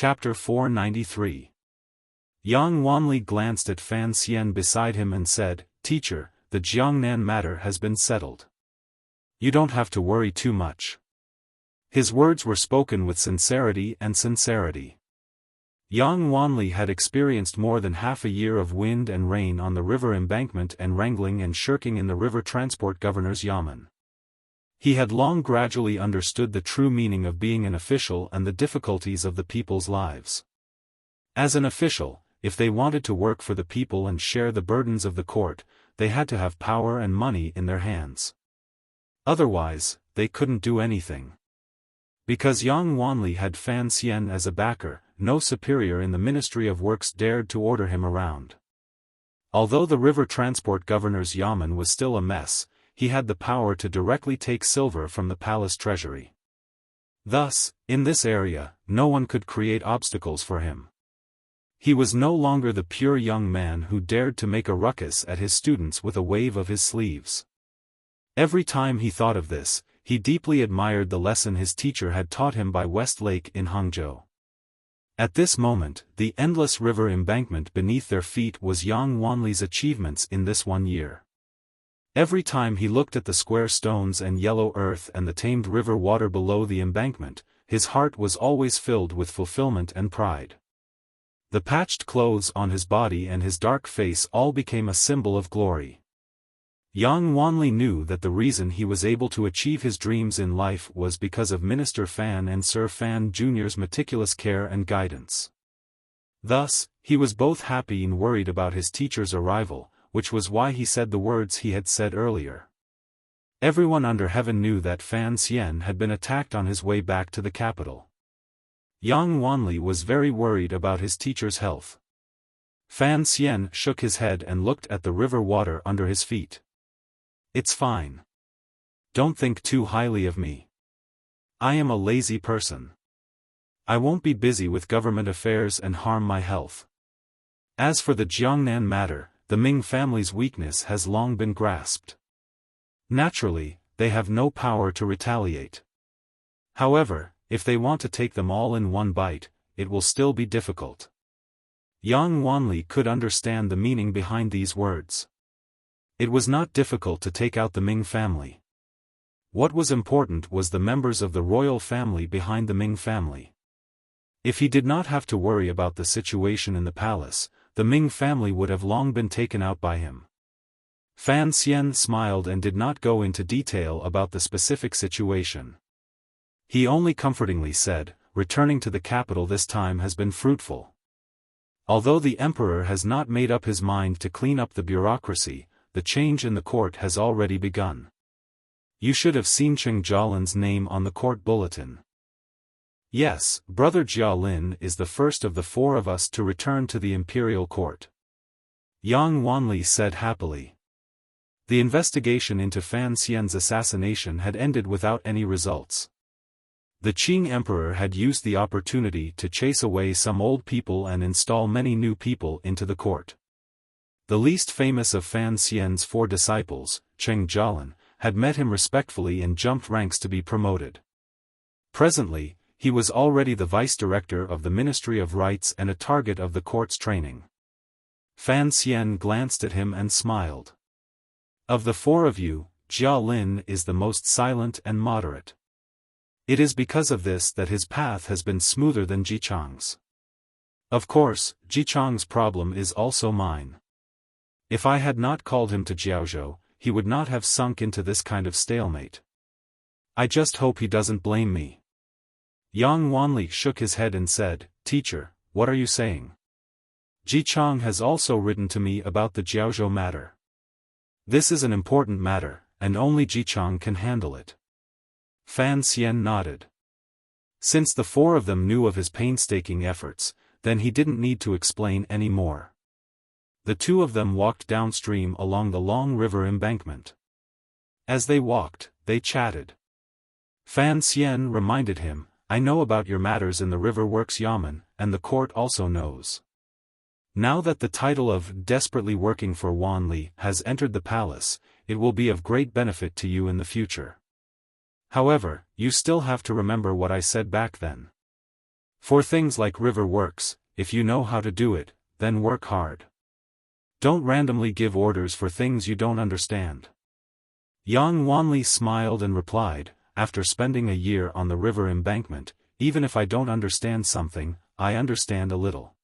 Chapter 493. Yang Wanli glanced at Fan Xian beside him and said, "Teacher, the Jiangnan matter has been settled. You don't have to worry too much." His words were spoken with sincerity. Yang Wanli had experienced more than half a year of wind and rain on the river embankment and wrangling and shirking in the river transport governor's yamen. He had long gradually understood the true meaning of being an official and the difficulties of the people's lives. As an official, if they wanted to work for the people and share the burdens of the court, they had to have power and money in their hands. Otherwise, they couldn't do anything. Because Yang Wanli had Fan Xian as a backer, no superior in the Ministry of Works dared to order him around. Although the river transport governor's yamen was still a mess, he had the power to directly take silver from the palace treasury. Thus, in this area, no one could create obstacles for him. He was no longer the pure young man who dared to make a ruckus at his students with a wave of his sleeves. Every time he thought of this, he deeply admired the lesson his teacher had taught him by West Lake in Hangzhou. At this moment, the endless river embankment beneath their feet was Yang Wanli's achievements in this 1 year. Every time he looked at the square stones and yellow earth and the tamed river water below the embankment, his heart was always filled with fulfillment and pride. The patched clothes on his body and his dark face all became a symbol of glory. Yang Wanli knew that the reason he was able to achieve his dreams in life was because of Minister Fan and Sir Fan Jr.'s meticulous care and guidance. Thus, he was both happy and worried about his teacher's arrival, which was why he said the words he had said earlier. Everyone under heaven knew that Fan Xian had been attacked on his way back to the capital. Yang Wanli was very worried about his teacher's health. Fan Xian shook his head and looked at the river water under his feet. "It's fine. Don't think too highly of me. I am a lazy person. I won't be busy with government affairs and harm my health. As for the Jiangnan matter, the Ming family's weakness has long been grasped. Naturally, they have no power to retaliate. However, if they want to take them all in one bite, it will still be difficult." Yang Wanli could understand the meaning behind these words. It was not difficult to take out the Ming family. What was important was the members of the royal family behind the Ming family. If he did not have to worry about the situation in the palace, the Ming family would have long been taken out by him. Fan Xian smiled and did not go into detail about the specific situation. He only comfortingly said, "Returning to the capital this time has been fruitful. Although the emperor has not made up his mind to clean up the bureaucracy, the change in the court has already begun. You should have seen Cheng Jialin's name on the court bulletin." "Yes, Brother Jialin is the first of the 4 of us to return to the imperial court," Yang Wanli said happily. The investigation into Fan Xian's assassination had ended without any results. The Qing emperor had used the opportunity to chase away some old people and install many new people into the court. The least famous of Fan Xian's 4 disciples, Cheng Jialin, had met him respectfully and jumped ranks to be promoted. Presently, he was already the vice-director of the Ministry of Rights and a target of the court's training. Fan Xian glanced at him and smiled. "Of the 4 of you, Jialin is the most silent and moderate. It is because of this that his path has been smoother than Jichang's. Of course, Jichang's problem is also mine. If I had not called him to Jiaozhou, he would not have sunk into this kind of stalemate. I just hope he doesn't blame me." Yang Wanli shook his head and said, "Teacher, what are you saying? Jichang has also written to me about the Jiaozhou matter. This is an important matter, and only Jichang can handle it." Fan Xian nodded. Since the 4 of them knew of his painstaking efforts, then he didn't need to explain any more. The 2 of them walked downstream along the long river embankment. As they walked, they chatted. Fan Xian reminded him, "I know about your matters in the river works yamen, and the court also knows. Now that the title of desperately working for Wanli has entered the palace, it will be of great benefit to you in the future. However, you still have to remember what I said back then." For things like river works, if you know how to do it, then work hard. Don't randomly give orders for things you don't understand. Yang Wanli smiled and replied, after spending a year on the river embankment, even if I don't understand something, I understand a little.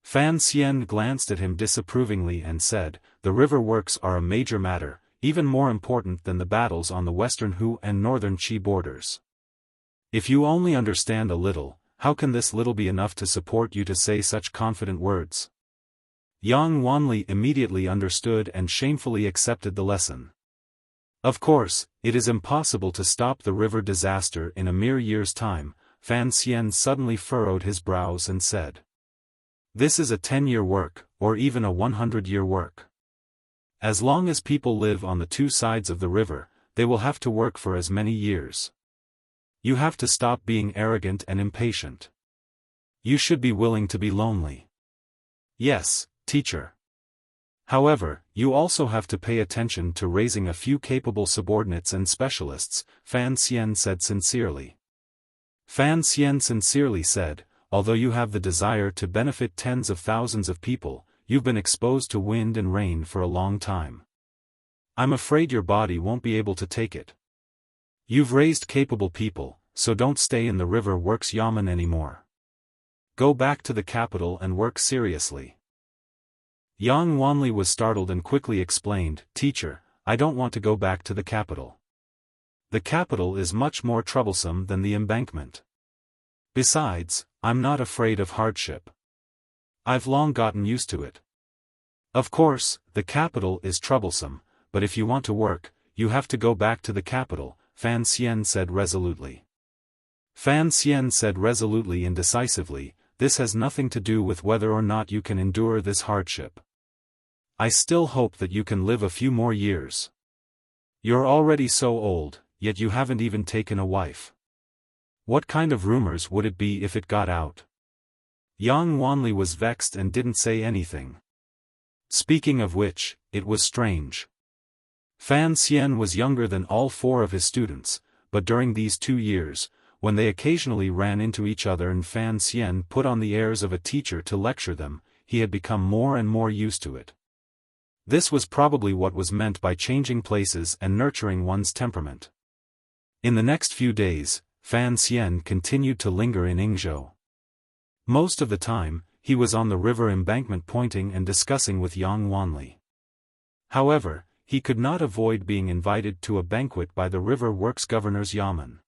Fan Xian glanced at him disapprovingly and said, the river works are a major matter, even more important than the battles on the western Hu and northern Qi borders. If you only understand a little, how can this little be enough to support you to say such confident words? Yang Wanli immediately understood and shamefully accepted the lesson. Of course, it is impossible to stop the river disaster in a mere year's time. Fan Xian suddenly furrowed his brows and said. This is a 10-year work, or even a 100-year work. As long as people live on the two sides of the river, they will have to work for as many years. You have to stop being arrogant and impatient. You should be willing to be lonely. Yes, teacher. However, you also have to pay attention to raising a few capable subordinates and specialists, Fan Xian said sincerely. Fan Xian sincerely said, although you have the desire to benefit tens of thousands of people, you've been exposed to wind and rain for a long time. I'm afraid your body won't be able to take it. You've raised capable people, so don't stay in the river works yamen anymore. Go back to the capital and work seriously. Yang Wanli was startled and quickly explained, Teacher, I don't want to go back to the capital. The capital is much more troublesome than the embankment. Besides, I'm not afraid of hardship. I've long gotten used to it. Of course, the capital is troublesome, but if you want to work, you have to go back to the capital, Fan Xian said resolutely. Fan Xian said resolutely and decisively, this has nothing to do with whether or not you can endure this hardship. I still hope that you can live a few more years. You're already so old, yet you haven't even taken a wife. What kind of rumors would it be if it got out? Yang Wanli was vexed and didn't say anything. Speaking of which, it was strange. Fan Xian was younger than all four of his students, but during these 2 years, when they occasionally ran into each other and Fan Xian put on the airs of a teacher to lecture them, he had become more and more used to it. This was probably what was meant by changing places and nurturing one's temperament. In the next few days, Fan Xian continued to linger in Yingzhou. Most of the time, he was on the river embankment pointing and discussing with Yang Wanli. However, he could not avoid being invited to a banquet by the river works governor's yamen.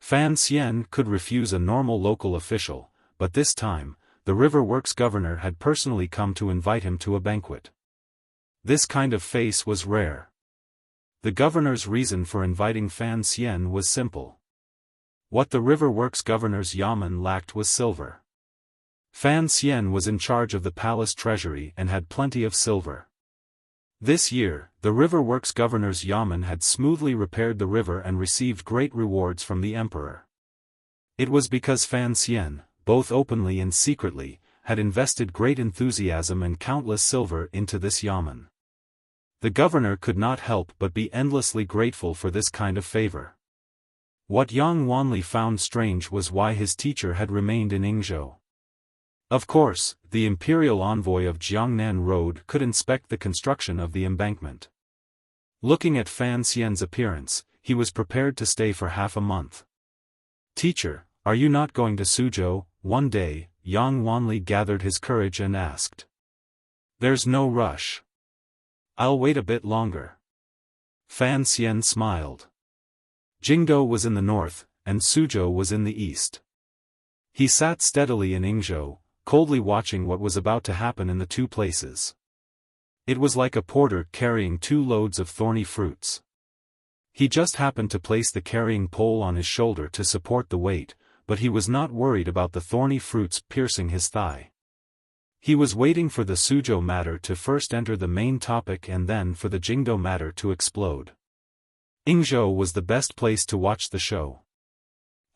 Fan Xian could refuse a normal local official, but this time, the river works governor had personally come to invite him to a banquet. This kind of face was rare. The governor's reason for inviting Fan Xian was simple. What the river works governor's yamen lacked was silver. Fan Xian was in charge of the palace treasury and had plenty of silver. This year, the river works governor's yamen had smoothly repaired the river and received great rewards from the emperor. It was because Fan Xian, both openly and secretly, had invested great enthusiasm and countless silver into this yamen. The governor could not help but be endlessly grateful for this kind of favor. What Yang Wanli found strange was why his teacher had remained in Yingzhou. Of course, the imperial envoy of Jiangnan Road could inspect the construction of the embankment. Looking at Fan Xian's appearance, he was prepared to stay for half a month. Teacher, are you not going to Suzhou? One day, Yang Wanli gathered his courage and asked. There's no rush. I'll wait a bit longer. Fan Xian smiled. Jingdou was in the north, and Suzhou was in the east. He sat steadily in Yingzhou, coldly watching what was about to happen in the two places. It was like a porter carrying 2 loads of thorny fruits. He just happened to place the carrying pole on his shoulder to support the weight, but he was not worried about the thorny fruits piercing his thigh. He was waiting for the Suzhou matter to first enter the main topic and then for the Jingdou matter to explode. Yingzhou was the best place to watch the show.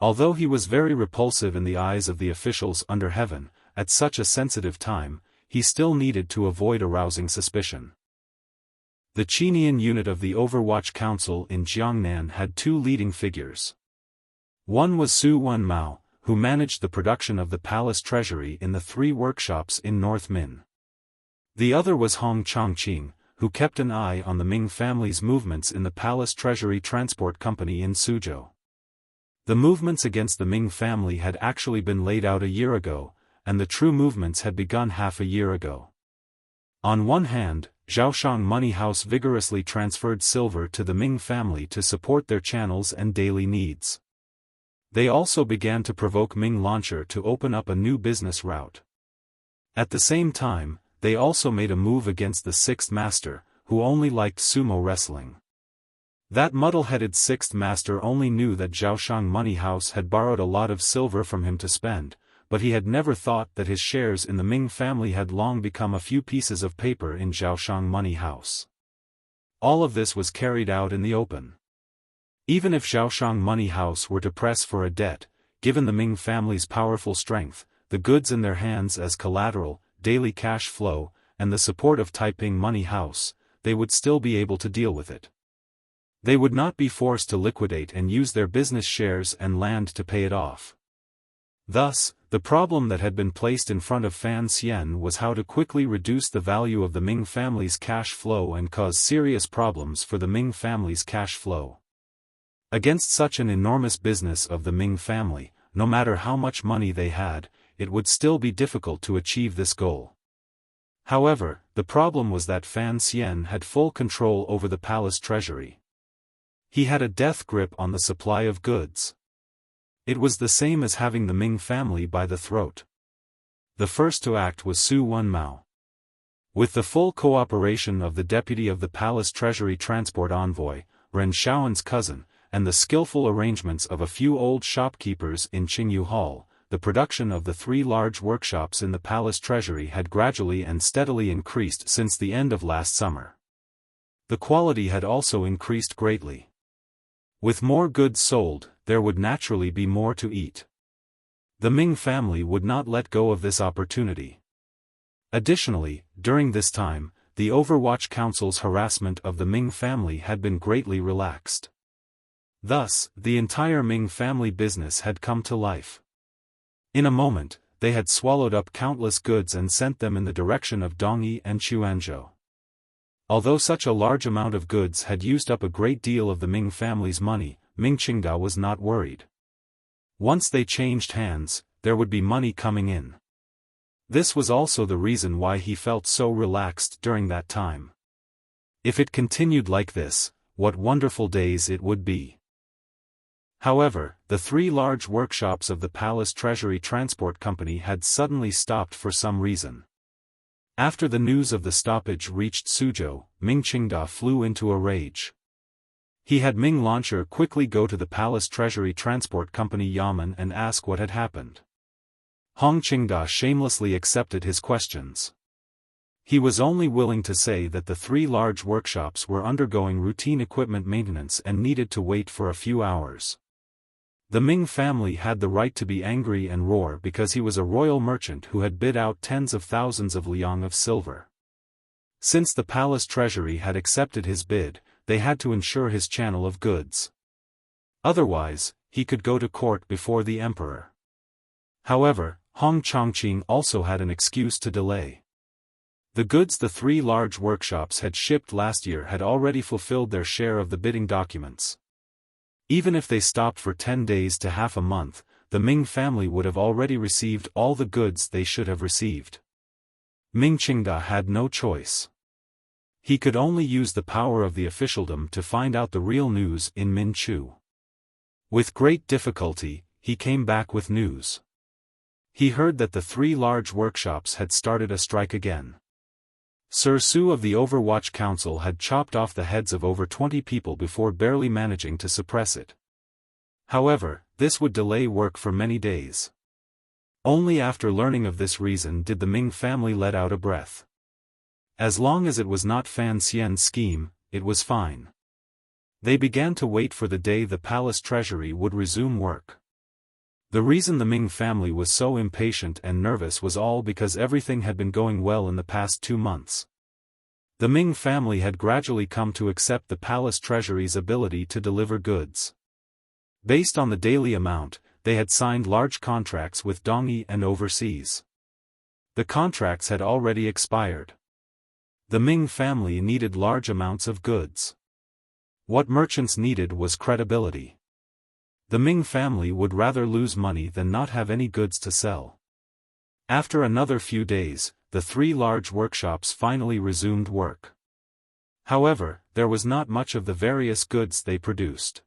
Although he was very repulsive in the eyes of the officials under heaven, at such a sensitive time, he still needed to avoid arousing suspicion. The Qinian unit of the Overwatch Council in Jiangnan had 2 leading figures. One was Su Wenmao, who managed the production of the palace treasury in the 3 workshops in North Min. The other was Hong Chongqing, who kept an eye on the Ming family's movements in the palace treasury transport company in Suzhou. The movements against the Ming family had actually been laid out a year ago, and the true movements had begun half a year ago. On one hand, Xiaofan Money House vigorously transferred silver to the Ming family to support their channels and daily needs. They also began to provoke Ming Launcher to open up a new business route. At the same time, they also made a move against the 6th master, who only liked sumo wrestling. That muddle-headed 6th master only knew that Xiaofan Money House had borrowed a lot of silver from him to spend, but he had never thought that his shares in the Ming family had long become a few pieces of paper in Xiaofan Money House. All of this was carried out in the open. Even if Xiaofan Money House were to press for a debt, given the Ming family's powerful strength, the goods in their hands as collateral, daily cash flow, and the support of Taiping Money House, they would still be able to deal with it. They would not be forced to liquidate and use their business shares and land to pay it off. Thus, the problem that had been placed in front of Fan Xian was how to quickly reduce the value of the Ming family's cash flow and cause serious problems for the Ming family's cash flow. Against such an enormous business of the Ming family, no matter how much money they had, it would still be difficult to achieve this goal. However, the problem was that Fan Xian had full control over the palace treasury. He had a death grip on the supply of goods. It was the same as having the Ming family by the throat. The first to act was Su Wenmao. With the full cooperation of the deputy of the palace treasury transport envoy, Ren Shaoan's cousin, and the skillful arrangements of a few old shopkeepers in Qingyu Hall, the production of the 3 large workshops in the palace treasury had gradually and steadily increased since the end of last summer. The quality had also increased greatly. With more goods sold, there would naturally be more to eat. The Ming family would not let go of this opportunity. Additionally, during this time, the Overwatch Council's harassment of the Ming family had been greatly relaxed. Thus, the entire Ming family business had come to life. In a moment, they had swallowed up countless goods and sent them in the direction of Dongyi and Quanzhou. Although such a large amount of goods had used up a great deal of the Ming family's money, Ming Qingda was not worried. Once they changed hands, there would be money coming in. This was also the reason why he felt so relaxed during that time. If it continued like this, what wonderful days it would be. However, the 3 large workshops of the Palace Treasury Transport Company had suddenly stopped for some reason. After the news of the stoppage reached Suzhou, Ming Qingda flew into a rage. He had Ming Launcher quickly go to the Palace Treasury Transport Company Yamen and ask what had happened. Hong Qingda shamelessly accepted his questions. He was only willing to say that the 3 large workshops were undergoing routine equipment maintenance and needed to wait for a few hours. The Ming family had the right to be angry and roar because he was a royal merchant who had bid out tens of thousands of liang of silver. Since the palace treasury had accepted his bid, they had to ensure his channel of goods. Otherwise, he could go to court before the emperor. However, Hong Chongqing also had an excuse to delay. The goods the 3 large workshops had shipped last year had already fulfilled their share of the bidding documents. Even if they stopped for 10 days to half a month, the Ming family would have already received all the goods they should have received. Ming Qingda had no choice. He could only use the power of the officialdom to find out the real news in Minchu. With great difficulty, he came back with news. He heard that the 3 large workshops had started a strike again. Sir Su of the Overwatch Council had chopped off the heads of over 20 people before barely managing to suppress it. However, this would delay work for many days. Only after learning of this reason did the Ming family let out a breath. As long as it was not Fan Xian's scheme, it was fine. They began to wait for the day the palace treasury would resume work. The reason the Ming family was so impatient and nervous was all because everything had been going well in the past 2 months. The Ming family had gradually come to accept the palace treasury's ability to deliver goods. Based on the daily amount, they had signed large contracts with Dongyi and overseas. The contracts had already expired. The Ming family needed large amounts of goods. What merchants needed was credibility. The Ming family would rather lose money than not have any goods to sell. After another few days, the 3 large workshops finally resumed work. However, there was not much of the various goods they produced.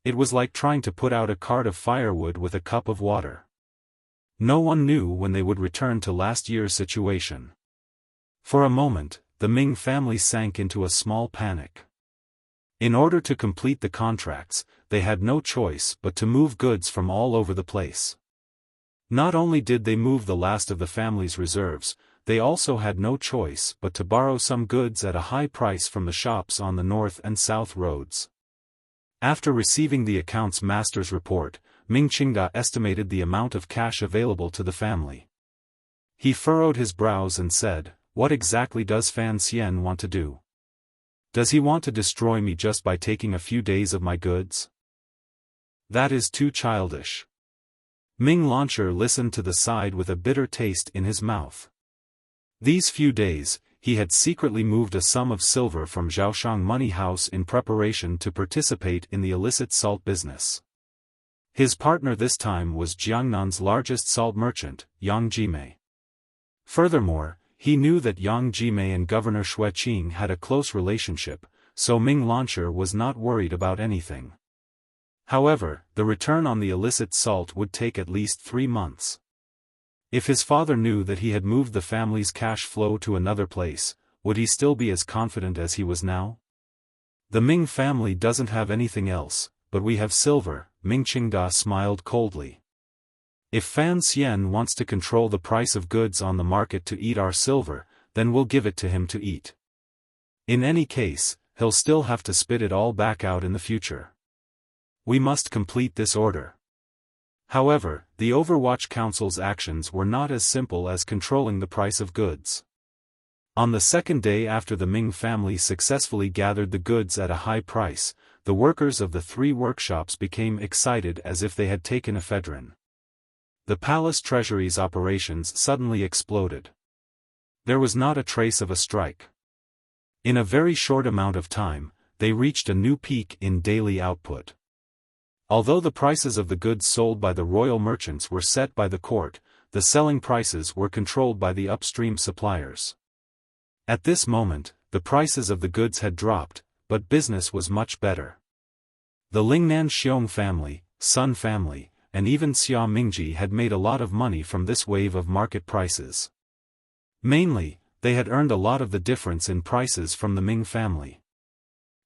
It was like trying to put out a cart of firewood with a cup of water. No one knew when they would return to last year's situation. For a moment, the Ming family sank into a small panic. In order to complete the contracts, they had no choice but to move goods from all over the place. Not only did they move the last of the family's reserves, they also had no choice but to borrow some goods at a high price from the shops on the north and south roads. After receiving the accounts master's report, Ming Qingda estimated the amount of cash available to the family. He furrowed his brows and said, "What exactly does Fan Xian want to do? Does he want to destroy me just by taking a few days of my goods? That is too childish." Ming Launcher listened to the side with a bitter taste in his mouth. These few days, he had secretly moved a sum of silver from Zhaoshang Money House in preparation to participate in the illicit salt business. His partner this time was Jiangnan's largest salt merchant, Yang Jimei. Furthermore, he knew that Yang Jimei and Governor Xueqing had a close relationship, so Ming Launcher was not worried about anything. However, the return on the illicit salt would take at least 3 months. If his father knew that he had moved the family's cash flow to another place, would he still be as confident as he was now? The Ming family doesn't have anything else, but we have silver, Ming Qingda smiled coldly. If Fan Xian wants to control the price of goods on the market to eat our silver, then we'll give it to him to eat. In any case, he'll still have to spit it all back out in the future. We must complete this order. However, the Overwatch Council's actions were not as simple as controlling the price of goods. On the second day after the Ming family successfully gathered the goods at a high price, the workers of the 3 workshops became excited as if they had taken ephedrine. The palace treasury's operations suddenly exploded. There was not a trace of a strike. In a very short amount of time, they reached a new peak in daily output. Although the prices of the goods sold by the royal merchants were set by the court, the selling prices were controlled by the upstream suppliers. At this moment, the prices of the goods had dropped, but business was much better. The Lingnan Xiong family, Sun family, and even Xia Mingji had made a lot of money from this wave of market prices. Mainly, they had earned a lot of the difference in prices from the Ming family.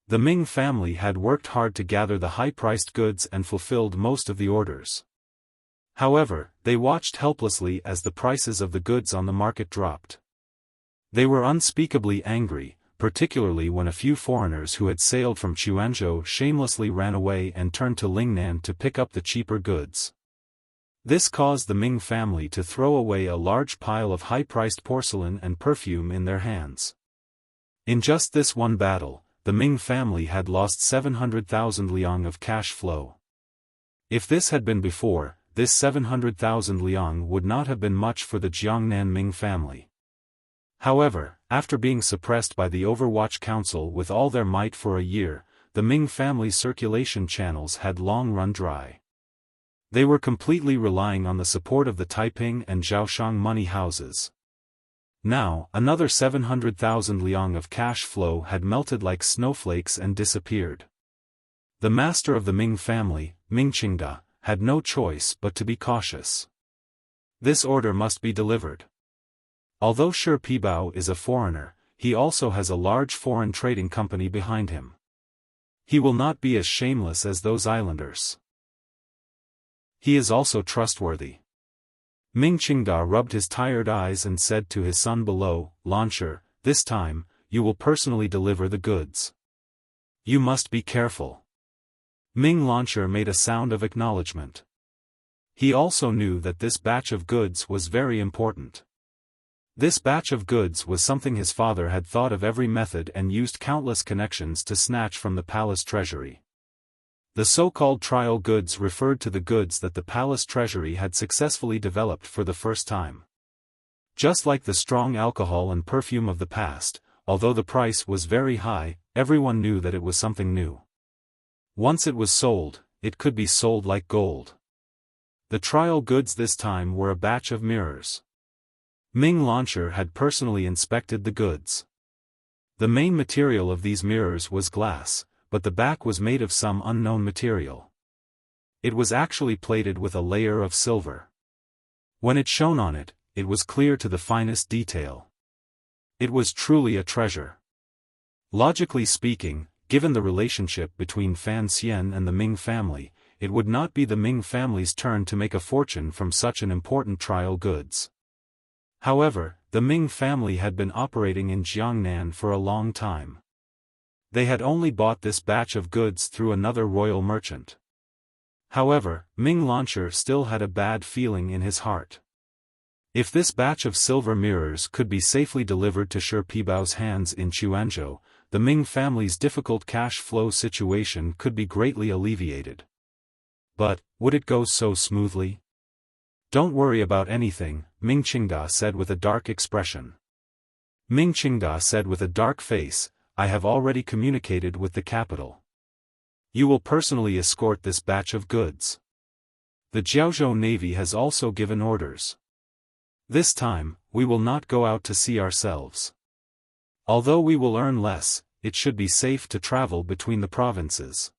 The Ming family had worked hard to gather the high-priced goods and fulfilled most of the orders. However, they watched helplessly as the prices of the goods on the market dropped. They were unspeakably angry, particularly when a few foreigners who had sailed from Quanzhou shamelessly ran away and turned to Lingnan to pick up the cheaper goods. This caused the Ming family to throw away a large pile of high-priced porcelain and perfume in their hands. In just this one battle, the Ming family had lost 700,000 liang of cash flow. If this had been before, this 700,000 liang would not have been much for the Jiangnan Ming family. However, after being suppressed by the Overwatch Council with all their might for a year, the Ming family's circulation channels had long run dry. They were completely relying on the support of the Taiping and Zhaoshang money houses. Now, another 700,000 liang of cash flow had melted like snowflakes and disappeared. The master of the Ming family, Ming Qingda, had no choice but to be cautious. This order must be delivered. Although Shi Pibao is a foreigner, he also has a large foreign trading company behind him. He will not be as shameless as those islanders. He is also trustworthy. Ming Qingda rubbed his tired eyes and said to his son below, "Launcher, this time, you will personally deliver the goods. You must be careful." Ming Launcher made a sound of acknowledgement. He also knew that this batch of goods was very important. This batch of goods was something his father had thought of every method and used countless connections to snatch from the palace treasury. The so-called trial goods referred to the goods that the palace treasury had successfully developed for the first time. Just like the strong alcohol and perfume of the past, although the price was very high, everyone knew that it was something new. Once it was sold, it could be sold like gold. The trial goods this time were a batch of mirrors. Ming Launcher had personally inspected the goods. The main material of these mirrors was glass, but the back was made of some unknown material. It was actually plated with a layer of silver. When it shone on it, it was clear to the finest detail. It was truly a treasure. Logically speaking, given the relationship between Fan Xian and the Ming family, it would not be the Ming family's turn to make a fortune from such an important trial goods. However, the Ming family had been operating in Jiangnan for a long time. They had only bought this batch of goods through another royal merchant. However, Ming Launcher still had a bad feeling in his heart. If this batch of silver mirrors could be safely delivered to Shi Pibao's hands in Quanzhou, the Ming family's difficult cash flow situation could be greatly alleviated. But, would it go so smoothly? Don't worry about anything, Ming Qingda said with a dark expression. Ming Qingda said with a dark face, I have already communicated with the capital. You will personally escort this batch of goods. The Jiaozhou Navy has also given orders. This time, we will not go out to sea ourselves. Although we will earn less, it should be safe to travel between the provinces.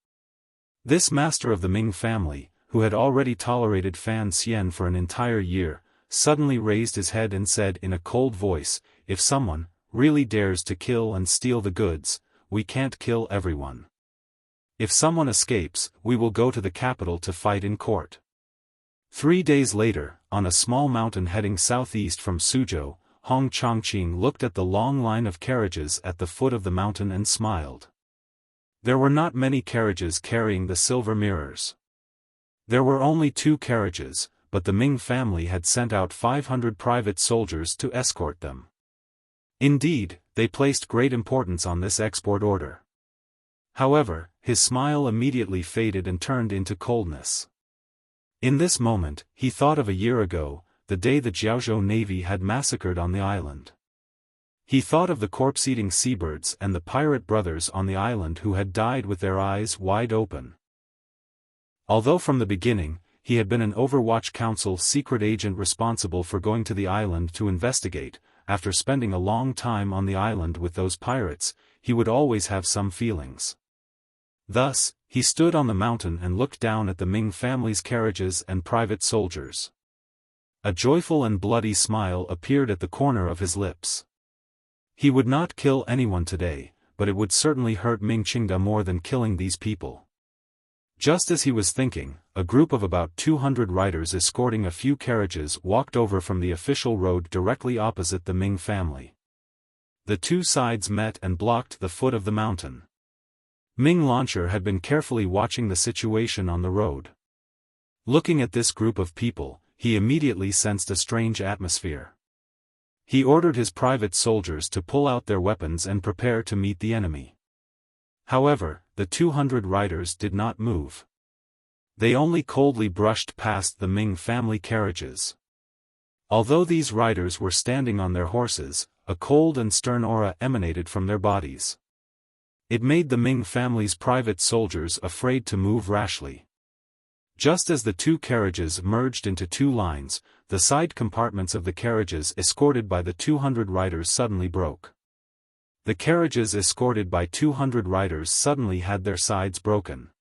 This master of the Ming family, who had already tolerated Fan Xian for an entire year, suddenly raised his head and said in a cold voice, if someone really dares to kill and steal the goods, we can't kill everyone. If someone escapes, we will go to the capital to fight in court. 3 days later, on a small mountain heading southeast from Suzhou, Hong Chongqing looked at the long line of carriages at the foot of the mountain and smiled. There were not many carriages carrying the silver mirrors. There were only 2 carriages, but the Ming family had sent out 500 private soldiers to escort them. Indeed, they placed great importance on this export order. However, his smile immediately faded and turned into coldness. In this moment, he thought of a year ago, the day the Jiaozhou Navy had massacred on the island. He thought of the corpse-eating seabirds and the pirate brothers on the island who had died with their eyes wide open. Although from the beginning, he had been an Overwatch Council secret agent responsible for going to the island to investigate, after spending a long time on the island with those pirates, he would always have some feelings. Thus, he stood on the mountain and looked down at the Ming family's carriages and private soldiers. A joyful and bloody smile appeared at the corner of his lips. He would not kill anyone today, but it would certainly hurt Ming Qingda more than killing these people. Just as he was thinking, a group of about 200 riders escorting a few carriages walked over from the official road directly opposite the Ming family. The 2 sides met and blocked the foot of the mountain. Ming Launcher had been carefully watching the situation on the road. Looking at this group of people, he immediately sensed a strange atmosphere. He ordered his private soldiers to pull out their weapons and prepare to meet the enemy. However, the 200 riders did not move. They only coldly brushed past the Ming family carriages. Although these riders were standing on their horses, a cold and stern aura emanated from their bodies. It made the Ming family's private soldiers afraid to move rashly. Just as the 2 carriages merged into 2 lines, the side compartments of the carriages escorted by the 200 riders suddenly broke. The carriages escorted by 200 riders suddenly had their sides broken.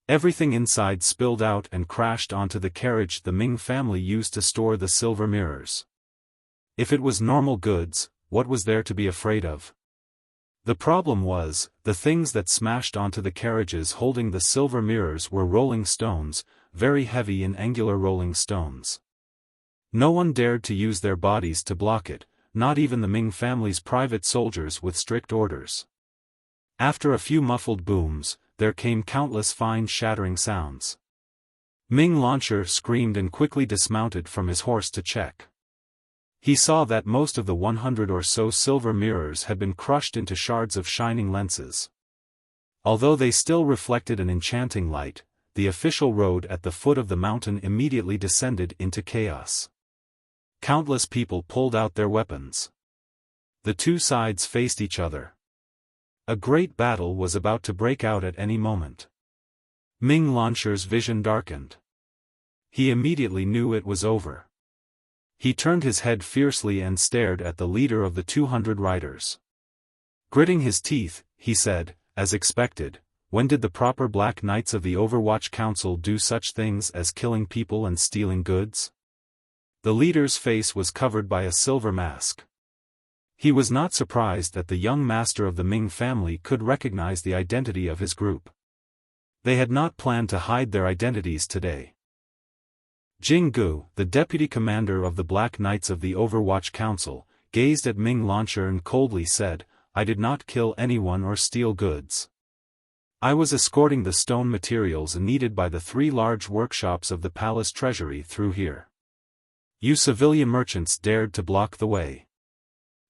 Everything inside spilled out and crashed onto the carriage the Ming family used to store the silver mirrors. If it was normal goods, what was there to be afraid of? The problem was, the things that smashed onto the carriages holding the silver mirrors were rolling stones, very heavy and angular rolling stones. No one dared to use their bodies to block it, not even the Ming family's private soldiers with strict orders. After a few muffled booms, there came countless fine shattering sounds. Ming Launcher screamed and quickly dismounted from his horse to check. He saw that most of the 100 or so silver mirrors had been crushed into shards of shining lenses. Although they still reflected an enchanting light, the official road at the foot of the mountain immediately descended into chaos. Countless people pulled out their weapons. The two sides faced each other. A great battle was about to break out at any moment. Ming Lansher's vision darkened. He immediately knew it was over. He turned his head fiercely and stared at the leader of the 200 riders. Gritting his teeth, he said, as expected, "When did the proper Black Knights of the Overwatch Council do such things as killing people and stealing goods?" The leader's face was covered by a silver mask. He was not surprised that the young master of the Ming family could recognize the identity of his group. They had not planned to hide their identities today. Jing Gu, the deputy commander of the Black Knights of the Overwatch Council, gazed at Ming Lansher and coldly said, "I did not kill anyone or steal goods. I was escorting the stone materials needed by the 3 large workshops of the palace treasury through here. You civilian merchants dared to block the way.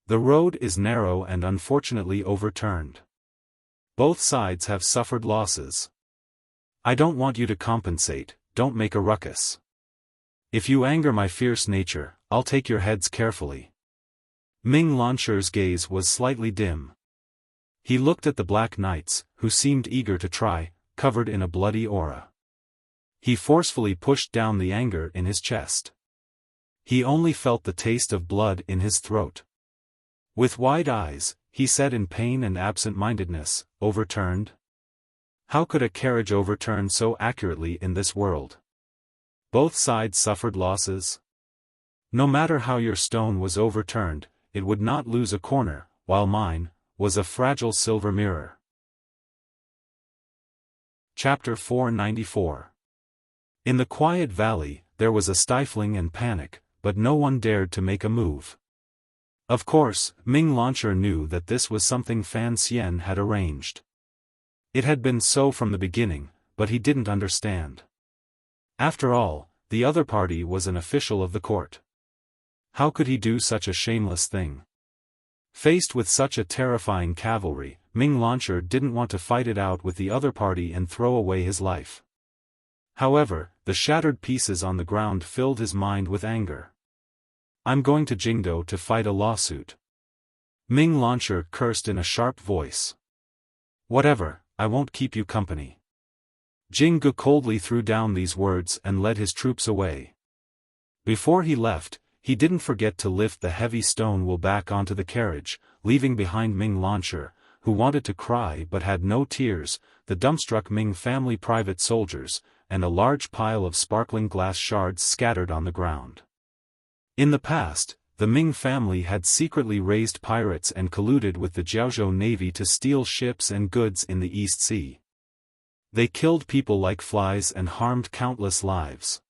The road is narrow and unfortunately overturned. Both sides have suffered losses. I don't want you to compensate, don't make a ruckus. If you anger my fierce nature, I'll take your heads carefully." Ming Lansher's gaze was slightly dim. He looked at the Black Knights, who seemed eager to try, covered in a bloody aura. He forcefully pushed down the anger in his chest. He only felt the taste of blood in his throat. With wide eyes, he said in pain and absent-mindedness, "Overturned? How could a carriage overturn so accurately in this world? Both sides suffered losses? No matter how your stone was overturned, it would not lose a corner, while mine was a fragile silver mirror." Chapter 494. In the quiet valley, there was a stifling and panic, but no one dared to make a move. Of course, Ming Lansher knew that this was something Fan Xian had arranged. It had been so from the beginning, but he didn't understand. After all, the other party was an official of the court. How could he do such a shameless thing? Faced with such a terrifying cavalry, Ming Lansher didn't want to fight it out with the other party and throw away his life. However, the shattered pieces on the ground filled his mind with anger. "I'm going to Jingdo to fight a lawsuit." Ming Lansher cursed in a sharp voice. "Whatever, I won't keep you company." Jing Gu coldly threw down these words and led his troops away. Before he left, he didn't forget to lift the heavy stone wool back onto the carriage, leaving behind Ming Lansher, who wanted to cry but had no tears, the dumbstruck Ming family private soldiers, and a large pile of sparkling glass shards scattered on the ground. In the past, the Ming family had secretly raised pirates and colluded with the Jiaozhou Navy to steal ships and goods in the East Sea. They killed people like flies and harmed countless lives.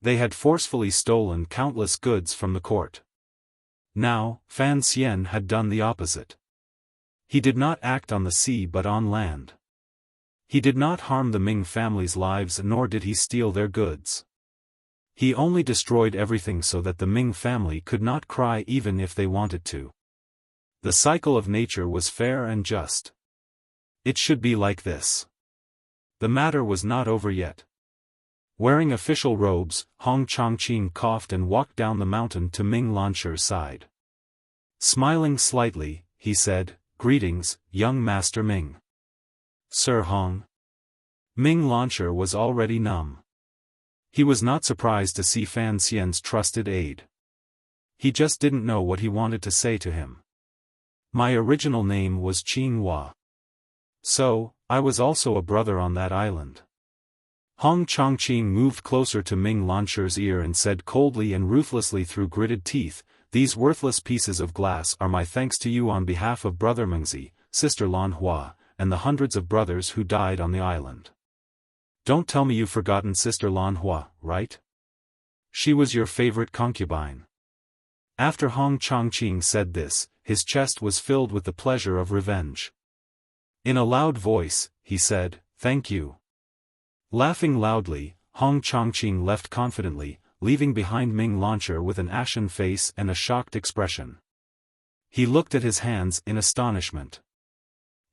They had forcefully stolen countless goods from the court. Now, Fan Xian had done the opposite. He did not act on the sea but on land. He did not harm the Ming family's lives nor did he steal their goods. He only destroyed everything so that the Ming family could not cry even if they wanted to. The cycle of nature was fair and just. It should be like this. The matter was not over yet. Wearing official robes, Hong Chongqing coughed and walked down the mountain to Ming Lansher's side. Smiling slightly, he said, "Greetings, young Master Ming." "Sir Hong." Ming Lansher was already numb. He was not surprised to see Fan Xian's trusted aide. He just didn't know what he wanted to say to him. "My original name was Qing Hua. So, I was also a brother on that island." Hong Chongqing moved closer to Ming Lansher's ear and said coldly and ruthlessly through gritted teeth, "These worthless pieces of glass are my thanks to you on behalf of Brother Mengzi, Sister Lan Hua, and the hundreds of brothers who died on the island. Don't tell me you've forgotten Sister Lan Hua, right? She was your favorite concubine." After Hong Chongqing said this, his chest was filled with the pleasure of revenge. In a loud voice, he said, "Thank you." Laughing loudly, Hong Chongqing left confidently, leaving behind Ming Lansher with an ashen face and a shocked expression. He looked at his hands in astonishment.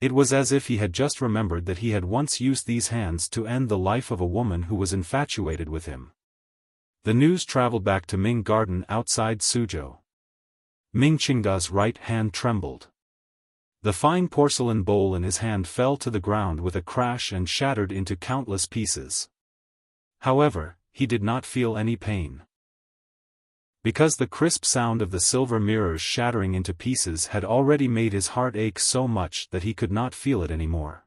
It was as if he had just remembered that he had once used these hands to end the life of a woman who was infatuated with him. The news traveled back to Ming Garden outside Suzhou. Ming Qingda's right hand trembled. The fine porcelain bowl in his hand fell to the ground with a crash and shattered into countless pieces. However, he did not feel any pain. Because the crisp sound of the silver mirrors shattering into pieces had already made his heart ache so much that he could not feel it anymore.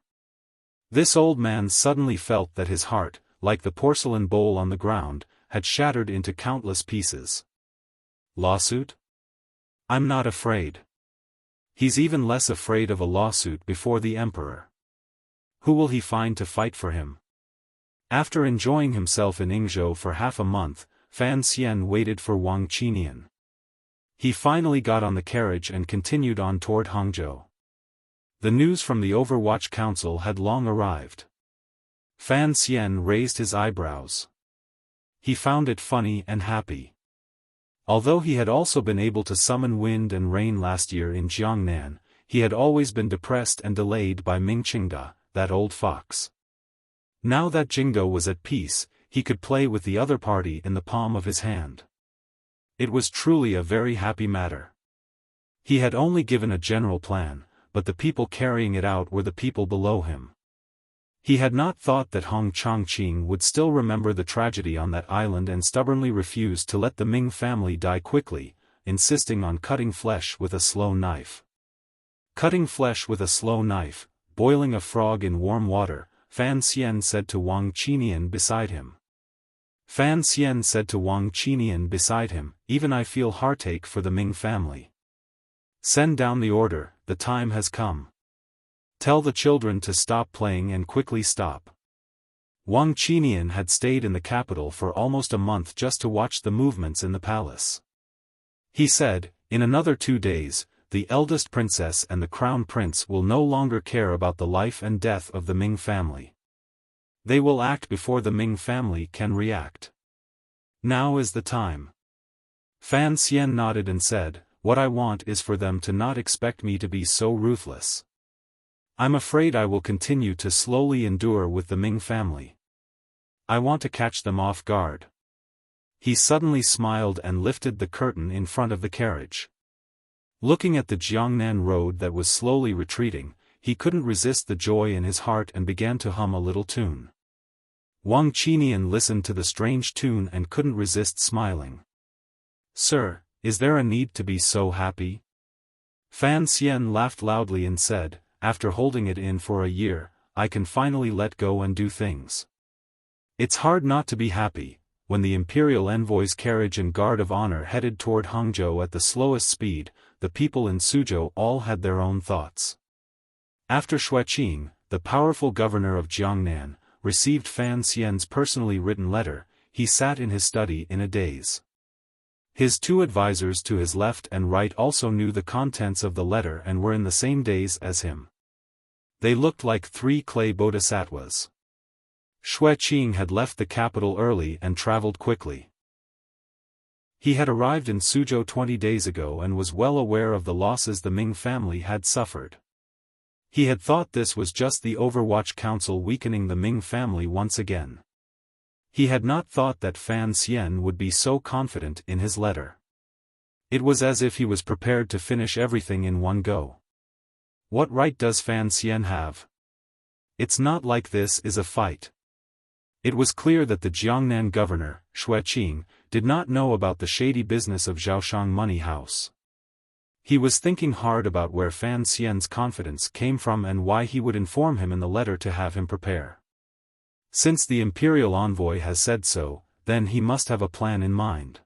This old man suddenly felt that his heart, like the porcelain bowl on the ground, had shattered into countless pieces. Lawsuit? I'm not afraid. He's even less afraid of a lawsuit before the emperor. Who will he find to fight for him? After enjoying himself in Yingzhou for half a month, Fan Xian waited for Wang Qinian. He finally got on the carriage and continued on toward Hangzhou. The news from the Overwatch Council had long arrived. Fan Xian raised his eyebrows. He found it funny and happy. Although he had also been able to summon wind and rain last year in Jiangnan, he had always been depressed and delayed by Ming Qingda, that old fox. Now that Jingdo was at peace, he could play with the other party in the palm of his hand. It was truly a very happy matter. He had only given a general plan, but the people carrying it out were the people below him. He had not thought that Hong Chongqing would still remember the tragedy on that island and stubbornly refuse to let the Ming family die quickly, insisting on cutting flesh with a slow knife. Cutting flesh with a slow knife, boiling a frog in warm water, Fan Xian said to Wang Qinian beside him. Fan Xian said to Wang Qinian beside him, even I feel heartache for the Ming family. Send down the order, the time has come. Tell the children to stop playing and quickly stop. Wang Qinian had stayed in the capital for almost a month just to watch the movements in the palace. He said, in another 2 days, the eldest princess and the crown prince will no longer care about the life and death of the Ming family. They will act before the Ming family can react. Now is the time. Fan Xian nodded and said, what I want is for them to not expect me to be so ruthless. I'm afraid I will continue to slowly endure with the Ming family. I want to catch them off guard. He suddenly smiled and lifted the curtain in front of the carriage. Looking at the Jiangnan road that was slowly retreating, he couldn't resist the joy in his heart and began to hum a little tune. Wang Qinian listened to the strange tune and couldn't resist smiling. Sir, is there a need to be so happy? Fan Xian laughed loudly and said, after holding it in for a year, I can finally let go and do things. It's hard not to be happy. When the imperial envoy's carriage and guard of honor headed toward Hangzhou at the slowest speed, the people in Suzhou all had their own thoughts. After Xueqing, the powerful governor of Jiangnan, received Fan Xian's personally written letter, he sat in his study in a daze. His 2 advisors to his left and right also knew the contents of the letter and were in the same daze as him. They looked like 3 clay bodhisattvas. Xueqing had left the capital early and traveled quickly. He had arrived in Suzhou 20 days ago and was well aware of the losses the Ming family had suffered. He had thought this was just the Overwatch Council weakening the Ming family once again. He had not thought that Fan Xian would be so confident in his letter. It was as if he was prepared to finish everything in one go. What right does Fan Xian have? It's not like this is a fight. It was clear that the Jiangnan governor, Xueqing, did not know about the shady business of Zhaoshang Money House. He was thinking hard about where Fan Xian's confidence came from and why he would inform him in the letter to have him prepare. Since the imperial envoy has said so, then he must have a plan in mind.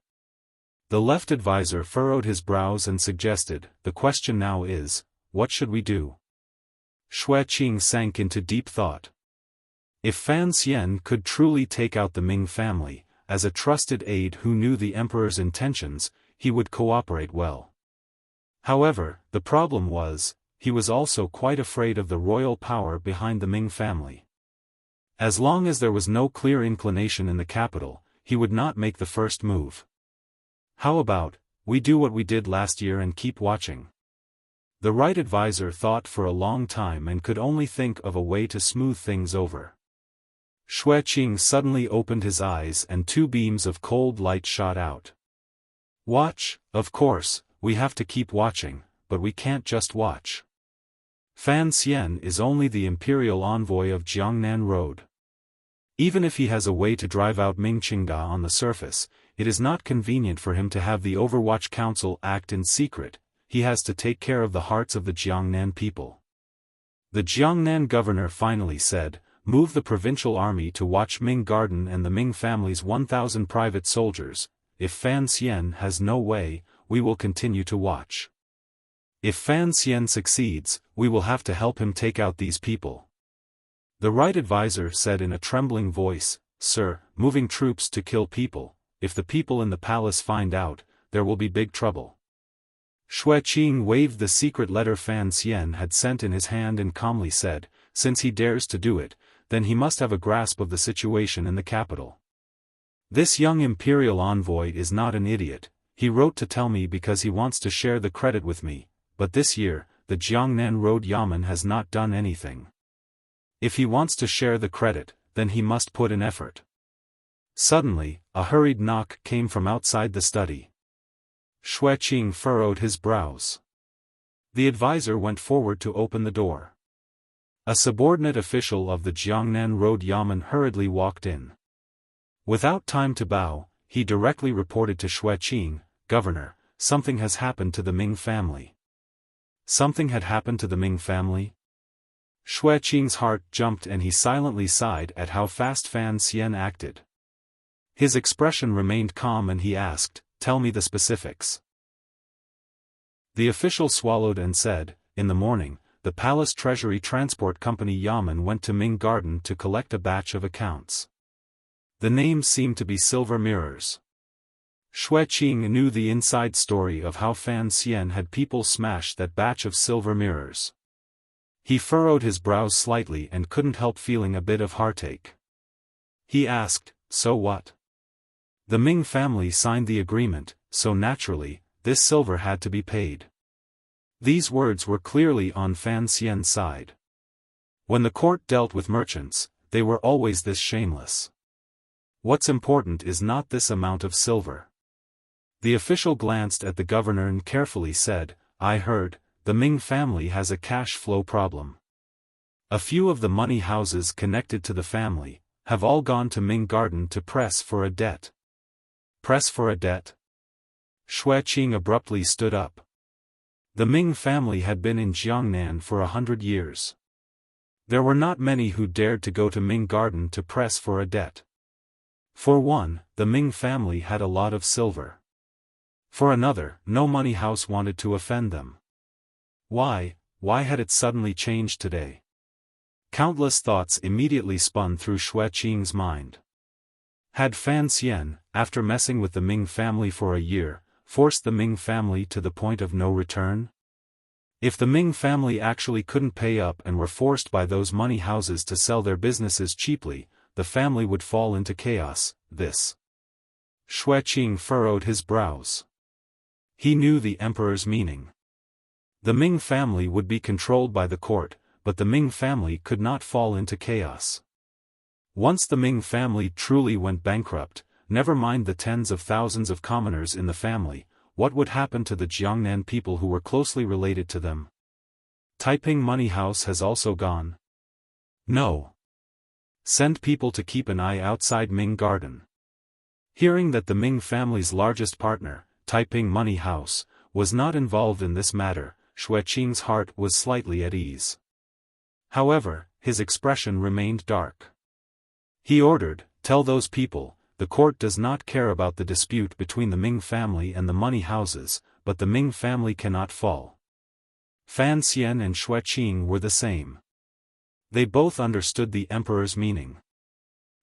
The left advisor furrowed his brows and suggested, the question now is, what should we do? Xueqing sank into deep thought. If Fan Xian could truly take out the Ming family, as a trusted aide who knew the emperor's intentions, he would cooperate well. However, the problem was, he was also quite afraid of the royal power behind the Ming family. As long as there was no clear inclination in the capital, he would not make the first move. How about, we do what we did last year and keep watching? The right advisor thought for a long time and could only think of a way to smooth things over. Xue Qing suddenly opened his eyes and two beams of cold light shot out. Watch, of course, we have to keep watching, but we can't just watch. Fan Xian is only the imperial envoy of Jiangnan Road. Even if he has a way to drive out Ming Qingda on the surface, it is not convenient for him to have the Overwatch Council act in secret. He has to take care of the hearts of the Jiangnan people. The Jiangnan governor finally said, "Move the provincial army to watch Ming Garden and the Ming family's 1,000 private soldiers. If Fan Xian has no way, we will continue to watch. If Fan Xian succeeds, we will have to help him take out these people." The right advisor said in a trembling voice, "Sir, moving troops to kill people, if the people in the palace find out, there will be big trouble." Xue Qing waved the secret letter Fan Xian had sent in his hand and calmly said, "Since he dares to do it, then he must have a grasp of the situation in the capital. This young imperial envoy is not an idiot. He wrote to tell me because he wants to share the credit with me, but this year, the Jiangnan Road Yamen has not done anything. If he wants to share the credit, then he must put in effort." Suddenly, a hurried knock came from outside the study. Xue Qing furrowed his brows. The advisor went forward to open the door. A subordinate official of the Jiangnan Road Yamen hurriedly walked in. Without time to bow, he directly reported to Xue Qing, "Governor, something has happened to the Ming family." Something had happened to the Ming family? Xue Qing's heart jumped and he silently sighed at how fast Fan Xian acted. His expression remained calm and he asked, "Tell me the specifics." The official swallowed and said, "In the morning, the Palace Treasury Transport Company Yamen went to Ming Garden to collect a batch of accounts. The names seemed to be silver mirrors." Xue Qing knew the inside story of how Fan Xian had people smash that batch of silver mirrors. He furrowed his brows slightly and couldn't help feeling a bit of heartache. He asked, "So what?" The Ming family signed the agreement, so naturally, this silver had to be paid. These words were clearly on Fan Xian's side. When the court dealt with merchants, they were always this shameless. What's important is not this amount of silver. The official glanced at the governor and carefully said, "I heard, the Ming family has a cash flow problem. A few of the money houses connected to the family have all gone to Ming Garden to press for a debt." "Press for a debt?" Xue Qing abruptly stood up. The Ming family had been in Jiangnan for 100 years. There were not many who dared to go to Ming Garden to press for a debt. For one, the Ming family had a lot of silver. For another, no money house wanted to offend them. Why had it suddenly changed today? Countless thoughts immediately spun through Xue Qing's mind. Had Fan Xian, after messing with the Ming family for a year, forced the Ming family to the point of no return? If the Ming family actually couldn't pay up and were forced by those money houses to sell their businesses cheaply, the family would fall into chaos. Xue Qing furrowed his brows. He knew the emperor's meaning. The Ming family would be controlled by the court, but the Ming family could not fall into chaos. Once the Ming family truly went bankrupt, never mind the tens of thousands of commoners in the family, what would happen to the Jiangnan people who were closely related to them? Taiping Money House has also gone. No. Send people to keep an eye outside Ming Garden. Hearing that the Ming family's largest partner, Taiping Money House, was not involved in this matter, Xue Qing's heart was slightly at ease. However, his expression remained dark. He ordered, "Tell those people, the court does not care about the dispute between the Ming family and the money houses, but the Ming family cannot fall." Fan Xian and Xue Qing were the same. They both understood the emperor's meaning.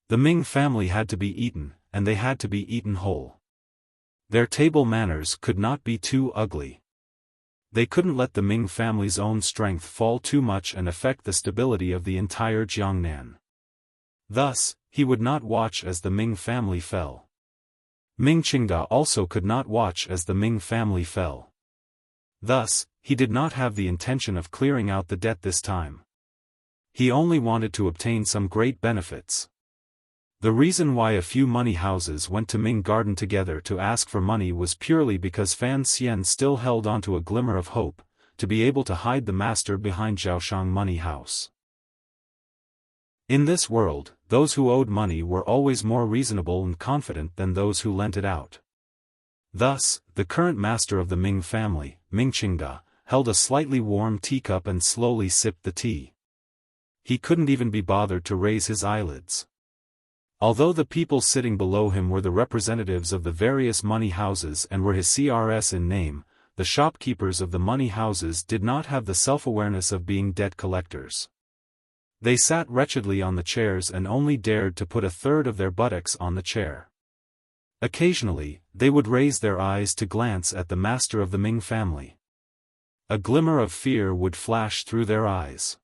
The Ming family had to be eaten, and they had to be eaten whole. Their table manners could not be too ugly. They couldn't let the Ming family's own strength fall too much and affect the stability of the entire Jiangnan. Thus, he would not watch as the Ming family fell. Ming Qingda also could not watch as the Ming family fell. Thus, he did not have the intention of clearing out the debt this time. He only wanted to obtain some great benefits. The reason why a few money houses went to Ming Garden together to ask for money was purely because Fan Xian still held onto a glimmer of hope, to be able to hide the master behind Zhaoshang Money House. In this world, those who owed money were always more reasonable and confident than those who lent it out. Thus, the current master of the Ming family, Ming Qingda, held a slightly warm teacup and slowly sipped the tea. He couldn't even be bothered to raise his eyelids. Although the people sitting below him were the representatives of the various money houses and were his CRS in name, the shopkeepers of the money houses did not have the self-awareness of being debt collectors. They sat wretchedly on the chairs and only dared to put a third of their buttocks on the chair. Occasionally, they would raise their eyes to glance at the master of the Ming family. A glimmer of fear would flash through their eyes.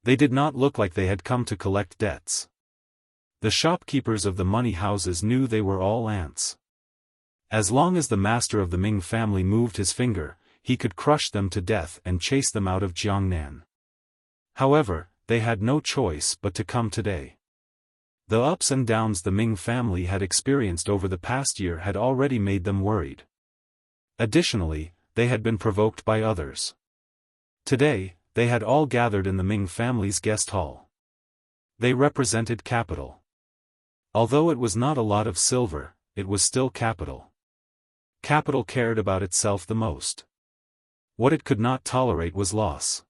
They did not look like they had come to collect debts. The shopkeepers of the money houses knew they were all ants. As long as the master of the Ming family moved his finger, he could crush them to death and chase them out of Jiangnan. However, they had no choice but to come today. The ups and downs the Ming family had experienced over the past year had already made them worried. Additionally, they had been provoked by others. Today, they had all gathered in the Ming family's guest hall. They represented capital. Although it was not a lot of silver, it was still capital. Capital cared about itself the most. What it could not tolerate was loss.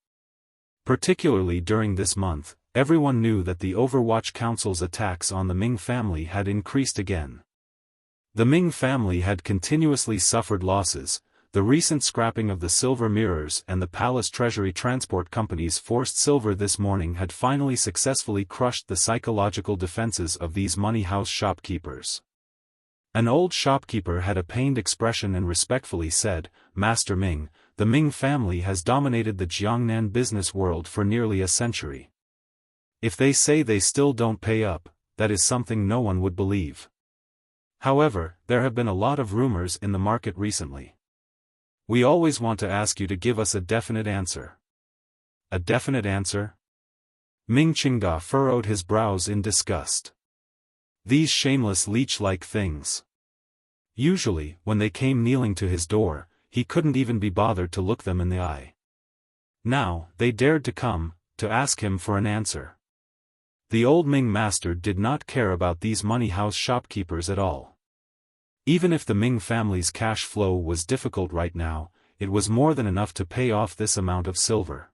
Particularly during this month, everyone knew that the Overwatch Council's attacks on the Ming family had increased again. The Ming family had continuously suffered losses. The recent scrapping of the silver mirrors and the palace treasury transport company's forced silver this morning had finally successfully crushed the psychological defenses of these money house shopkeepers. An old shopkeeper had a pained expression and respectfully said, "Master Ming, the Ming family has dominated the Jiangnan business world for nearly a century. If they say they still don't pay up, that is something no one would believe. However, there have been a lot of rumors in the market recently. We always want to ask you to give us a definite answer." A definite answer? Ming Qingda furrowed his brows in disgust. These shameless leech-like things. Usually, when they came kneeling to his door, he couldn't even be bothered to look them in the eye. Now, they dared to come, to ask him for an answer. The old Ming master did not care about these money house shopkeepers at all. Even if the Ming family's cash flow was difficult right now, it was more than enough to pay off this amount of silver.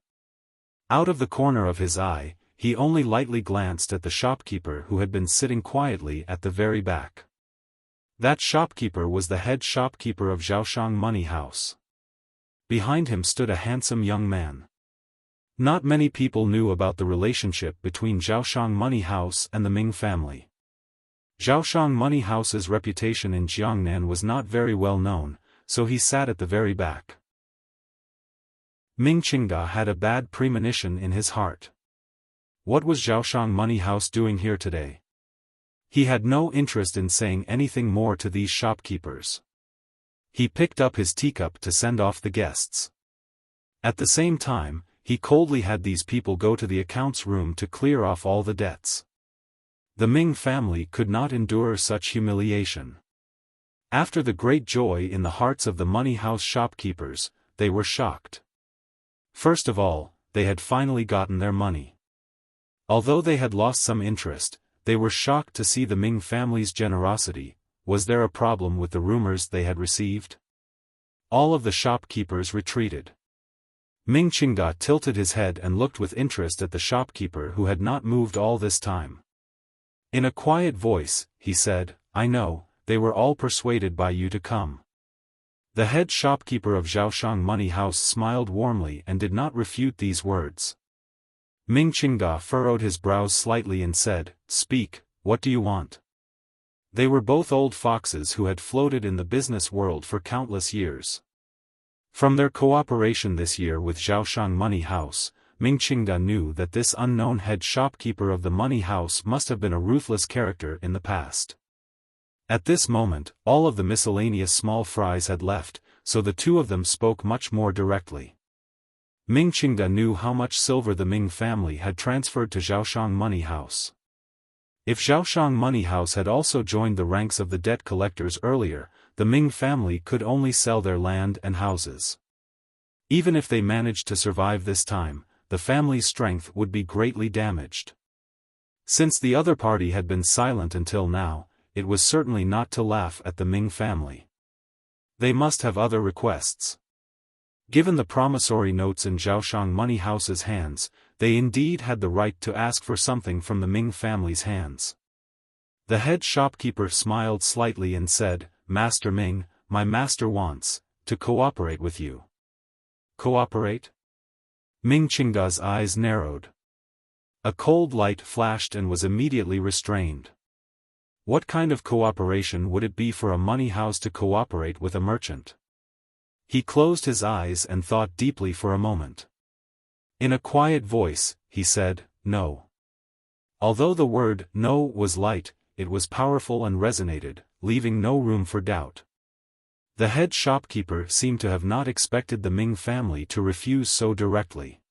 Out of the corner of his eye, he only lightly glanced at the shopkeeper who had been sitting quietly at the very back. That shopkeeper was the head shopkeeper of Zhaoshang Money House. Behind him stood a handsome young man. Not many people knew about the relationship between Zhaoshang Money House and the Ming family. Zhaoshang Money House's reputation in Jiangnan was not very well known, so he sat at the very back. Ming Qingda had a bad premonition in his heart. What was Zhaoshang Money House doing here today? He had no interest in saying anything more to these shopkeepers. He picked up his teacup to send off the guests. At the same time, he coldly had these people go to the accounts room to clear off all the debts. The Ming family could not endure such humiliation. After the great joy in the hearts of the money house shopkeepers, they were shocked. First of all, they had finally gotten their money. Although they had lost some interest, they were shocked to see the Ming family's generosity. Was there a problem with the rumors they had received? All of the shopkeepers retreated. Ming Qingda tilted his head and looked with interest at the shopkeeper who had not moved all this time. In a quiet voice, he said, "I know, they were all persuaded by you to come." The head shopkeeper of Zhaoshang Money House smiled warmly and did not refute these words. Ming Qingda furrowed his brows slightly and said, "Speak, what do you want?" They were both old foxes who had floated in the business world for countless years. From their cooperation this year with Zhaoshang Money House, Ming Qingda knew that this unknown head shopkeeper of the money house must have been a ruthless character in the past. At this moment, all of the miscellaneous small fries had left, so the two of them spoke much more directly. Ming Qingda knew how much silver the Ming family had transferred to Xiaofan Money House. If Xiaofan Money House had also joined the ranks of the debt collectors earlier, the Ming family could only sell their land and houses. Even if they managed to survive this time, the family's strength would be greatly damaged. Since the other party had been silent until now, it was certainly not to laugh at the Ming family. They must have other requests. Given the promissory notes in Xiaofan Money House's hands, they indeed had the right to ask for something from the Ming family's hands. The head shopkeeper smiled slightly and said, "Master Ming, my master wants to cooperate with you." Cooperate? Ming Qingda's eyes narrowed. A cold light flashed and was immediately restrained. What kind of cooperation would it be for a money house to cooperate with a merchant? He closed his eyes and thought deeply for a moment. In a quiet voice, he said, "No." Although the word "no" was light, it was powerful and resonated, leaving no room for doubt. The head shopkeeper seemed to have not expected the Ming family to refuse so directly.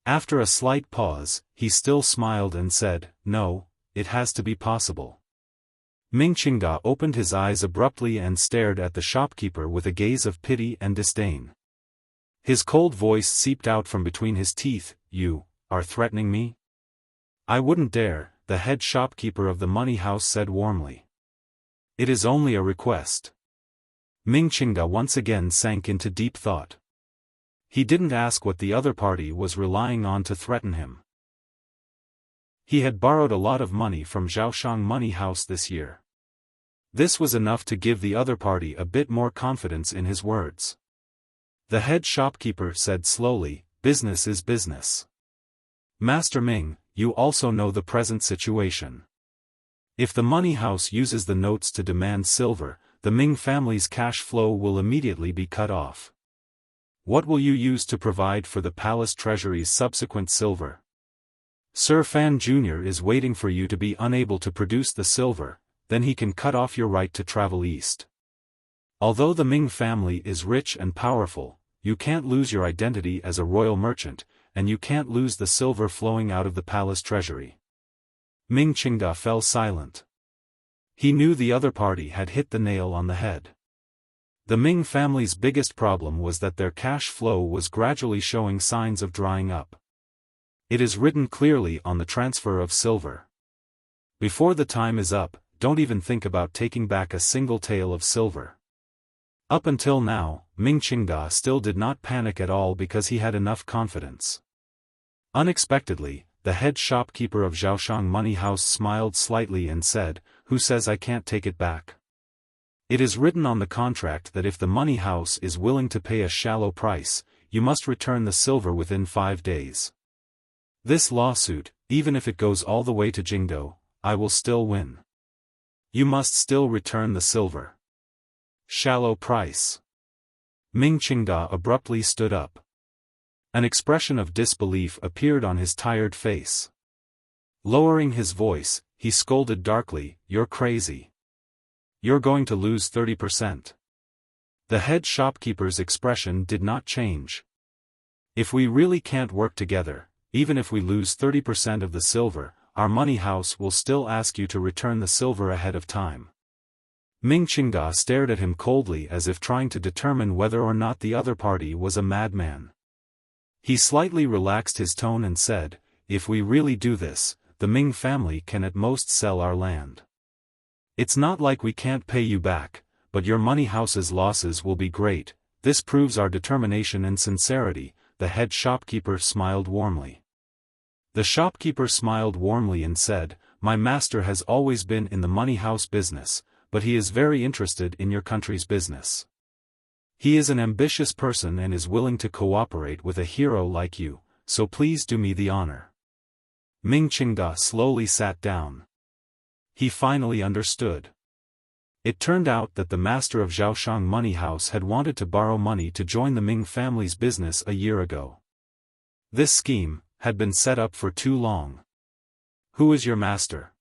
After a slight pause, he still smiled and said, "No, it has to be possible." Ming Qingda opened his eyes abruptly and stared at the shopkeeper with a gaze of pity and disdain. His cold voice seeped out from between his teeth, "You are threatening me?" "I wouldn't dare," the head shopkeeper of the money house said warmly. "It is only a request." Ming Qingda once again sank into deep thought. He didn't ask what the other party was relying on to threaten him. He had borrowed a lot of money from Xiaofan Money House this year. This was enough to give the other party a bit more confidence in his words. The head shopkeeper said slowly, "Business is business. Master Ming, you also know the present situation. If the money house uses the notes to demand silver, the Ming family's cash flow will immediately be cut off. What will you use to provide for the palace treasury's subsequent silver? Sir Fan Jr. is waiting for you to be unable to produce the silver, then he can cut off your right to travel east. Although the Ming family is rich and powerful, you can't lose your identity as a royal merchant, and you can't lose the silver flowing out of the palace treasury." Ming Qingda fell silent. He knew the other party had hit the nail on the head. The Ming family's biggest problem was that their cash flow was gradually showing signs of drying up. It is written clearly on the transfer of silver. Before the time is up, don't even think about taking back a single tael of silver. Up until now, Ming Qingda still did not panic at all because he had enough confidence. Unexpectedly, the head shopkeeper of Xiaofan Money House smiled slightly and said, "Who says I can't take it back? It is written on the contract that if the money house is willing to pay a shallow price, you must return the silver within 5 days. This lawsuit, even if it goes all the way to Jingdo, I will still win. You must still return the silver." Shallow price. Ming Qingda abruptly stood up. An expression of disbelief appeared on his tired face. Lowering his voice, he scolded darkly, "You're crazy. You're going to lose 30%. The head shopkeeper's expression did not change. "If we really can't work together, even if we lose 30% of the silver, our money house will still ask you to return the silver ahead of time." Ming Qingda stared at him coldly as if trying to determine whether or not the other party was a madman. He slightly relaxed his tone and said, "If we really do this, the Ming family can at most sell our land. It's not like we can't pay you back, but your money house's losses will be great. This proves our determination and sincerity." The head shopkeeper smiled warmly. The shopkeeper smiled warmly and said, "My master has always been in the money house business, but he is very interested in your country's business. He is an ambitious person and is willing to cooperate with a hero like you, so please do me the honor." Ming Qingda slowly sat down. He finally understood. It turned out that the master of Xiaofan Money House had wanted to borrow money to join the Ming family's business a year ago. This scheme had been set up for too long. "Who is your master?"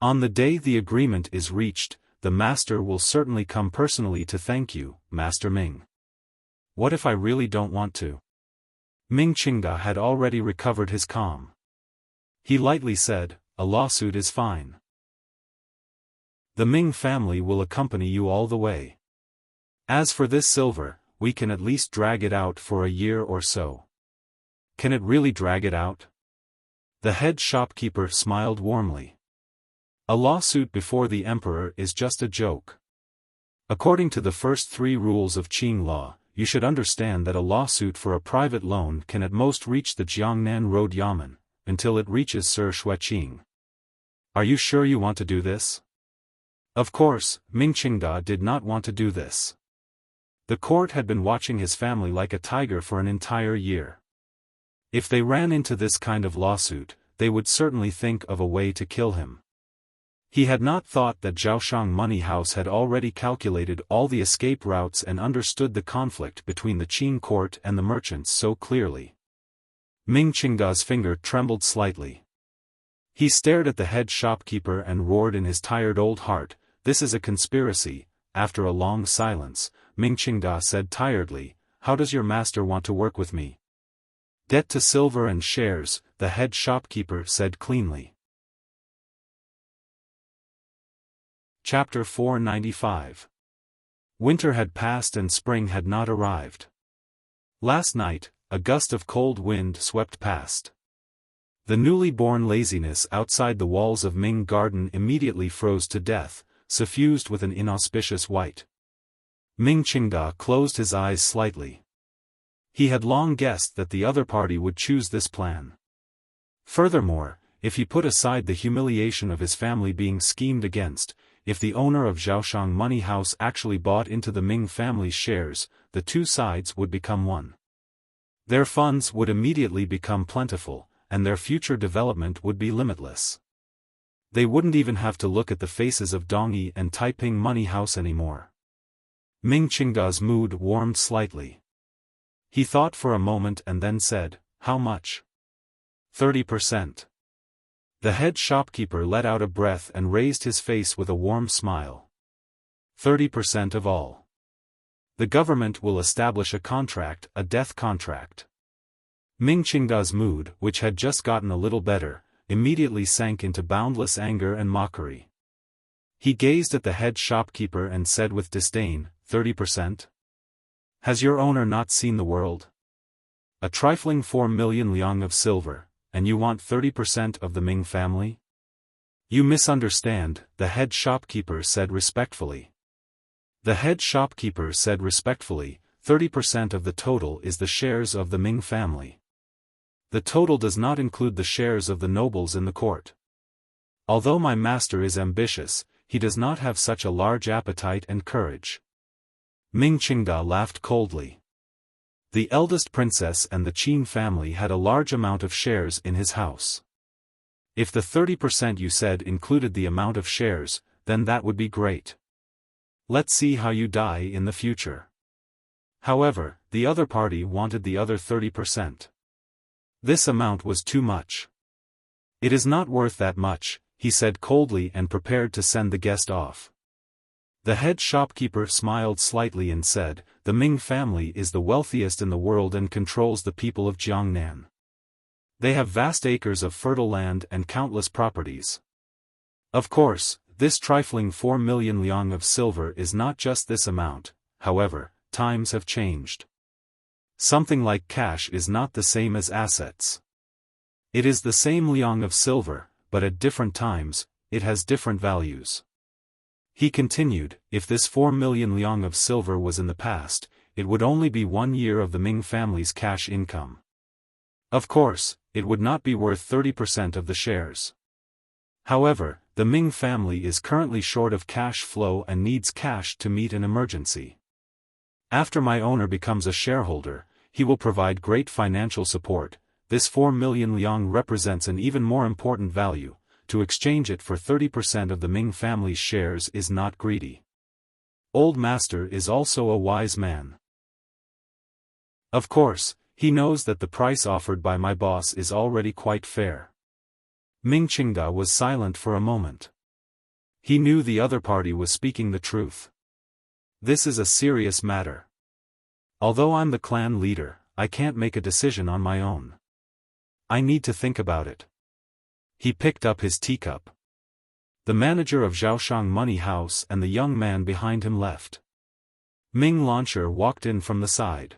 On the day the agreement is reached, the master will certainly come personally to thank you, Master Ming. What if I really don't want to? Ming Qingda had already recovered his calm. He lightly said, a lawsuit is fine. The Ming family will accompany you all the way. As for this silver, we can at least drag it out for a year or so. Can it really drag it out? The head shopkeeper smiled warmly. A lawsuit before the emperor is just a joke. According to the first 3 rules of Qing law, you should understand that a lawsuit for a private loan can at most reach the Jiangnan Road Yamen, until it reaches Sir Xueqing. Are you sure you want to do this? Of course, Ming Qingda did not want to do this. The court had been watching his family like a tiger for an entire year. If they ran into this kind of lawsuit, they would certainly think of a way to kill him. He had not thought that Zhaoshang Money House had already calculated all the escape routes and understood the conflict between the Qing court and the merchants so clearly. Ming Qingda's finger trembled slightly. He stared at the head shopkeeper and roared in his tired old heart, "This is a conspiracy." After a long silence, Ming Qingda said tiredly, "How does your master want to work with me?" "Debt to silver and shares," the head shopkeeper said cleanly. Chapter 495. Winter had passed and spring had not arrived. Last night, a gust of cold wind swept past. The newly born laziness outside the walls of Ming Garden immediately froze to death, suffused with an inauspicious white. Ming Qingda closed his eyes slightly. He had long guessed that the other party would choose this plan. Furthermore, if he put aside the humiliation of his family being schemed against, if the owner of Zhaoshang Money House actually bought into the Ming family's shares, the two sides would become one. Their funds would immediately become plentiful, and their future development would be limitless. They wouldn't even have to look at the faces of Dongyi and Taiping Money House anymore. Ming Qingda's mood warmed slightly. He thought for a moment and then said, "How much?" 30%. The head shopkeeper let out a breath and raised his face with a warm smile. 30% of all. The government will establish a contract, a death contract. Ming Qingda's mood, which had just gotten a little better, immediately sank into boundless anger and mockery. He gazed at the head shopkeeper and said with disdain, 30%? Has your owner not seen the world? A trifling 4 million liang of silver, and you want 30% of the Ming family? You misunderstand, the head shopkeeper said respectfully. The head shopkeeper said respectfully, 30% of the total is the shares of the Ming family. The total does not include the shares of the nobles in the court. Although my master is ambitious, he does not have such a large appetite and courage. Ming Qingda laughed coldly. The eldest princess and the Qin family had a large amount of shares in his house. If the 30% you said included the amount of shares, then that would be great. Let's see how you die in the future. However, the other party wanted the other 30%. This amount was too much. It is not worth that much, he said coldly and prepared to send the guest off. The head shopkeeper smiled slightly and said, "The Ming family is the wealthiest in the world and controls the people of Jiangnan. They have vast acres of fertile land and countless properties. Of course, this trifling 4 million liang of silver is not just this amount, however, times have changed. Something like cash is not the same as assets. It is the same liang of silver, but at different times, it has different values." He continued, "If this 4 million liang of silver was in the past, it would only be 1 year of the Ming family's cash income. Of course, it would not be worth 30% of the shares. However, the Ming family is currently short of cash flow and needs cash to meet an emergency. After my owner becomes a shareholder, he will provide great financial support. This 4 million liang represents an even more important value. To exchange it for 30% of the Ming family's shares is not greedy. Old master is also a wise man. Of course, he knows that the price offered by my boss is already quite fair." Ming Qingda was silent for a moment. He knew the other party was speaking the truth. This is a serious matter. Although I'm the clan leader, I can't make a decision on my own. I need to think about it. He picked up his teacup. The manager of Xiaofan Money House and the young man behind him left. Ming Launcher walked in from the side.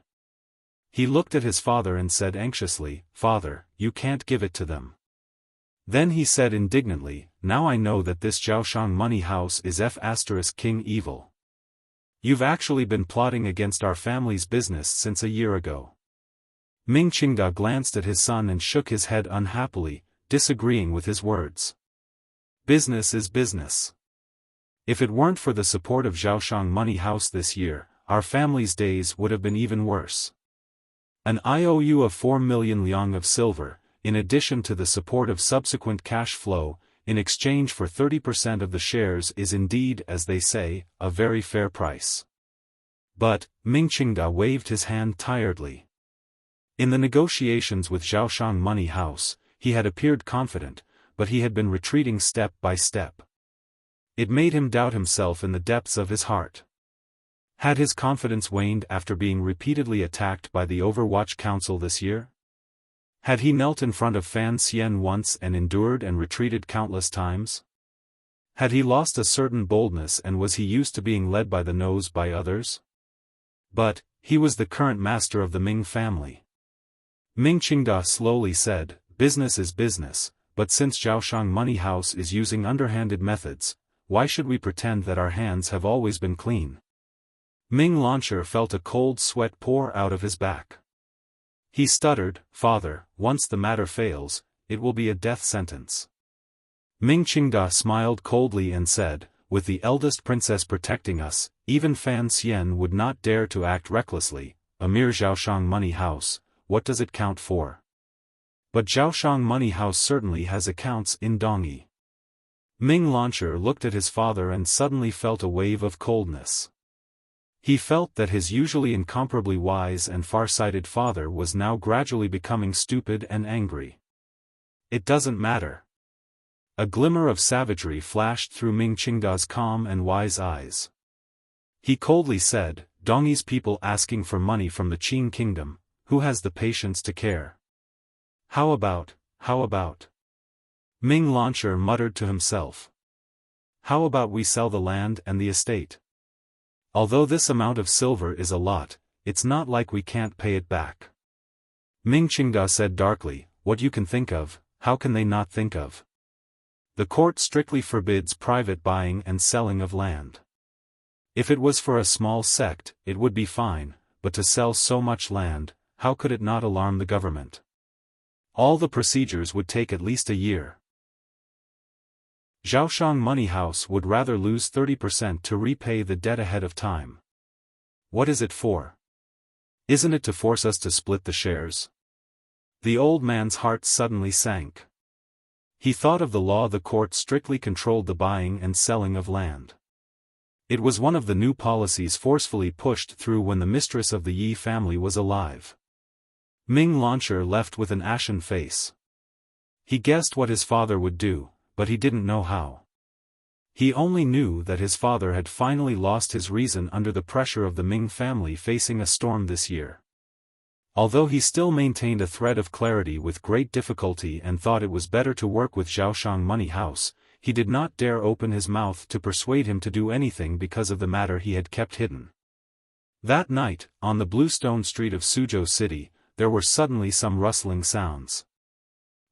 He looked at his father and said anxiously, "Father, you can't give it to them." Then he said indignantly, "Now I know that this Xiaofan Money House is King evil. You've actually been plotting against our family's business since a year ago." Ming Qingda glanced at his son and shook his head unhappily, disagreeing with his words. Business is business. If it weren't for the support of Xiaofan Money House this year, our family's days would have been even worse. An IOU of 4 million liang of silver, in addition to the support of subsequent cash flow, in exchange for 30% of the shares is indeed, as they say, a very fair price. But, Ming Qingda waved his hand tiredly. In the negotiations with Xiaofan Money House, he had appeared confident, but he had been retreating step by step. It made him doubt himself in the depths of his heart. Had his confidence waned after being repeatedly attacked by the Overwatch Council this year? Had he knelt in front of Fan Xian once and endured and retreated countless times? Had he lost a certain boldness and was he used to being led by the nose by others? But, he was the current master of the Ming family. Ming Qingda slowly said, "Business is business, but since Xiaofan Money House is using underhanded methods, why should we pretend that our hands have always been clean?" Ming Launcher felt a cold sweat pour out of his back. He stuttered, "Father, once the matter fails, it will be a death sentence." Ming Qingda smiled coldly and said, "With the eldest princess protecting us, even Fan Xian would not dare to act recklessly. A mere Xiaofan Money House, what does it count for? But Xiaofan Money House certainly has accounts in Dongyi." Ming Launcher looked at his father and suddenly felt a wave of coldness. He felt that his usually incomparably wise and far-sighted father was now gradually becoming stupid and angry. "It doesn't matter." A glimmer of savagery flashed through Ming Qingda's calm and wise eyes. He coldly said, "Dongyi's people asking for money from the Qin kingdom, who has the patience to care? How about? Ming Launcher muttered to himself. "How about we sell the land and the estate? Although this amount of silver is a lot, it's not like we can't pay it back." Ming Qingda said darkly, "What you can think of, how can they not think of? The court strictly forbids private buying and selling of land. If it was for a small sect, it would be fine, but to sell so much land, how could it not alarm the government? All the procedures would take at least a year. Xiaofan Money House would rather lose 30% to repay the debt ahead of time. What is it for? Isn't it to force us to split the shares?" The old man's heart suddenly sank. He thought of the law the court strictly controlled the buying and selling of land. It was one of the new policies forcefully pushed through when the mistress of the Yi family was alive. Ming Launcher left with an ashen face. He guessed what his father would do, but he didn't know how. He only knew that his father had finally lost his reason under the pressure of the Ming family facing a storm this year. Although he still maintained a thread of clarity with great difficulty and thought it was better to work with Xiaofan Money House, he did not dare open his mouth to persuade him to do anything because of the matter he had kept hidden. That night, on the bluestone street of Suzhou City, there were suddenly some rustling sounds.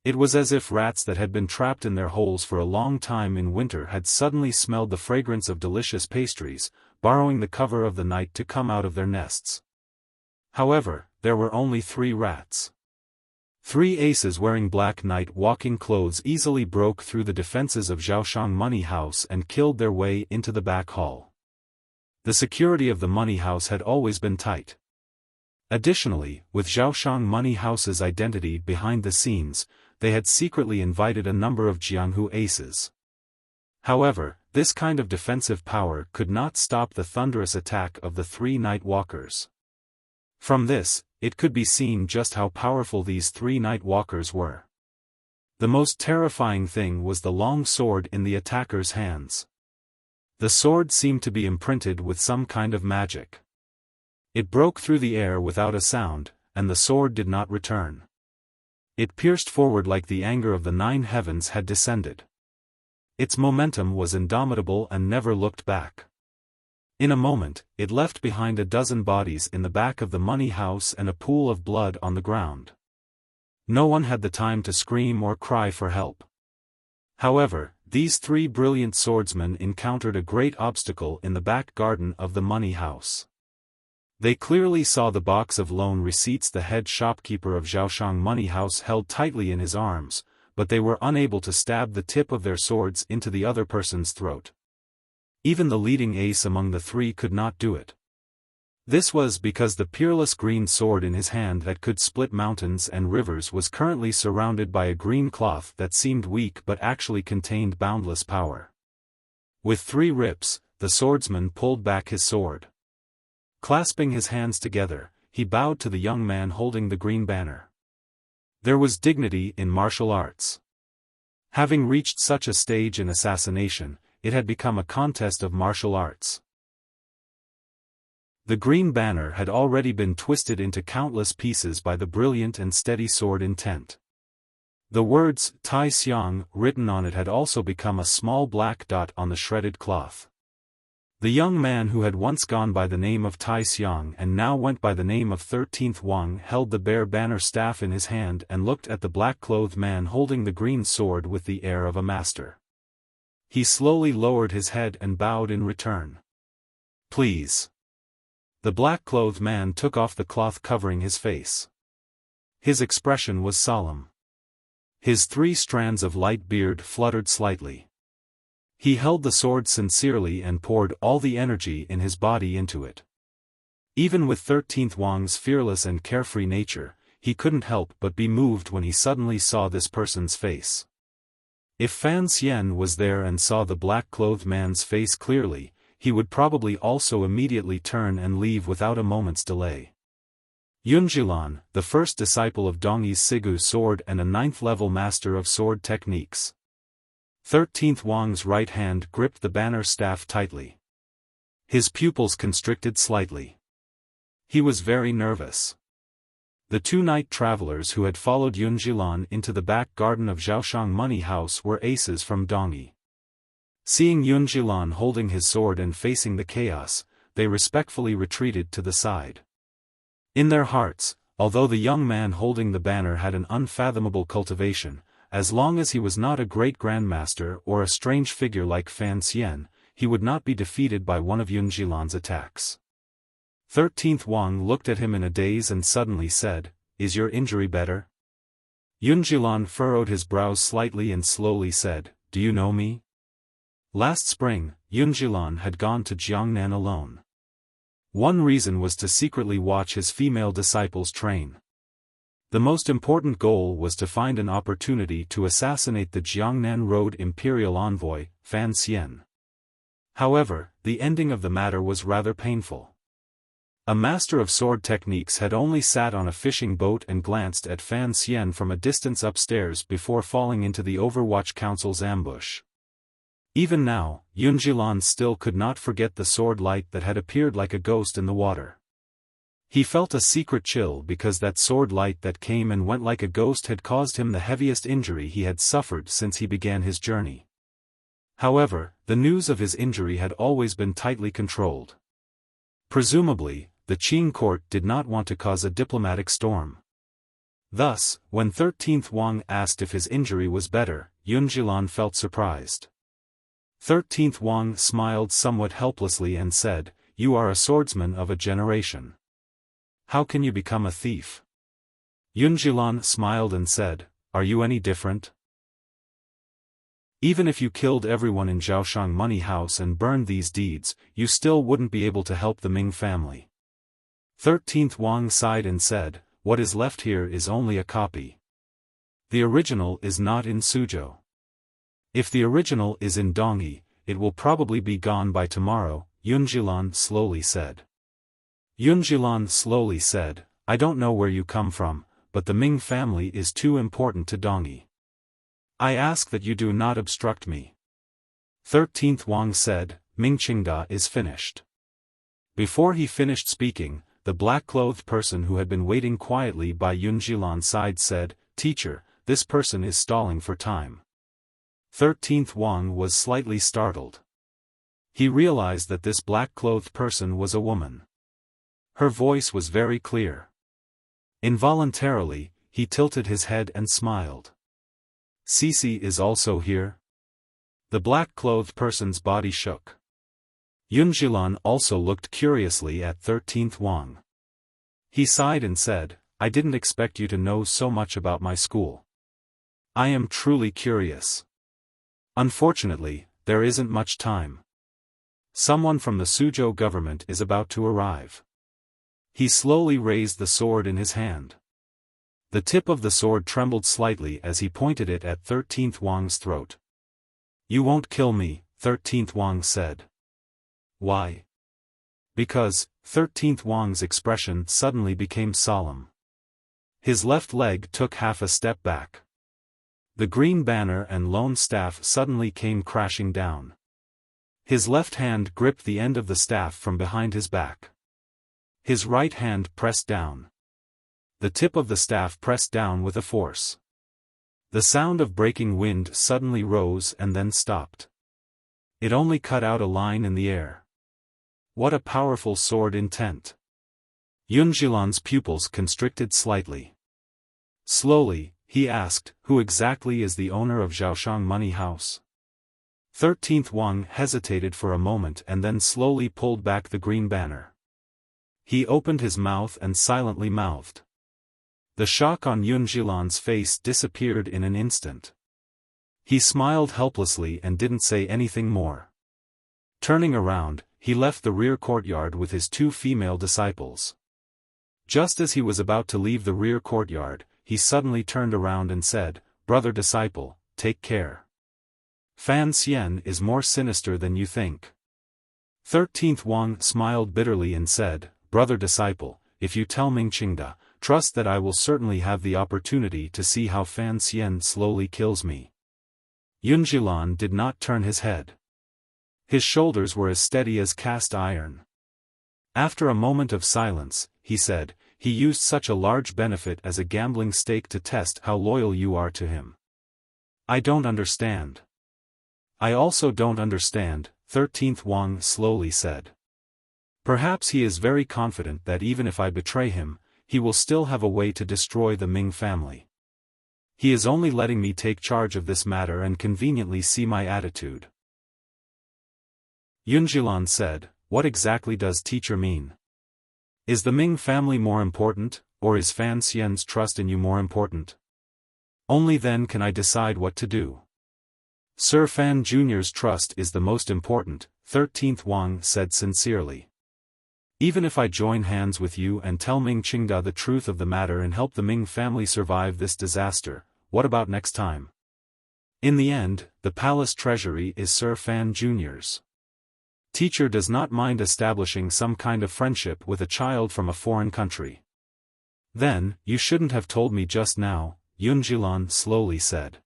It was as if rats that had been trapped in their holes for a long time in winter had suddenly smelled the fragrance of delicious pastries, borrowing the cover of the night to come out of their nests. However, there were only 3 rats. 3 aces wearing black night walking clothes easily broke through the defenses of Xiaofan Money House and killed their way into the back hall. The security of the money house had always been tight. Additionally, with Xiaofan Money House's identity behind the scenes, they had secretly invited a number of Jianghu aces. However, this kind of defensive power could not stop the thunderous attack of the 3 night walkers. From this, it could be seen just how powerful these 3 night walkers were. The most terrifying thing was the long sword in the attacker's hands. The sword seemed to be imprinted with some kind of magic. It broke through the air without a sound, and the sword did not return. It pierced forward like the anger of the 9 heavens had descended. Its momentum was indomitable and never looked back. In a moment, it left behind a dozen bodies in the back of the money house and a pool of blood on the ground. No one had the time to scream or cry for help. However, these 3 brilliant swordsmen encountered a great obstacle in the back garden of the money house. They clearly saw the box of loan receipts the head shopkeeper of Xiaofan money house held tightly in his arms, but they were unable to stab the tip of their swords into the other person's throat. Even the leading ace among the 3 could not do it. This was because the peerless green sword in his hand that could split mountains and rivers was currently surrounded by a green cloth that seemed weak but actually contained boundless power. With 3 rips, the swordsman pulled back his sword. Clasping his hands together, he bowed to the young man holding the green banner. There was dignity in martial arts. Having reached such a stage in assassination, it had become a contest of martial arts. The green banner had already been twisted into countless pieces by the brilliant and steady sword intent. The words, Tai Xiang, written on it had also become a small black dot on the shredded cloth. The young man who had once gone by the name of Tai Xiang and now went by the name of 13th Wang held the bare banner staff in his hand and looked at the black-clothed man holding the green sword with the air of a master. He slowly lowered his head and bowed in return. "Please." The black-clothed man took off the cloth covering his face. His expression was solemn. His 3 strands of light beard fluttered slightly. He held the sword sincerely and poured all the energy in his body into it. Even with 13th Wang's fearless and carefree nature, he couldn't help but be moved when he suddenly saw this person's face. If Fan Xian was there and saw the black-clothed man's face clearly, he would probably also immediately turn and leave without a moment's delay. Yunjilan, the first disciple of Dongyi's Sigu sword and a 9th-level master of sword techniques. 13th Wang's right hand gripped the banner staff tightly. His pupils constricted slightly. He was very nervous. The 2 night travelers who had followed Yunjilan into the back garden of Xiaofan money house were aces from Dongyi. Seeing Yunjilan holding his sword and facing the chaos, they respectfully retreated to the side. In their hearts, although the young man holding the banner had an unfathomable cultivation, as long as he was not a great grandmaster or a strange figure like Fan Xian, he would not be defeated by one of Yunjilan's attacks. 13th Wang looked at him in a daze and suddenly said, "Is your injury better?" Yunjilan furrowed his brows slightly and slowly said, "Do you know me?" Last spring, Yunjilan had gone to Jiangnan alone. One reason was to secretly watch his female disciples train. The most important goal was to find an opportunity to assassinate the Jiangnan Road imperial envoy, Fan Xian. However, the ending of the matter was rather painful. A master of sword techniques had only sat on a fishing boat and glanced at Fan Xian from a distance upstairs before falling into the Overwatch Council's ambush. Even now, Yunjilan still could not forget the sword light that had appeared like a ghost in the water. He felt a secret chill because that sword light that came and went like a ghost had caused him the heaviest injury he had suffered since he began his journey. However, the news of his injury had always been tightly controlled. Presumably, the Qing court did not want to cause a diplomatic storm. Thus, when 13th Wang asked if his injury was better, Yunjilan felt surprised. 13th Wang smiled somewhat helplessly and said, "You are a swordsman of a generation. How can you become a thief?" Yunjilan smiled and said, "Are you any different? Even if you killed everyone in Xiaofan money house and burned these deeds, you still wouldn't be able to help the Ming family." 13th Wang sighed and said, "What is left here is only a copy. The original is not in Suzhou. If the original is in Dongyi, it will probably be gone by tomorrow," Yunjilan slowly said. Yunjilan slowly said, "I don't know where you come from, but the Ming family is too important to Dongyi. I ask that you do not obstruct me." 13th Wang said, Mingqingda is finished. Before he finished speaking, the black-clothed person who had been waiting quietly by Yunjilan's side said, "Teacher, this person is stalling for time." 13th Wang was slightly startled. He realized that this black-clothed person was a woman. Her voice was very clear. Involuntarily, he tilted his head and smiled. "Cici is also here?" The black-clothed person's body shook. Yunjilan also looked curiously at 13th Wang. He sighed and said, "I didn't expect you to know so much about my school. I am truly curious. Unfortunately, there isn't much time. Someone from the Suzhou government is about to arrive." He slowly raised the sword in his hand. The tip of the sword trembled slightly as he pointed it at 13th Wang's throat. "You won't kill me," 13th Wang said. "Why?" "Because," 13th Wang's expression suddenly became solemn. His left leg took half a step back. The green banner and lone staff suddenly came crashing down. His left hand gripped the end of the staff from behind his back. His right hand pressed down. The tip of the staff pressed down with a force. The sound of breaking wind suddenly rose and then stopped. It only cut out a line in the air. What a powerful sword intent! Yunjilan's pupils constricted slightly. Slowly, he asked, "Who exactly is the owner of Xiaofan Money House?" 13th Wang hesitated for a moment and then slowly pulled back the green banner. He opened his mouth and silently mouthed. The shock on Yunjilan's face disappeared in an instant. He smiled helplessly and didn't say anything more. Turning around, he left the rear courtyard with his 2 female disciples. Just as he was about to leave the rear courtyard, he suddenly turned around and said, "Brother disciple, take care. Fan Xian is more sinister than you think." 13th Wang smiled bitterly and said, "Brother disciple, if you tell Mingqingda, trust that I will certainly have the opportunity to see how Fan Xian slowly kills me." Yunjilan did not turn his head. His shoulders were as steady as cast iron. After a moment of silence, he said, "He used such a large benefit as a gambling stake to test how loyal you are to him. I don't understand." "I also don't understand," 13th Wang slowly said. "Perhaps he is very confident that even if I betray him, he will still have a way to destroy the Ming family. He is only letting me take charge of this matter and conveniently see my attitude." Yunjilan said, "What exactly does teacher mean? Is the Ming family more important, or is Fan Xian's trust in you more important? Only then can I decide what to do." "Sir Fan Jr.'s trust is the most important," 13th Wang said sincerely. "Even if I join hands with you and tell Mingqingda the truth of the matter and help the Ming family survive this disaster, what about next time? In the end, the palace treasury is Sir Fan Jr.'s. Teacher does not mind establishing some kind of friendship with a child from a foreign country." "Then, you shouldn't have told me just now," Yunjilan slowly said.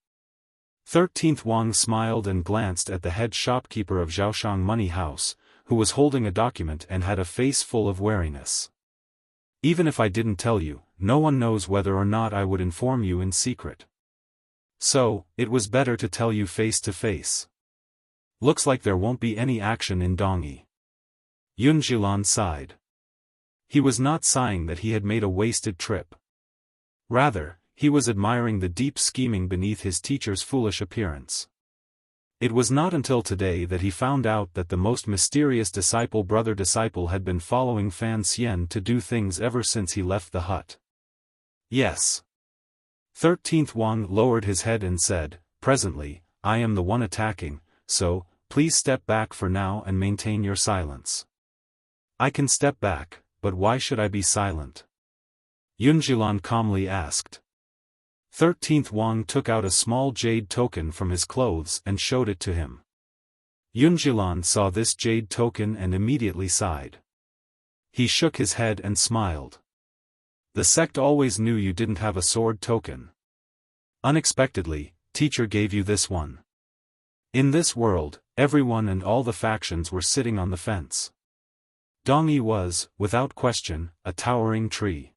13th Wang smiled and glanced at the head shopkeeper of Xiaofan Money House, who was holding a document and had a face full of wariness. "Even if I didn't tell you, no one knows whether or not I would inform you in secret. So, it was better to tell you face to face. Looks like there won't be any action in Dongyi." Yunjilan sighed. He was not sighing that he had made a wasted trip. Rather, he was admiring the deep scheming beneath his teacher's foolish appearance. It was not until today that he found out that the most mysterious brother disciple had been following Fan Xian to do things ever since he left the hut. "Yes." 13th Wang lowered his head and said, "Presently, I am the one attacking, so, please step back for now and maintain your silence." "I can step back, but why should I be silent?" Yunjilan calmly asked. 13th Wang took out a small jade token from his clothes and showed it to him. Yunjilan saw this jade token and immediately sighed. He shook his head and smiled. "The sect always knew you didn't have a sword token. Unexpectedly, teacher gave you this one. In this world, Everyone and all the factions were sitting on the fence. Dongyi was, without question, a towering tree.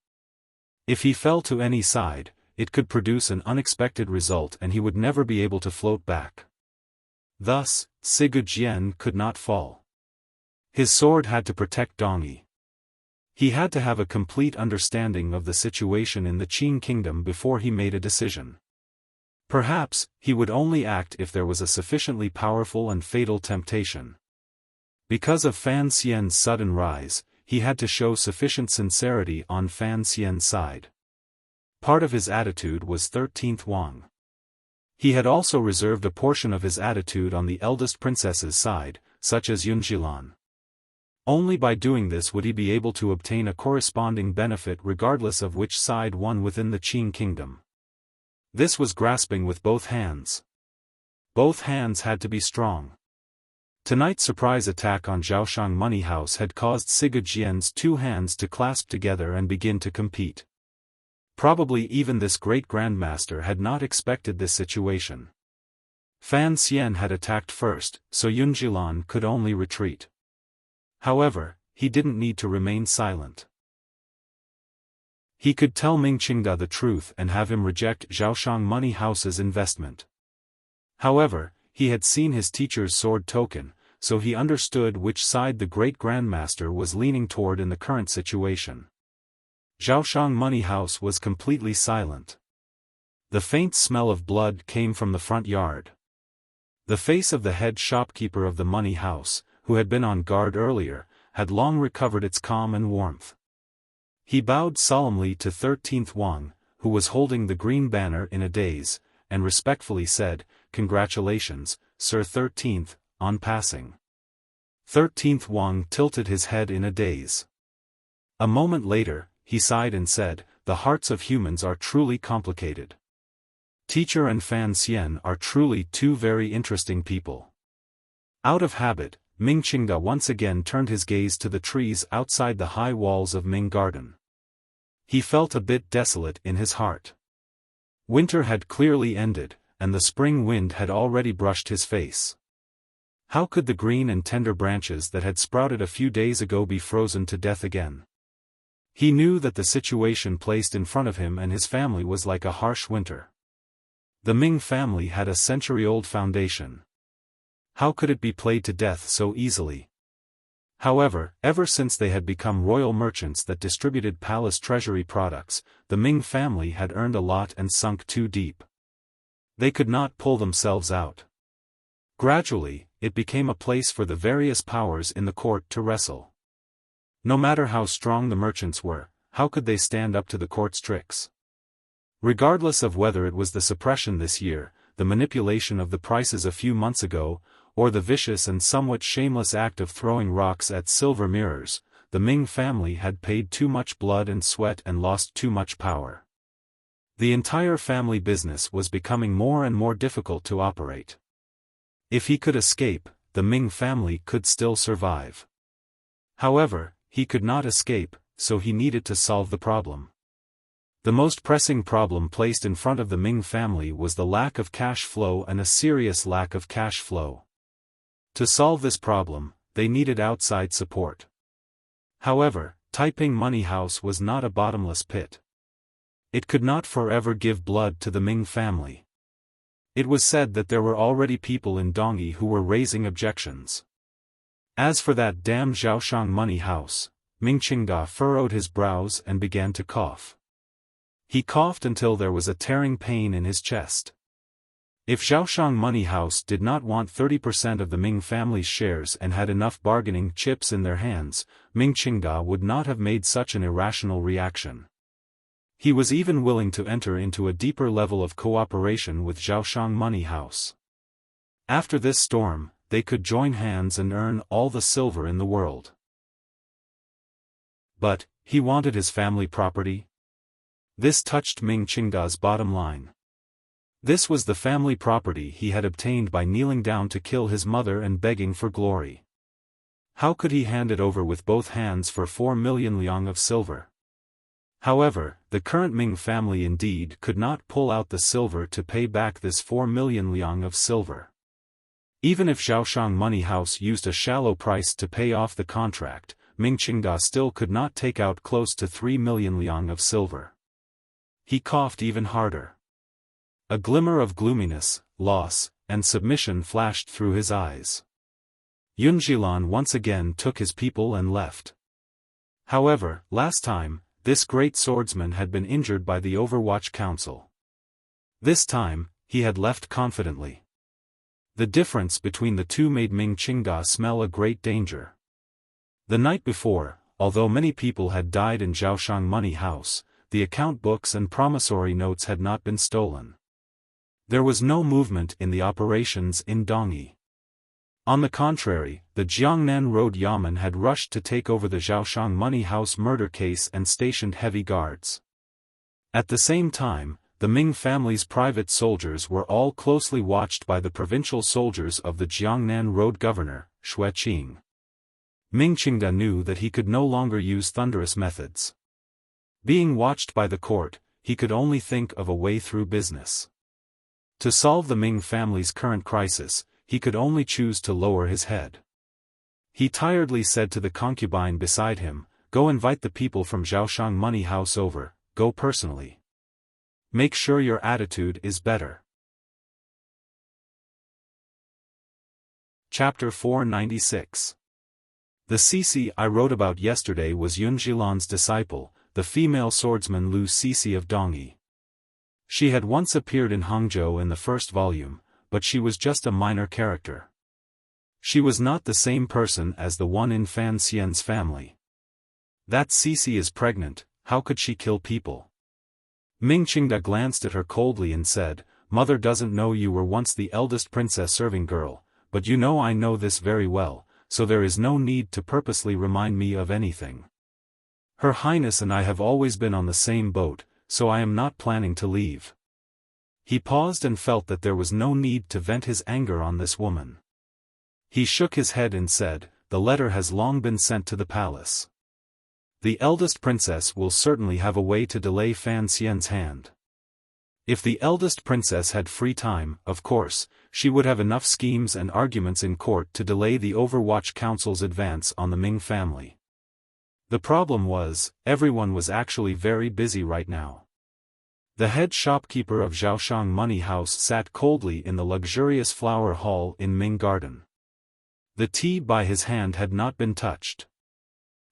If he fell to any side, it could produce an unexpected result and he would never be able to float back. Thus, Sigurd could not fall. His sword had to protect Dongyi. He had to have a complete understanding of the situation in the Qin kingdom before he made a decision. Perhaps, he would only act if there was a sufficiently powerful and fatal temptation. Because of Fan Xian's sudden rise, he had to show sufficient sincerity on Fan Xian's side. Part of his attitude was 13th Wang. He had also reserved a portion of his attitude on the eldest princess's side, such as Yunjilan. Only by doing this would he be able to obtain a corresponding benefit regardless of which side won within the Qin kingdom. This was grasping with both hands. Both hands had to be strong. Tonight's surprise attack on Xiaoshang Money House had caused Sigurd 2 hands to clasp together and begin to compete. Probably even this great grandmaster had not expected this situation. Fan Xian had attacked first, so Yunjilan could only retreat. However, he didn't need to remain silent. He could tell Mingqingda the truth and have him reject Xiaoshang Money House's investment. However, he had seen his teacher's sword token, so he understood which side the great grandmaster was leaning toward in the current situation. Xiaoshang Money House was completely silent. The faint smell of blood came from the front yard. The face of the head shopkeeper of the money house, who had been on guard earlier, had long recovered its calm and warmth. He bowed solemnly to 13th Wang, who was holding the green banner in a daze, and respectfully said, "Congratulations, Sir 13th, on passing." 13th Wang tilted his head in a daze. A moment later, he sighed and said, "The hearts of humans are truly complicated. Teacher and Fan Xian are truly two very interesting people." Out of habit, Mingqingda once again turned his gaze to the trees outside the high walls of Ming Garden. He felt a bit desolate in his heart. Winter had clearly ended, and the spring wind had already brushed his face. How could the green and tender branches that had sprouted a few days ago be frozen to death again? He knew that the situation placed in front of him and his family was like a harsh winter. The Ming family had a century-old foundation. How could it be played to death so easily? However, ever since they had become royal merchants that distributed palace treasury products, the Ming family had earned a lot and sunk too deep. They could not pull themselves out. Gradually, it became a place for the various powers in the court to wrestle. No matter how strong the merchants were, how could they stand up to the court's tricks? Regardless of whether it was the suppression this year, the manipulation of the prices a few months ago, or the vicious and somewhat shameless act of throwing rocks at silver mirrors, the Ming family had paid too much blood and sweat and lost too much power. The entire family business was becoming more and more difficult to operate. If he could escape, the Ming family could still survive. However, he could not escape, so he needed to solve the problem. The most pressing problem placed in front of the Ming family was the lack of cash flow and a serious lack of cash flow. To solve this problem, they needed outside support. However, Taiping Money House was not a bottomless pit. It could not forever give blood to the Ming family. It was said that there were already people in Dongyi who were raising objections. As for that damned Xiaoshang Money House, Mingqingda furrowed his brows and began to cough. He coughed until there was a tearing pain in his chest. If Xiaoshang Money House did not want 30% of the Ming family's shares and had enough bargaining chips in their hands, Mingqingda would not have made such an irrational reaction. He was even willing to enter into a deeper level of cooperation with Xiaoshang Money House. After this storm, they could join hands and earn all the silver in the world. But, he wanted his family property. This touched Mingqingda's bottom line. This was the family property he had obtained by kneeling down to kill his mother and begging for glory. How could he hand it over with both hands for 4 million liang of silver? However, the current Ming family indeed could not pull out the silver to pay back this 4 million liang of silver. Even if Xiaoshang Money House used a shallow price to pay off the contract, Ming Qingda still could not take out close to 3 million liang of silver. He coughed even harder. A glimmer of gloominess, loss, and submission flashed through his eyes. Yunjilan once again took his people and left. However, last time, this great swordsman had been injured by the Overwatch Council. This time, he had left confidently. The difference between the two made Ming Qingda smell a great danger. The night before, although many people had died in Xiaoshang Money House, the account books and promissory notes had not been stolen. There was no movement in the operations in Dongyi. On the contrary, the Jiangnan Road Yamen had rushed to take over the Xiaoshang Money House murder case and stationed heavy guards. At the same time, the Ming family's private soldiers were all closely watched by the provincial soldiers of the Jiangnan Road governor, Xue Qing. Ming Qingda knew that he could no longer use thunderous methods. Being watched by the court, he could only think of a way through business. To solve the Ming family's current crisis, he could only choose to lower his head. He tiredly said to the concubine beside him, "Go invite the people from Xiaoshang Money House over, go personally. Make sure your attitude is better." Chapter 496. The Cece I wrote about yesterday was Yunjilan's disciple, the female swordsman Lu Cece of Dongyi. She had once appeared in Hangzhou in the first volume, but she was just a minor character. She was not the same person as the one in Fan Xian's family. That Cece is pregnant, how could she kill people? Ming Qingda glanced at her coldly and said, "Mother doesn't know you were once the eldest princess serving girl, but you know I know this very well, so there is no need to purposely remind me of anything. Her Highness and I have always been on the same boat, so I am not planning to leave." He paused and felt that there was no need to vent his anger on this woman. He shook his head and said, "The letter has long been sent to the palace. The eldest princess will certainly have a way to delay Fan Xian's hand. If the eldest princess had free time, of course, she would have enough schemes and arguments in court to delay the Overwatch Council's advance on the Ming family." The problem was, everyone was actually very busy right now. The head shopkeeper of Xiaoshang Money House sat coldly in the luxurious flower hall in Ming Garden. The tea by his hand had not been touched.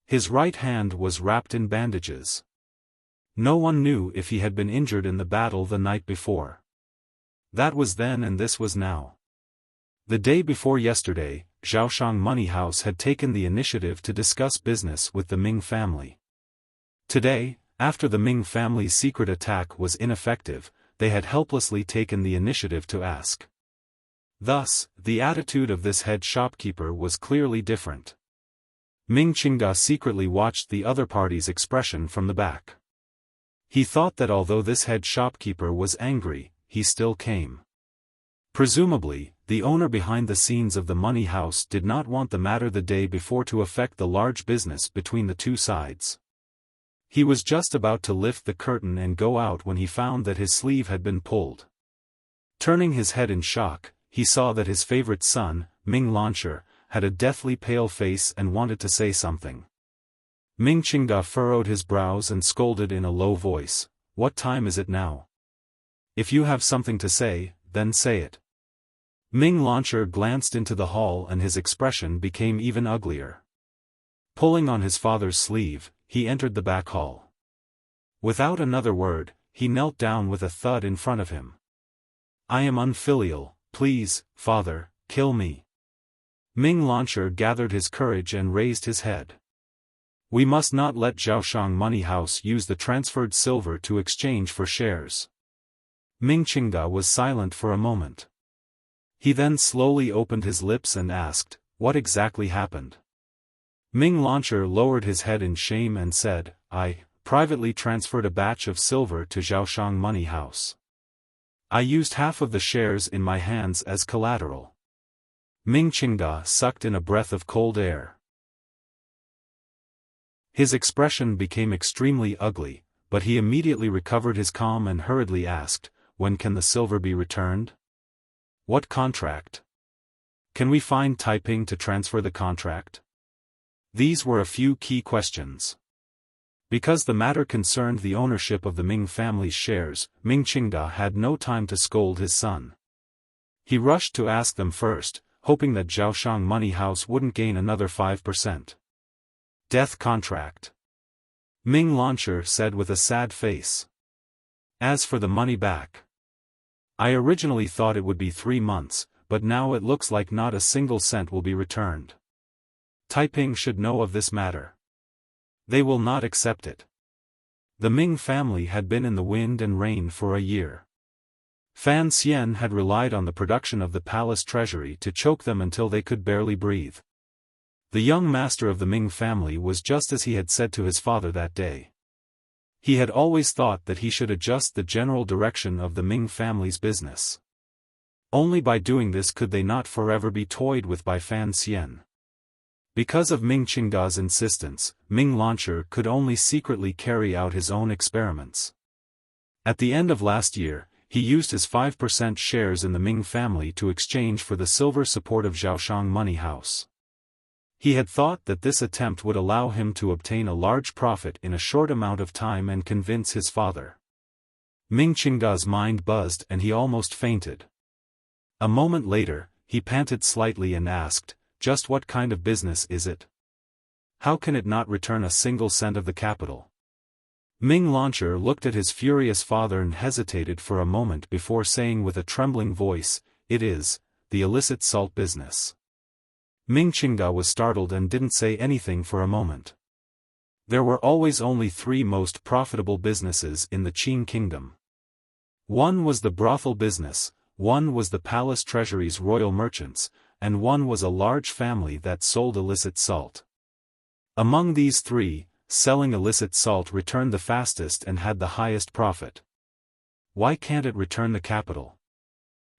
His right hand was wrapped in bandages. No one knew if he had been injured in the battle the night before. That was then and this was now. The day before yesterday, Xiaoshang Money House had taken the initiative to discuss business with the Ming family. Today, after the Ming family's secret attack was ineffective, they had helplessly taken the initiative to ask. Thus, the attitude of this head shopkeeper was clearly different. Ming Qingda secretly watched the other party's expression from the back. He thought that although this head shopkeeper was angry, he still came. Presumably, the owner behind the scenes of the money house did not want the matter the day before to affect the large business between the two sides. He was just about to lift the curtain and go out when he found that his sleeve had been pulled. Turning his head in shock, he saw that his favorite son, Ming Launcher, had a deathly pale face and wanted to say something. Ming Qingda furrowed his brows and scolded in a low voice, "What time is it now? If you have something to say, then say it." Ming Launcher glanced into the hall and his expression became even uglier. Pulling on his father's sleeve, he entered the back hall. Without another word, he knelt down with a thud in front of him. "I am unfilial, please, father, kill me." Ming Launcher gathered his courage and raised his head. "We must not let Xiaoshang Money House use the transferred silver to exchange for shares." Ming Qingda was silent for a moment. He then slowly opened his lips and asked, "What exactly happened?" Ming Launcher lowered his head in shame and said, "I privately transferred a batch of silver to Xiaoshang Money House. I used half of the shares in my hands as collateral." Ming Qingda sucked in a breath of cold air. His expression became extremely ugly, but he immediately recovered his calm and hurriedly asked, "When can the silver be returned? What contract?" Can we find Taiping to transfer the contract? These were a few key questions. Because the matter concerned the ownership of the Ming family's shares, Ming Qingda had no time to scold his son. He rushed to ask them first, hoping that Xiaofan Money House wouldn't gain another 5%. Death contract. Ming Launcher said with a sad face. As for the money back, I originally thought it would be 3 months, but now it looks like not a single cent will be returned. Taiping should know of this matter. They will not accept it. The Ming family had been in the wind and rain for a year. Fan Xian had relied on the production of the palace treasury to choke them until they could barely breathe. The young master of the Ming family was just as he had said to his father that day. He had always thought that he should adjust the general direction of the Ming family's business. Only by doing this could they not forever be toyed with by Fan Xian. Because of Ming Qingda's insistence, Ming Launcher could only secretly carry out his own experiments. At the end of last year, he used his 5% shares in the Ming family to exchange for the silver support of Xiaofan Money House. He had thought that this attempt would allow him to obtain a large profit in a short amount of time and convince his father. Ming Qingda's mind buzzed and he almost fainted. A moment later, he panted slightly and asked, "Just what kind of business is it? How can it not return a single cent of the capital?" Ming Launcher looked at his furious father and hesitated for a moment before saying with a trembling voice, "It is the illicit salt business." Ming Qingda was startled and didn't say anything for a moment. There were always only 3 most profitable businesses in the Qing kingdom. One was the brothel business, one was the palace treasury's royal merchants, and one was a large family that sold illicit salt. Among these 3, selling illicit salt returned the fastest and had the highest profit. Why can't it return the capital?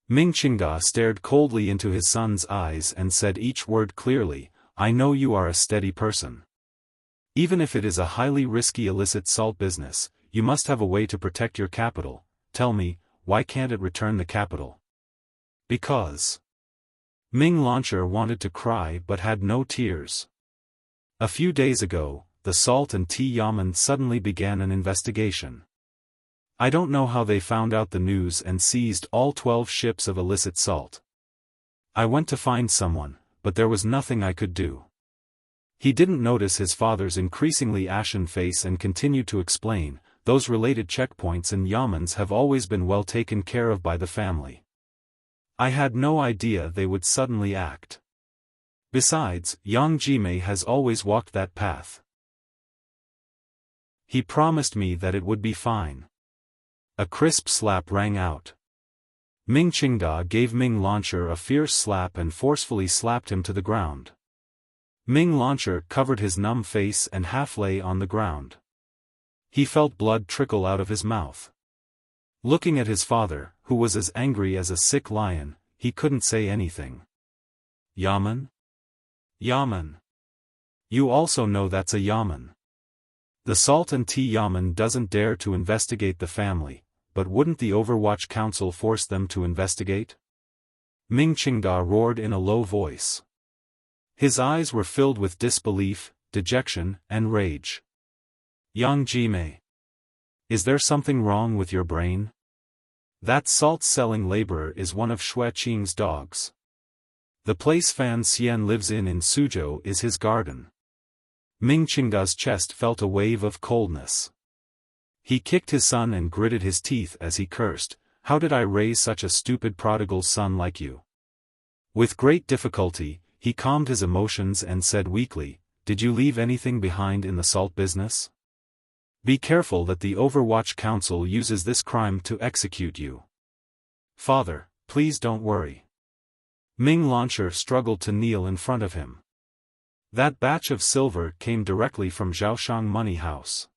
Ming Qingda stared coldly into his son's eyes and said each word clearly, "I know you are a steady person. Even if it is a highly risky illicit salt business, you must have a way to protect your capital. Tell me, why can't it return the capital?" Because Ming Launcher wanted to cry but had no tears. A few days ago, the Salt and Tea Yamen suddenly began an investigation. I don't know how they found out the news and seized all 12 ships of illicit salt. I went to find someone, but there was nothing I could do. He didn't notice his father's increasingly ashen face and continued to explain, "Those related checkpoints and yamens have always been well taken care of by the family. I had no idea they would suddenly act. Besides, Yang Jimei has always walked that path. He promised me that it would be fine." A crisp slap rang out. Ming Qingda gave Ming Launcher a fierce slap and forcefully slapped him to the ground. Ming Launcher covered his numb face and half lay on the ground. He felt blood trickle out of his mouth. Looking at his father, who was as angry as a sick lion, he couldn't say anything. "Yamen? Yamen. You also know that's a yamen. The Salt and Tea Yamen doesn't dare to investigate the family, but wouldn't the Overwatch Council force them to investigate?" Ming Qingda roared in a low voice. His eyes were filled with disbelief, dejection, and rage. "Yang Jimei. Is there something wrong with your brain? That salt-selling laborer is one of Xue Qing's dogs. The place Fan Xian lives in Suzhou is his garden." Ming Qingda's chest felt a wave of coldness. He kicked his son and gritted his teeth as he cursed, "How did I raise such a stupid prodigal son like you?" With great difficulty, he calmed his emotions and said weakly, "Did you leave anything behind in the salt business? Be careful that the Overwatch Council uses this crime to execute you." "Father, please don't worry." Ming Launcher struggled to kneel in front of him. "That batch of silver came directly from Xiaofan Money House.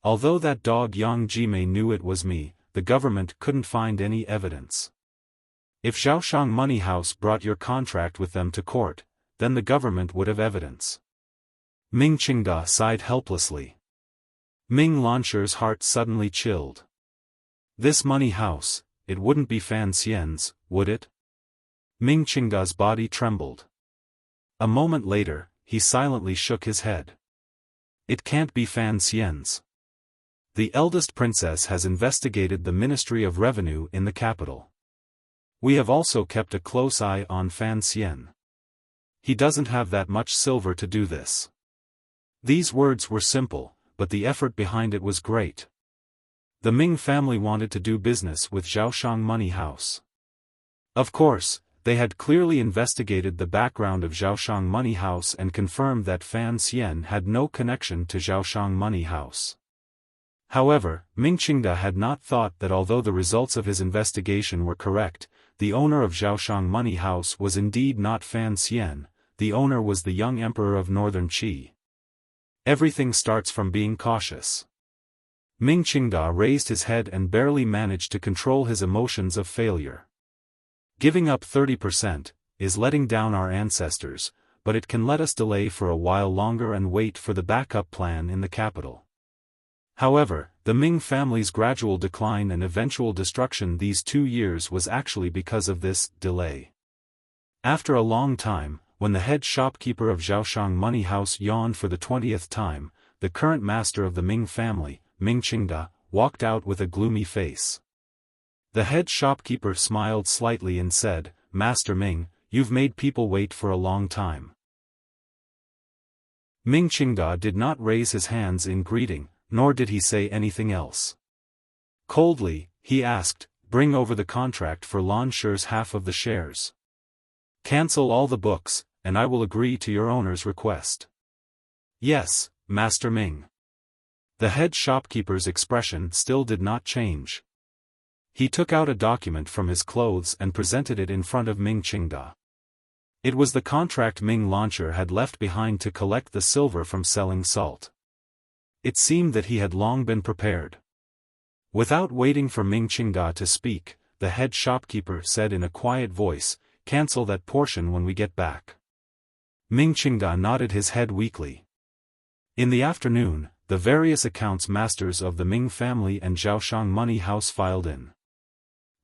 Although that dog Yang Jimei knew it was me, the government couldn't find any evidence. If Xiaofan Money House brought your contract with them to court, then the government would have evidence." Ming Qingda sighed helplessly. Ming Launcher's heart suddenly chilled. This money house, it wouldn't be Fan Xian's, would it? Ming Qingda's body trembled. A moment later, he silently shook his head. It can't be Fan Xian's. The eldest princess has investigated the Ministry of Revenue in the capital. We have also kept a close eye on Fan Xian. He doesn't have that much silver to do this. These words were simple, but the effort behind it was great. The Ming family wanted to do business with Xiaoshang Money House. Of course, they had clearly investigated the background of Xiaoshang Money House and confirmed that Fan Xian had no connection to Xiaoshang Money House. However, Ming Qingda had not thought that although the results of his investigation were correct, the owner of Xiaoshang Money House was indeed not Fan Xian, the owner was the young emperor of Northern Qi. Everything starts from being cautious. Ming Qingda raised his head and barely managed to control his emotions of failure. Giving up 30% is letting down our ancestors, but it can let us delay for a while longer and wait for the backup plan in the capital. However, the Ming family's gradual decline and eventual destruction these 2 years was actually because of this delay. After a long time, when the head shopkeeper of Xiaoshang Money House yawned for the 20th time, the current master of the Ming family, Ming Qingda, walked out with a gloomy face. The head shopkeeper smiled slightly and said, "Master Ming, you've made people wait for a long time." Ming Qingda did not raise his hands in greeting, nor did he say anything else. Coldly, he asked, "Bring over the contract for Lan Shi's half of the shares. Cancel all the books, and I will agree to your owner's request." "Yes, Master Ming." The head shopkeeper's expression still did not change. He took out a document from his clothes and presented it in front of Ming Qingda. It was the contract Ming Launcher had left behind to collect the silver from selling salt. It seemed that he had long been prepared. Without waiting for Ming Qingda to speak, the head shopkeeper said in a quiet voice, "Cancel that portion when we get back." Ming Qingda nodded his head weakly. In the afternoon, the various accounts masters of the Ming family and Xiaoshang Money House filed in.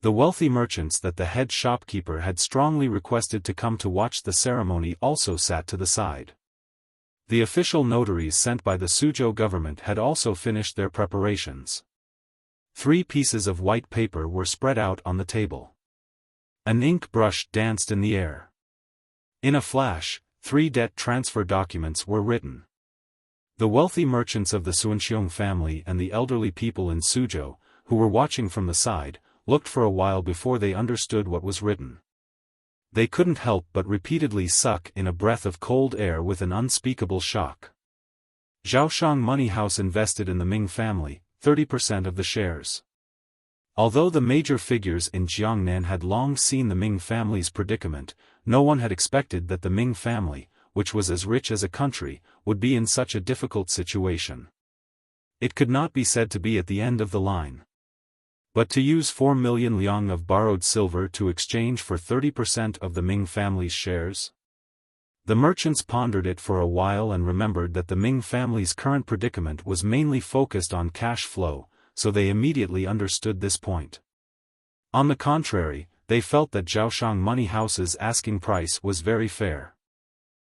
The wealthy merchants that the head shopkeeper had strongly requested to come to watch the ceremony also sat to the side. The official notaries sent by the Suzhou government had also finished their preparations. 3 pieces of white paper were spread out on the table. An ink brush danced in the air. In a flash, 3 debt transfer documents were written. The wealthy merchants of the Xuanxiong family and the elderly people in Suzhou, who were watching from the side, looked for a while before they understood what was written. They couldn't help but repeatedly suck in a breath of cold air with an unspeakable shock. Xiaoshang Money House invested in the Ming family, 30% of the shares. Although the major figures in Jiangnan had long seen the Ming family's predicament, no one had expected that the Ming family, which was as rich as a country, would be in such a difficult situation. It could not be said to be at the end of the line. But to use 4 million liang of borrowed silver to exchange for 30% of the Ming family's shares? The merchants pondered it for a while and remembered that the Ming family's current predicament was mainly focused on cash flow, so they immediately understood this point. On the contrary, they felt that Xiaoshang Money House's asking price was very fair.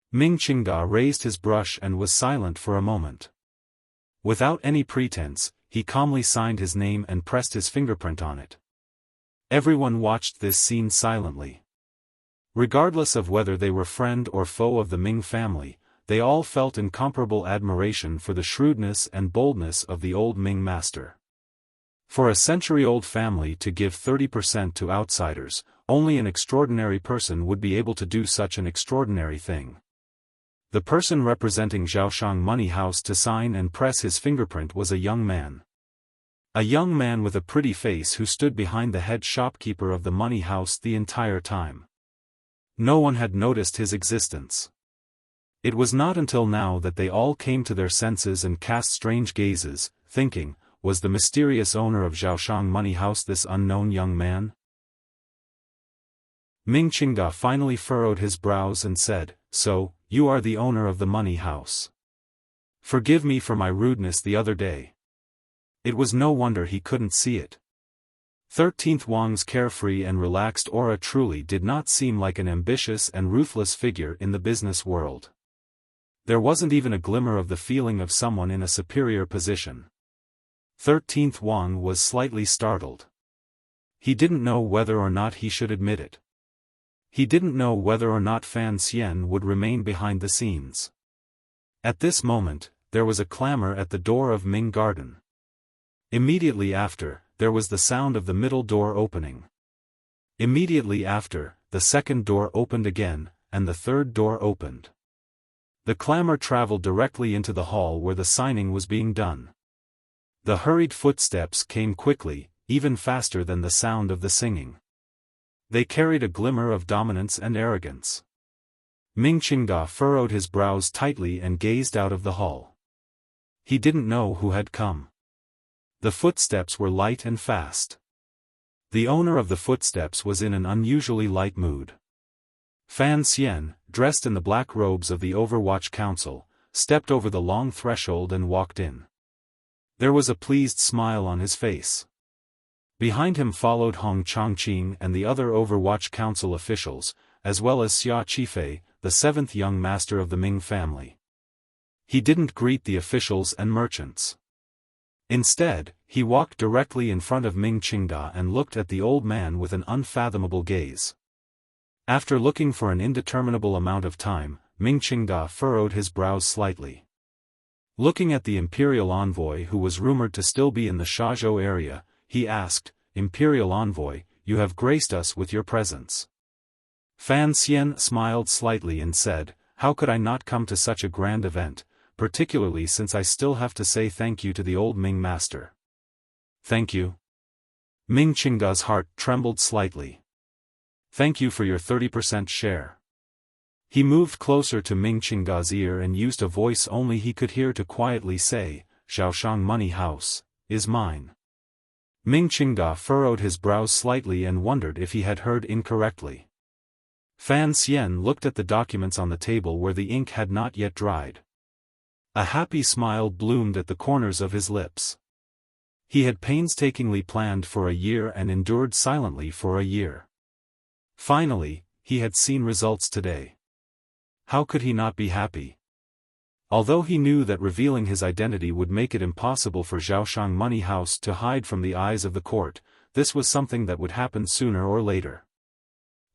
Ming Qingda raised his brush and was silent for a moment. Without any pretense, he calmly signed his name and pressed his fingerprint on it. Everyone watched this scene silently. Regardless of whether they were friend or foe of the Ming family, they all felt incomparable admiration for the shrewdness and boldness of the old Ming master. For a century-old family to give 30% to outsiders, only an extraordinary person would be able to do such an extraordinary thing. The person representing Xiaoshang Money House to sign and press his fingerprint was a young man. A young man with a pretty face who stood behind the head shopkeeper of the money house the entire time. No one had noticed his existence. It was not until now that they all came to their senses and cast strange gazes, thinking, was the mysterious owner of Xiaoshang Money House this unknown young man? Ming Qingda finally furrowed his brows and said, "So, you are the owner of the money house. Forgive me for my rudeness the other day." It was no wonder he couldn't see it. 13th Wang's carefree and relaxed aura truly did not seem like an ambitious and ruthless figure in the business world. There wasn't even a glimmer of the feeling of someone in a superior position. 13th Wang was slightly startled. He didn't know whether or not he should admit it. He didn't know whether or not Fan Xian would remain behind the scenes. At this moment, there was a clamor at the door of Ming Garden. Immediately after, there was the sound of the middle door opening. Immediately after, the second door opened again, and the third door opened. The clamor traveled directly into the hall where the signing was being done. The hurried footsteps came quickly, even faster than the sound of the singing. They carried a glimmer of dominance and arrogance. Ming Qingda furrowed his brows tightly and gazed out of the hall. He didn't know who had come. The footsteps were light and fast. The owner of the footsteps was in an unusually light mood. Fan Xian, dressed in the black robes of the Overwatch Council, stepped over the long threshold and walked in. There was a pleased smile on his face. Behind him followed Hong Chongqing and the other Overwatch Council officials, as well as Xia Qifei, the seventh young master of the Ming family. He didn't greet the officials and merchants. Instead, he walked directly in front of Ming Qingda and looked at the old man with an unfathomable gaze. After looking for an indeterminable amount of time, Ming Qingda furrowed his brows slightly. Looking at the imperial envoy who was rumored to still be in the Shazhou area, he asked, "Imperial envoy, you have graced us with your presence." Fan Xian smiled slightly and said, "How could I not come to such a grand event, particularly since I still have to say thank you to the old Ming master." "Thank you?" Ming Qingda's heart trembled slightly. "Thank you for your 30% share." He moved closer to Ming Qingda's ear and used a voice only he could hear to quietly say, "Xiaofan Money House is mine." Ming Qingda furrowed his brows slightly and wondered if he had heard incorrectly. Fan Xian looked at the documents on the table where the ink had not yet dried. A happy smile bloomed at the corners of his lips. He had painstakingly planned for a year and endured silently for a year. Finally, he had seen results today. How could he not be happy? Although he knew that revealing his identity would make it impossible for Xiaoshang Money House to hide from the eyes of the court, this was something that would happen sooner or later.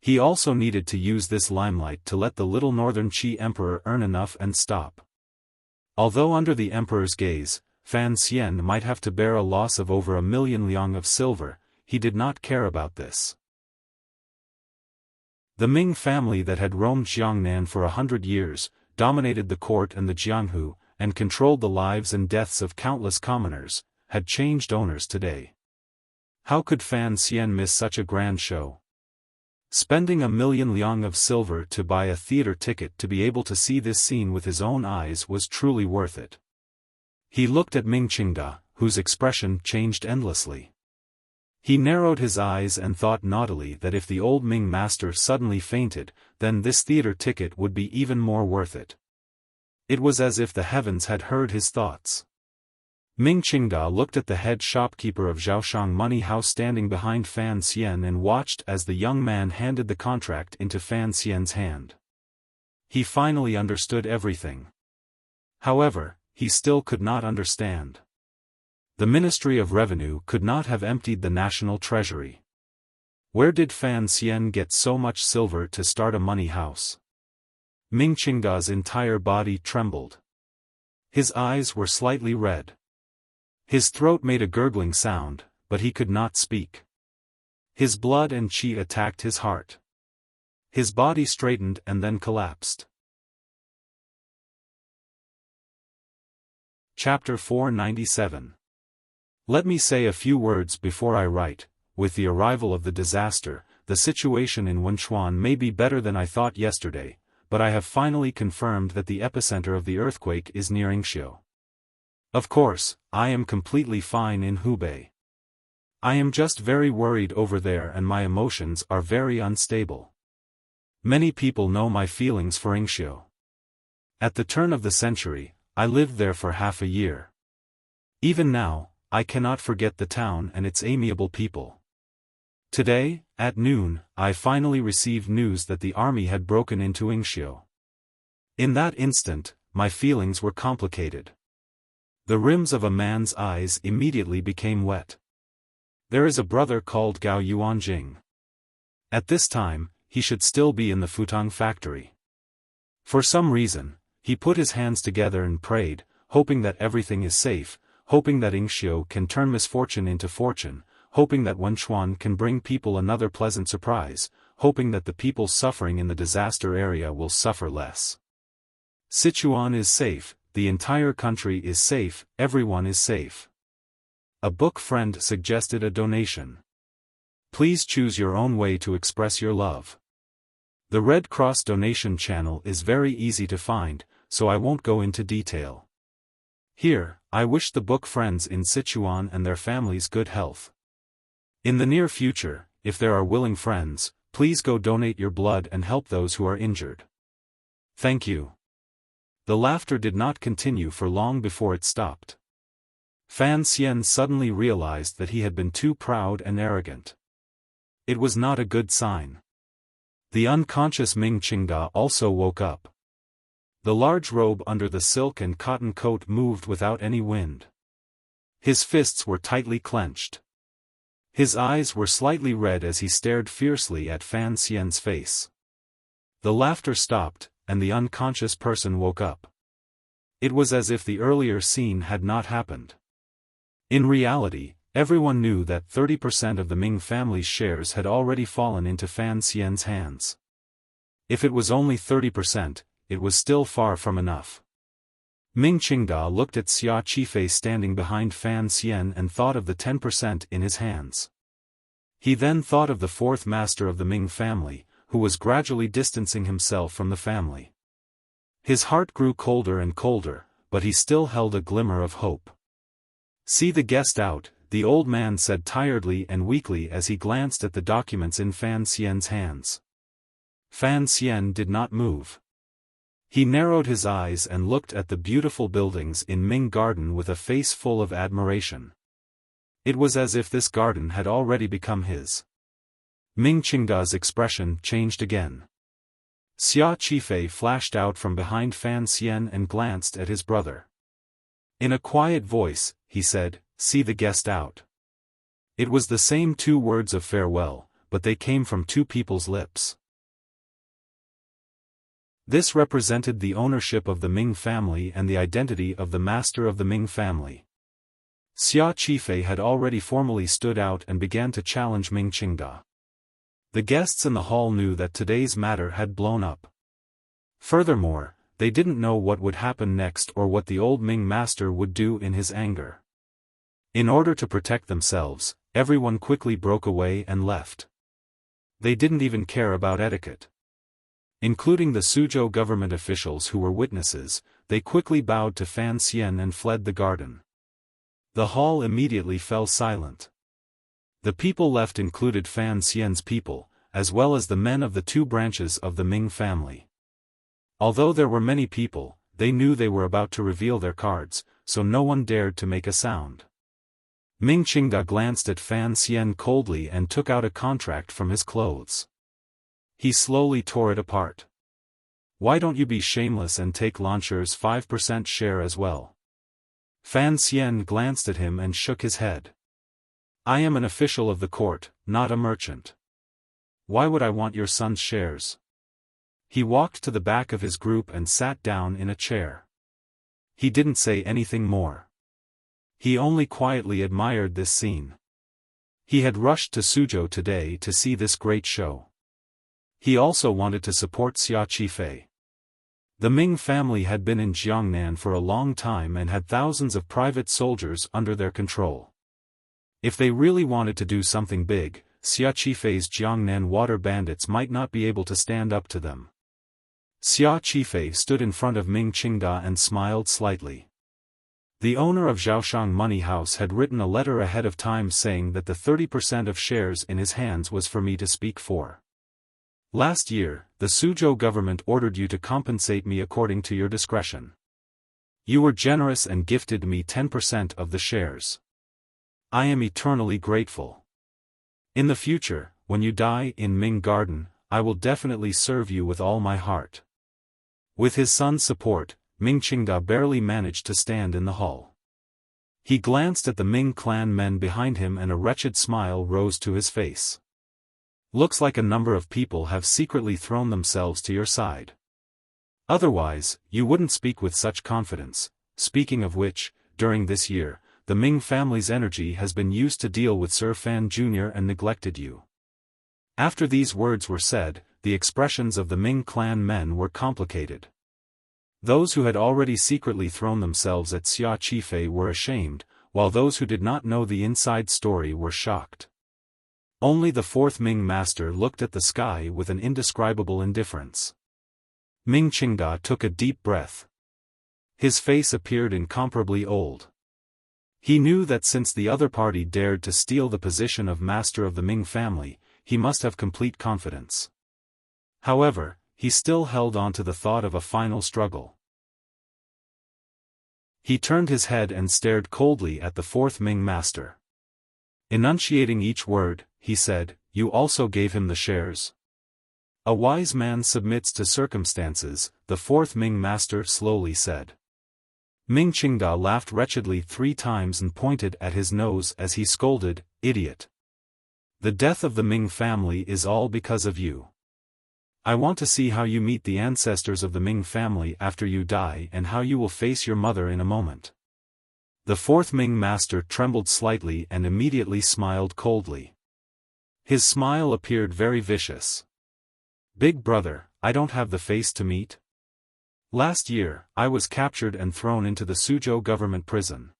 He also needed to use this limelight to let the little northern Qi emperor earn enough and stop. Although under the emperor's gaze, Fan Xian might have to bear a loss of over 1,000,000 liang of silver, he did not care about this. The Ming family that had roamed Jiangnan for 100 years, dominated the court and the Jianghu, and controlled the lives and deaths of countless commoners, had changed owners today. How could Fan Xian miss such a grand show? Spending 1,000,000 liang of silver to buy a theater ticket to be able to see this scene with his own eyes was truly worth it. He looked at Ming Qingda, whose expression changed endlessly. He narrowed his eyes and thought naughtily that if the old Ming master suddenly fainted, then this theater ticket would be even more worth it. It was as if the heavens had heard his thoughts. Ming Qingda looked at the head shopkeeper of Xiaoshang Money House standing behind Fan Xian and watched as the young man handed the contract into Fan Xian's hand. He finally understood everything. However, he still could not understand. The Ministry of Revenue could not have emptied the national treasury. Where did Fan Xian get so much silver to start a money house? Ming Qingda's entire body trembled. His eyes were slightly red. His throat made a gurgling sound, but he could not speak. His blood and qi attacked his heart. His body straightened and then collapsed. Chapter 497. Let me say a few words before I write. With the arrival of the disaster, the situation in Wenchuan may be better than I thought yesterday, but I have finally confirmed that the epicenter of the earthquake is near Yingxiu. Of course, I am completely fine in Hubei. I am just very worried over there and my emotions are very unstable. Many people know my feelings for Yingxiu. At the turn of the century, I lived there for half a year. Even now, I cannot forget the town and its amiable people. Today, at noon, I finally received news that the army had broken into Wuxia. In that instant, my feelings were complicated. The rims of a man's eyes immediately became wet. There is a brother called Gao Yuanjing. At this time, he should still be in the futong factory. For some reason, he put his hands together and prayed, hoping that everything is safe, hoping that Wuxia can turn misfortune into fortune, hoping that Wenchuan can bring people another pleasant surprise, hoping that the people suffering in the disaster area will suffer less. Sichuan is safe, the entire country is safe, everyone is safe. A book friend suggested a donation. Please choose your own way to express your love. The Red Cross donation channel is very easy to find, so I won't go into detail. Here, I wish the book friends in Sichuan and their families good health. In the near future, if there are willing friends, please go donate your blood and help those who are injured. Thank you. The laughter did not continue for long before it stopped. Fan Xian suddenly realized that he had been too proud and arrogant. It was not a good sign. The unconscious Ming Qingda also woke up. The large robe under the silk and cotton coat moved without any wind. His fists were tightly clenched. His eyes were slightly red as he stared fiercely at Fan Xian's face. The laughter stopped, and the unconscious person woke up. It was as if the earlier scene had not happened. In reality, everyone knew that 30% of the Ming family's shares had already fallen into Fan Xian's hands. If it was only 30%, it was still far from enough. Ming Qingda looked at Xia Qifei standing behind Fan Xian and thought of the 10% in his hands. He then thought of the fourth master of the Ming family, who was gradually distancing himself from the family. His heart grew colder and colder, but he still held a glimmer of hope. "See the guest out," the old man said tiredly and weakly as he glanced at the documents in Fan Xian's hands. Fan Xian did not move. He narrowed his eyes and looked at the beautiful buildings in Ming Garden with a face full of admiration. It was as if this garden had already become his. Ming Qingda's expression changed again. Xia Qifei flashed out from behind Fan Xian and glanced at his brother. In a quiet voice, he said, "See the guest out." It was the same two words of farewell, but they came from two people's lips. This represented the ownership of the Ming family and the identity of the master of the Ming family. Xia Qifei had already formally stood out and began to challenge Ming Qingda. The guests in the hall knew that today's matter had blown up. Furthermore, they didn't know what would happen next or what the old Ming master would do in his anger. In order to protect themselves, everyone quickly broke away and left. They didn't even care about etiquette. Including the Suzhou government officials who were witnesses, they quickly bowed to Fan Xian and fled the garden. The hall immediately fell silent. The people left included Fan Xian's people, as well as the men of the two branches of the Ming family. Although there were many people, they knew they were about to reveal their cards, so no one dared to make a sound. Ming Qingda glanced at Fan Xian coldly and took out a contract from his clothes. He slowly tore it apart. "Why don't you be shameless and take Launcher's 5% share as well?" Fan Xian glanced at him and shook his head. "I am an official of the court, not a merchant. Why would I want your son's shares?" He walked to the back of his group and sat down in a chair. He didn't say anything more. He only quietly admired this scene. He had rushed to Suzhou today to see this great show. He also wanted to support Xia Qifei. The Ming family had been in Jiangnan for a long time and had thousands of private soldiers under their control. If they really wanted to do something big, Xia Qifei's Jiangnan water bandits might not be able to stand up to them. Xia Qifei stood in front of Ming Qingda and smiled slightly. The owner of Zhaoshang Money House had written a letter ahead of time saying that the 30% of shares in his hands was for me to speak for. Last year, the Suzhou government ordered you to compensate me according to your discretion. You were generous and gifted me 10% of the shares. I am eternally grateful. In the future, when you die in Ming Garden, I will definitely serve you with all my heart. With his son's support, Ming Qingda barely managed to stand in the hall. He glanced at the Ming clan men behind him and a wretched smile rose to his face. Looks like a number of people have secretly thrown themselves to your side. Otherwise, you wouldn't speak with such confidence. Speaking of which, during this year, the Ming family's energy has been used to deal with Sir Fan Jr. and neglected you. After these words were said, the expressions of the Ming clan men were complicated. Those who had already secretly thrown themselves at Xia Qifei were ashamed, while those who did not know the inside story were shocked. Only the fourth Ming master looked at the sky with an indescribable indifference. Ming Qingda took a deep breath. His face appeared incomparably old. He knew that since the other party dared to steal the position of master of the Ming family, he must have complete confidence. However, he still held on to the thought of a final struggle. He turned his head and stared coldly at the fourth Ming master. Enunciating each word, he said, "You also gave him the shares?" "A wise man submits to circumstances," the fourth Ming master slowly said. Ming Qingda laughed wretchedly 3 times and pointed at his nose as he scolded, "Idiot! The death of the Ming family is all because of you. I want to see how you meet the ancestors of the Ming family after you die and how you will face your mother in a moment." The fourth Ming master trembled slightly and immediately smiled coldly. His smile appeared very vicious. "Big brother, I don't have the face to meet. Last year, I was captured and thrown into the Suzhou government prison.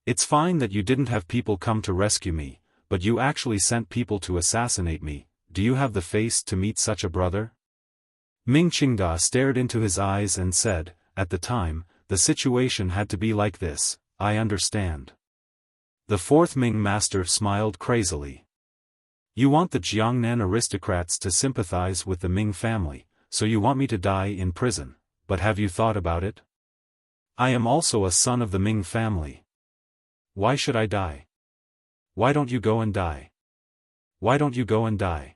It's fine that you didn't have people come to rescue me, but you actually sent people to assassinate me. Do you have the face to meet such a brother?" Ming Qingda stared into his eyes and said, "At the time, the situation had to be like this, I understand." The fourth Ming master smiled crazily. "You want the Jiangnan aristocrats to sympathize with the Ming family, so you want me to die in prison. But have you thought about it? I am also a son of the Ming family. Why should I die? Why don't you go and die? Why don't you go and die?"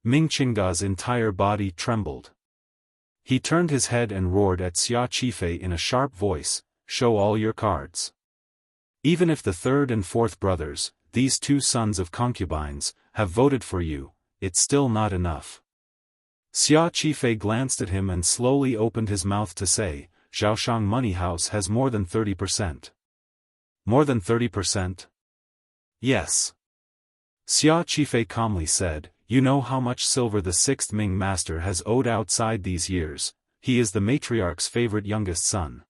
Ming Qingda's entire body trembled. He turned his head and roared at Xia Qifei in a sharp voice, "Show all your cards. Even if the third and fourth brothers, these 2 sons of concubines, have voted for you, it's still not enough." Xia Qifei glanced at him and slowly opened his mouth to say, "Zhaoshang Money House has more than 30%. More than 30%? Yes. Xia Qifei calmly said, "You know how much silver the 6th Ming master has owed outside these years. He is the matriarch's favorite youngest son.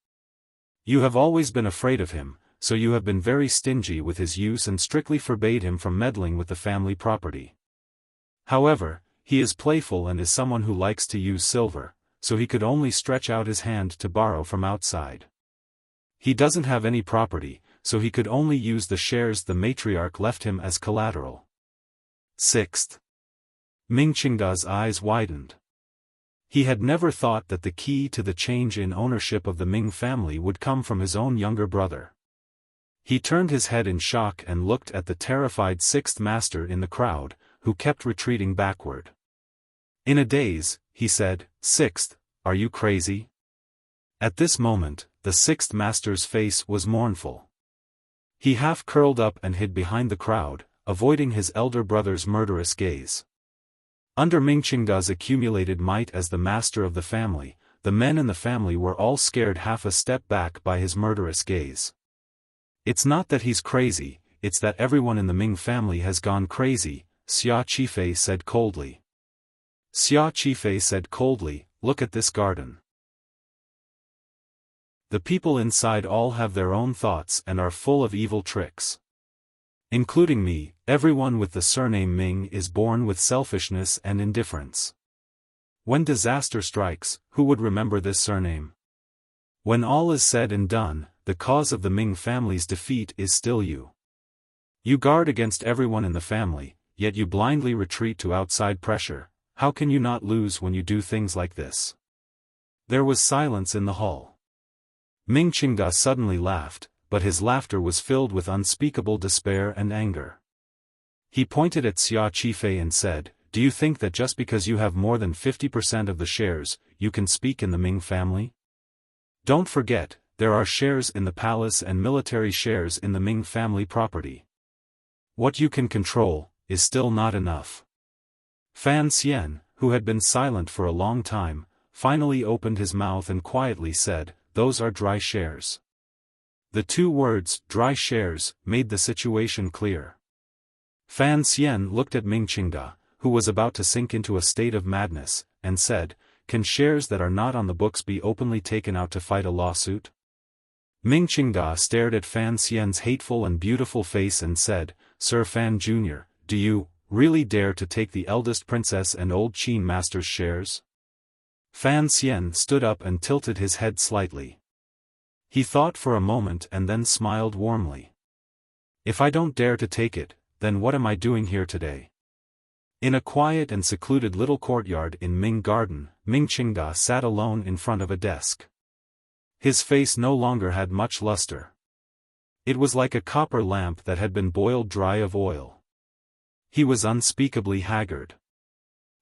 You have always been afraid of him, so you have been very stingy with his use and strictly forbade him from meddling with the family property. However, he is playful and is someone who likes to use silver, so he could only stretch out his hand to borrow from outside. He doesn't have any property, so he could only use the shares the matriarch left him as collateral." 6th. Ming Qingda's eyes widened. He had never thought that the key to the change in ownership of the Ming family would come from his own younger brother. He turned his head in shock and looked at the terrified 6th master in the crowd, who kept retreating backward. In a daze, he said, "6th, are you crazy?" At this moment, the 6th master's face was mournful. He half curled up and hid behind the crowd, avoiding his elder brother's murderous gaze. Under Ming Qingda's accumulated might as the master of the family, the men in the family were all scared half a step back by his murderous gaze. "It's not that he's crazy, it's that everyone in the Ming family has gone crazy," Xia Qifei said coldly. Xia Qifei said coldly, "Look at this garden. The people inside all have their own thoughts and are full of evil tricks. Including me, everyone with the surname Ming is born with selfishness and indifference. When disaster strikes, who would remember this surname? When all is said and done, the cause of the Ming family's defeat is still you. You guard against everyone in the family, yet you blindly retreat to outside pressure. How can you not lose when you do things like this?" There was silence in the hall. Ming Qingda suddenly laughed, but his laughter was filled with unspeakable despair and anger. He pointed at Xia Qifei and said, "Do you think that just because you have more than 50% of the shares, you can speak in the Ming family? Don't forget, there are shares in the palace and military shares in the Ming family property. What you can control is still not enough." Fan Xian, who had been silent for a long time, finally opened his mouth and quietly said, "Those are dry shares." The two words, dry shares, made the situation clear. Fan Xian looked at Ming Qingda, who was about to sink into a state of madness, and said, "Can shares that are not on the books be openly taken out to fight a lawsuit?" Ming Qingda stared at Fan Xian's hateful and beautiful face and said, "Sir Fan Jr., do you really dare to take the eldest princess and old Qin master's shares?" Fan Xian stood up and tilted his head slightly. He thought for a moment and then smiled warmly. "If I don't dare to take it, then what am I doing here today?" In a quiet and secluded little courtyard in Ming Garden, Ming Qingda sat alone in front of a desk. His face no longer had much luster. It was like a copper lamp that had been boiled dry of oil. He was unspeakably haggard.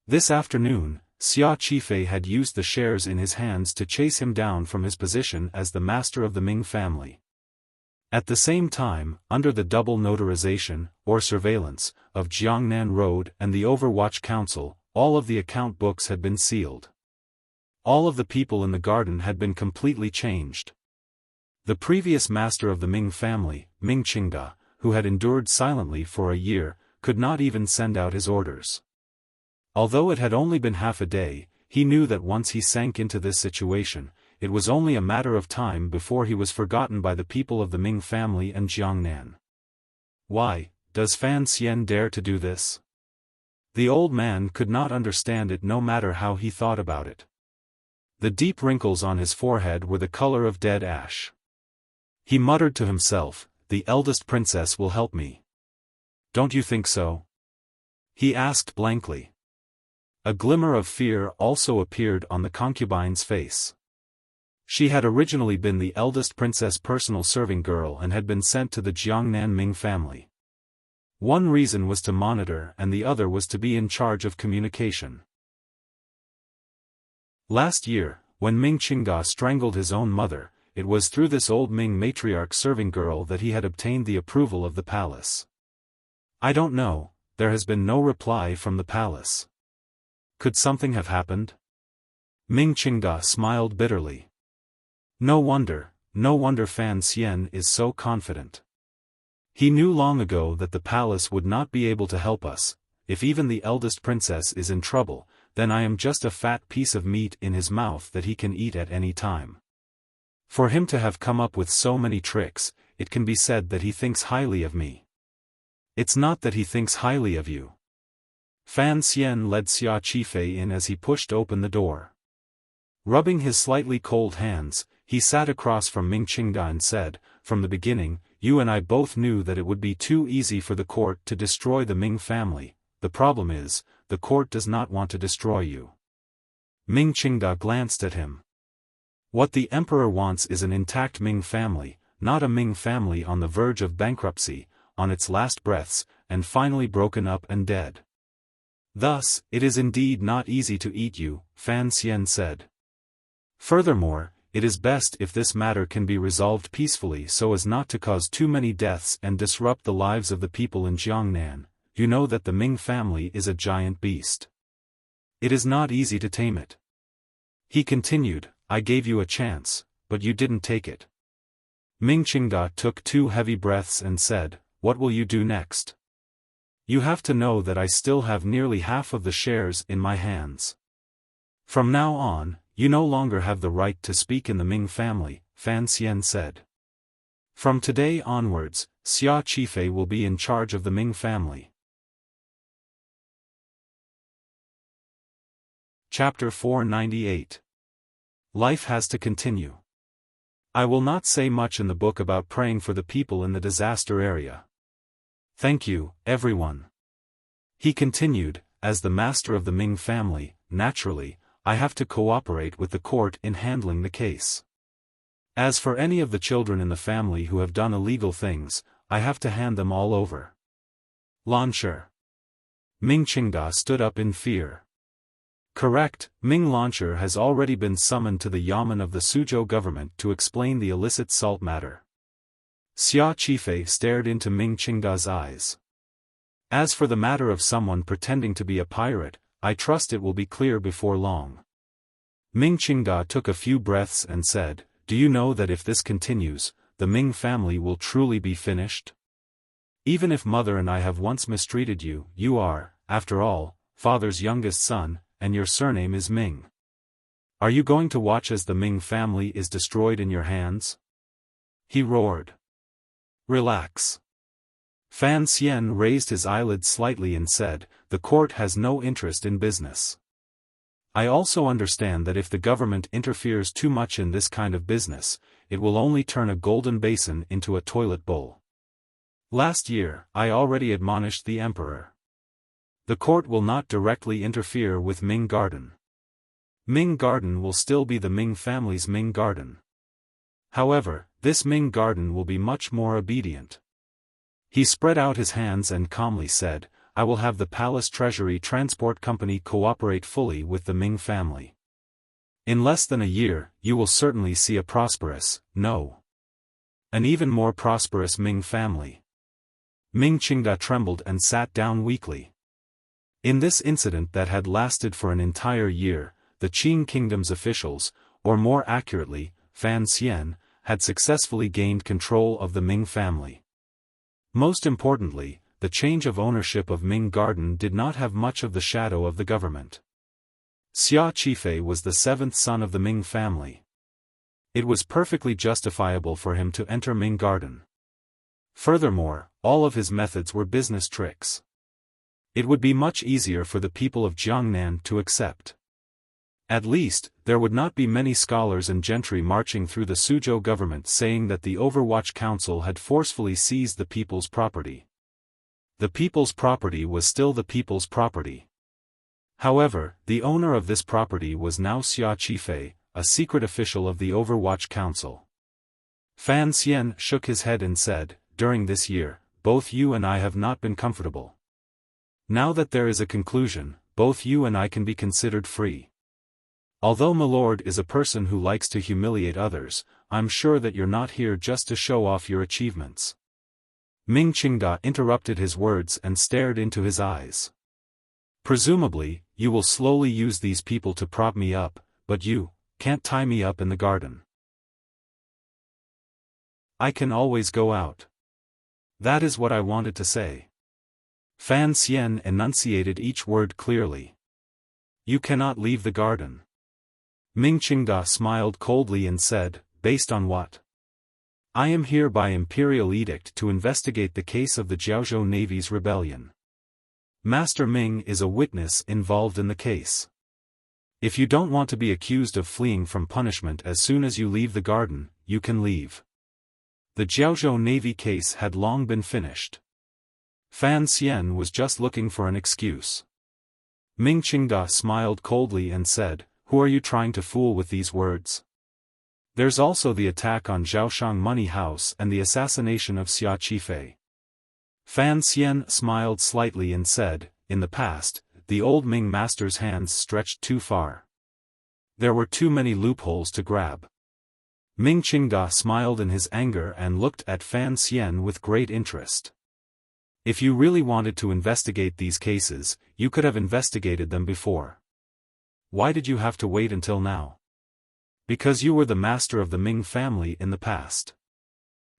This afternoon, Xia Qifei had used the shares in his hands to chase him down from his position as the master of the Ming family. At the same time, under the double notarization, or surveillance, of Jiangnan Road and the Overwatch Council, all of the account books had been sealed. All of the people in the garden had been completely changed. The previous master of the Ming family, Ming Qingda, who had endured silently for a year, could not even send out his orders. Although it had only been half a day, he knew that once he sank into this situation, it was only a matter of time before he was forgotten by the people of the Ming family and Jiangnan. Why does Fan Xian dare to do this? The old man could not understand it no matter how he thought about it. The deep wrinkles on his forehead were the color of dead ash. He muttered to himself, "The eldest princess will help me. Don't you think so?" He asked blankly. A glimmer of fear also appeared on the concubine's face. She had originally been the eldest princess' personal serving girl and had been sent to the Jiangnan Ming family. One reason was to monitor and the other was to be in charge of communication. Last year, when Ming Qingda strangled his own mother, it was through this old Ming matriarch serving girl that he had obtained the approval of the palace. "I don't know, there has been no reply from the palace. Could something have happened?" Ming Qingda smiled bitterly. No wonder Fan Xian is so confident. He knew long ago that the palace would not be able to help us. If even the eldest princess is in trouble, then I am just a fat piece of meat in his mouth that he can eat at any time. For him to have come up with so many tricks, it can be said that he thinks highly of me. It's not that he thinks highly of you. Fan Xian led Xia Qifei in as he pushed open the door. Rubbing his slightly cold hands, he sat across from Ming Qingda and said, "From the beginning, you and I both knew that it would be too easy for the court to destroy the Ming family. The problem is, the court does not want to destroy you." Ming Qingda glanced at him. What the emperor wants is an intact Ming family, not a Ming family on the verge of bankruptcy, on its last breaths, and finally broken up and dead. "Thus, it is indeed not easy to eat you," Fan Xian said. "Furthermore, it is best if this matter can be resolved peacefully so as not to cause too many deaths and disrupt the lives of the people in Jiangnan. You know that the Ming family is a giant beast. It is not easy to tame it." He continued, "I gave you a chance, but you didn't take it." Ming Qingda took 2 heavy breaths and said, "What will you do next?" "You have to know that I still have nearly half of the shares in my hands. From now on, you no longer have the right to speak in the Ming family," Fan Xian said. "From today onwards, Xia Qifei will be in charge of the Ming family." Chapter 498. Life has to continue. I will not say much in the book about praying for the people in the disaster area. Thank you, everyone. He continued, as the master of the Ming family, naturally, I have to cooperate with the court in handling the case. As for any of the children in the family who have done illegal things, I have to hand them all over. Launcher. Ming Qingda stood up in fear. Correct, Ming Launcher has already been summoned to the yamen of the Suzhou government to explain the illicit salt matter. Xia Qifei stared into Ming Qingda's eyes. As for the matter of someone pretending to be a pirate, I trust it will be clear before long. Ming Qingda took a few breaths and said, do you know that if this continues, the Ming family will truly be finished? Even if mother and I have once mistreated you, you are, after all, father's youngest son, and your surname is Ming. Are you going to watch as the Ming family is destroyed in your hands? He roared. Relax. Fan Xian raised his eyelids slightly and said, the court has no interest in business. I also understand that if the government interferes too much in this kind of business, it will only turn a golden basin into a toilet bowl. Last year, I already admonished the emperor. The court will not directly interfere with Ming Garden. Ming Garden will still be the Ming family's Ming Garden. However, this Ming Garden will be much more obedient. He spread out his hands and calmly said, I will have the Palace Treasury Transport Company cooperate fully with the Ming family. In less than a year, you will certainly see a prosperous, an even more prosperous Ming family. Ming Qingda trembled and sat down weakly. In this incident that had lasted for an entire year, the Qing Kingdom's officials, or more accurately, Fan Xian, had successfully gained control of the Ming family. Most importantly, the change of ownership of Ming Garden did not have much of the shadow of the government. Xia Qifei was the seventh son of the Ming family. It was perfectly justifiable for him to enter Ming Garden. Furthermore, all of his methods were business tricks. It would be much easier for the people of Jiangnan to accept. At least, there would not be many scholars and gentry marching through the Suzhou government saying that the Overwatch Council had forcefully seized the people's property. The people's property was still the people's property. However, the owner of this property was now Xia Qifei, a secret official of the Overwatch Council. Fan Xian shook his head and said, during this year, both you and I have not been comfortable. Now that there is a conclusion, both you and I can be considered free. Although Milord is a person who likes to humiliate others, I'm sure that you're not here just to show off your achievements. Ming Qingda interrupted his words and stared into his eyes. Presumably, you will slowly use these people to prop me up, but you can't tie me up in the garden. I can always go out. That is what I wanted to say. Fan Xian enunciated each word clearly. You cannot leave the garden. Ming Qingda smiled coldly and said, based on what? I am here by imperial edict to investigate the case of the Jiaozhou Navy's rebellion. Master Ming is a witness involved in the case. If you don't want to be accused of fleeing from punishment as soon as you leave the garden, you can leave. The Jiaozhou Navy case had long been finished. Fan Xian was just looking for an excuse. Ming Qingda smiled coldly and said, who are you trying to fool with these words? There's also the attack on Zhaoshang Money House and the assassination of Xia Qifei. Fan Xian smiled slightly and said, in the past, the old Ming master's hands stretched too far. There were too many loopholes to grab. Ming Qingda smiled in his anger and looked at Fan Xian with great interest. If you really wanted to investigate these cases, you could have investigated them before. Why did you have to wait until now? Because you were the master of the Ming family in the past.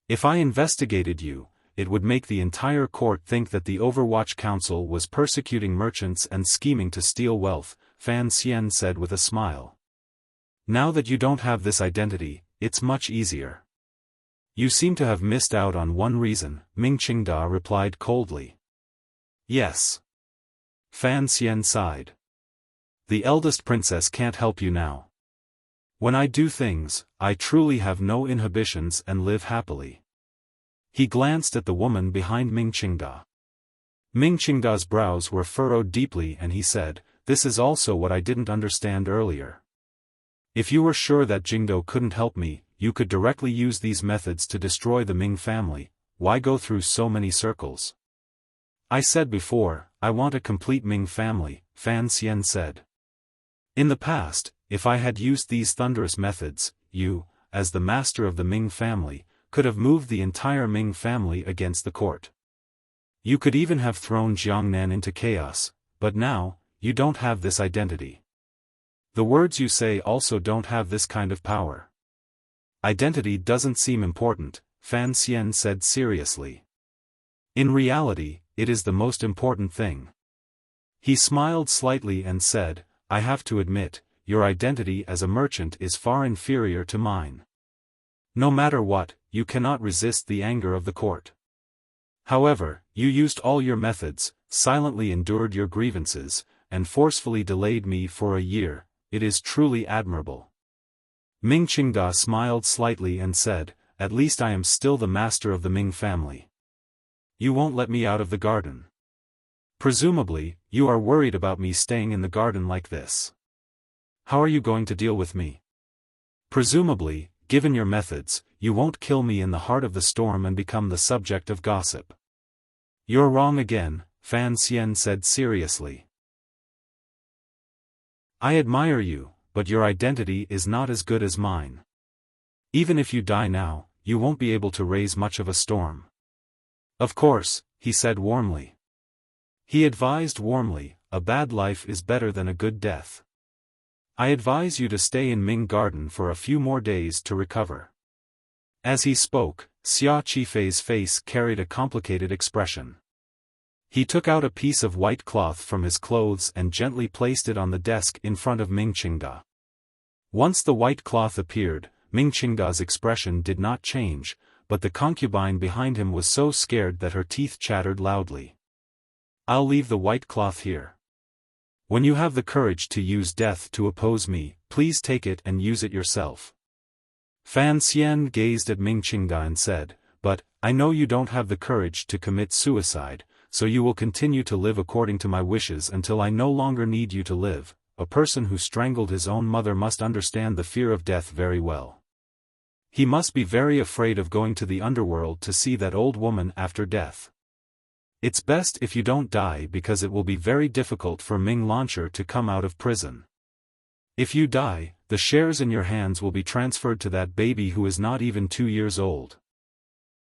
If I investigated you, it would make the entire court think that the Overwatch Council was persecuting merchants and scheming to steal wealth, Fan Xian said with a smile. Now that you don't have this identity, it's much easier. You seem to have missed out on one reason, Ming Qingda replied coldly. Yes. Fan Xian sighed. The eldest princess can't help you now. When I do things, I truly have no inhibitions and live happily. He glanced at the woman behind Ming Qingda. Ming Qingda's brows were furrowed deeply and he said, this is also what I didn't understand earlier. If you were sure that Jingdo couldn't help me, you could directly use these methods to destroy the Ming family, why go through so many circles? I said before, I want a complete Ming family, Fan Xian said. In the past, if I had used these thunderous methods, you, as the master of the Ming family, could have moved the entire Ming family against the court. You could even have thrown Jiangnan into chaos, but now, you don't have this identity. The words you say also don't have this kind of power. Identity doesn't seem important, Fan Xian said seriously. In reality, it is the most important thing. He smiled slightly and said, I have to admit, your identity as a merchant is far inferior to mine. No matter what, you cannot resist the anger of the court. However, you used all your methods, silently endured your grievances, and forcefully delayed me for a year. It is truly admirable. Ming Qingda smiled slightly and said, at least I am still the master of the Ming family. You won't let me out of the garden. Presumably, you are worried about me staying in the garden like this. How are you going to deal with me? Presumably, given your methods, you won't kill me in the heart of the storm and become the subject of gossip. You're wrong again, Fan Xian said seriously. I admire you, but your identity is not as good as mine. Even if you die now, you won't be able to raise much of a storm. Of course, he said warmly. He advised warmly, a bad life is better than a good death. I advise you to stay in Ming Garden for a few more days to recover. As he spoke, Xia Qifei's face carried a complicated expression. He took out a piece of white cloth from his clothes and gently placed it on the desk in front of Ming Qingda. Once the white cloth appeared, Ming Qingda's expression did not change, but the concubine behind him was so scared that her teeth chattered loudly. I'll leave the white cloth here. When you have the courage to use death to oppose me, please take it and use it yourself. Fan Xian gazed at Ming Qingda and said, but, I know you don't have the courage to commit suicide, so you will continue to live according to my wishes until I no longer need you to live. A person who strangled his own mother must understand the fear of death very well. He must be very afraid of going to the underworld to see that old woman after death. It's best if you don't die because it will be very difficult for Ming Launcher to come out of prison. If you die, the shares in your hands will be transferred to that baby who is not even 2 years old.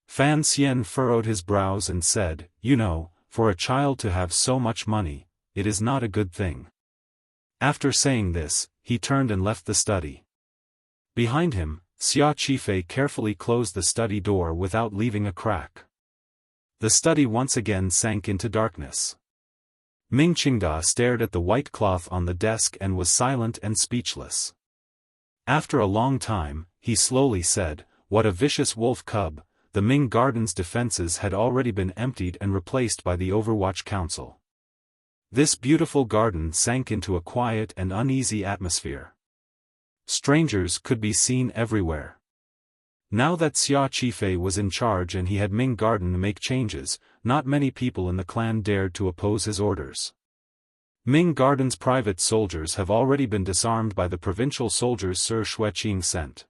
Fan Xian furrowed his brows and said, you know, for a child to have so much money, it is not a good thing. After saying this, he turned and left the study. Behind him, Xia Qifei carefully closed the study door without leaving a crack. The study once again sank into darkness. Ming Qingda stared at the white cloth on the desk and was silent and speechless. After a long time, he slowly said, what a vicious wolf cub. The Ming Garden's defenses had already been emptied and replaced by the Overwatch Council. This beautiful garden sank into a quiet and uneasy atmosphere. Strangers could be seen everywhere. Now that Xia Qifei was in charge and he had Ming Garden make changes, not many people in the clan dared to oppose his orders. Ming Garden's private soldiers have already been disarmed by the provincial soldiers Sir Xueqing sent.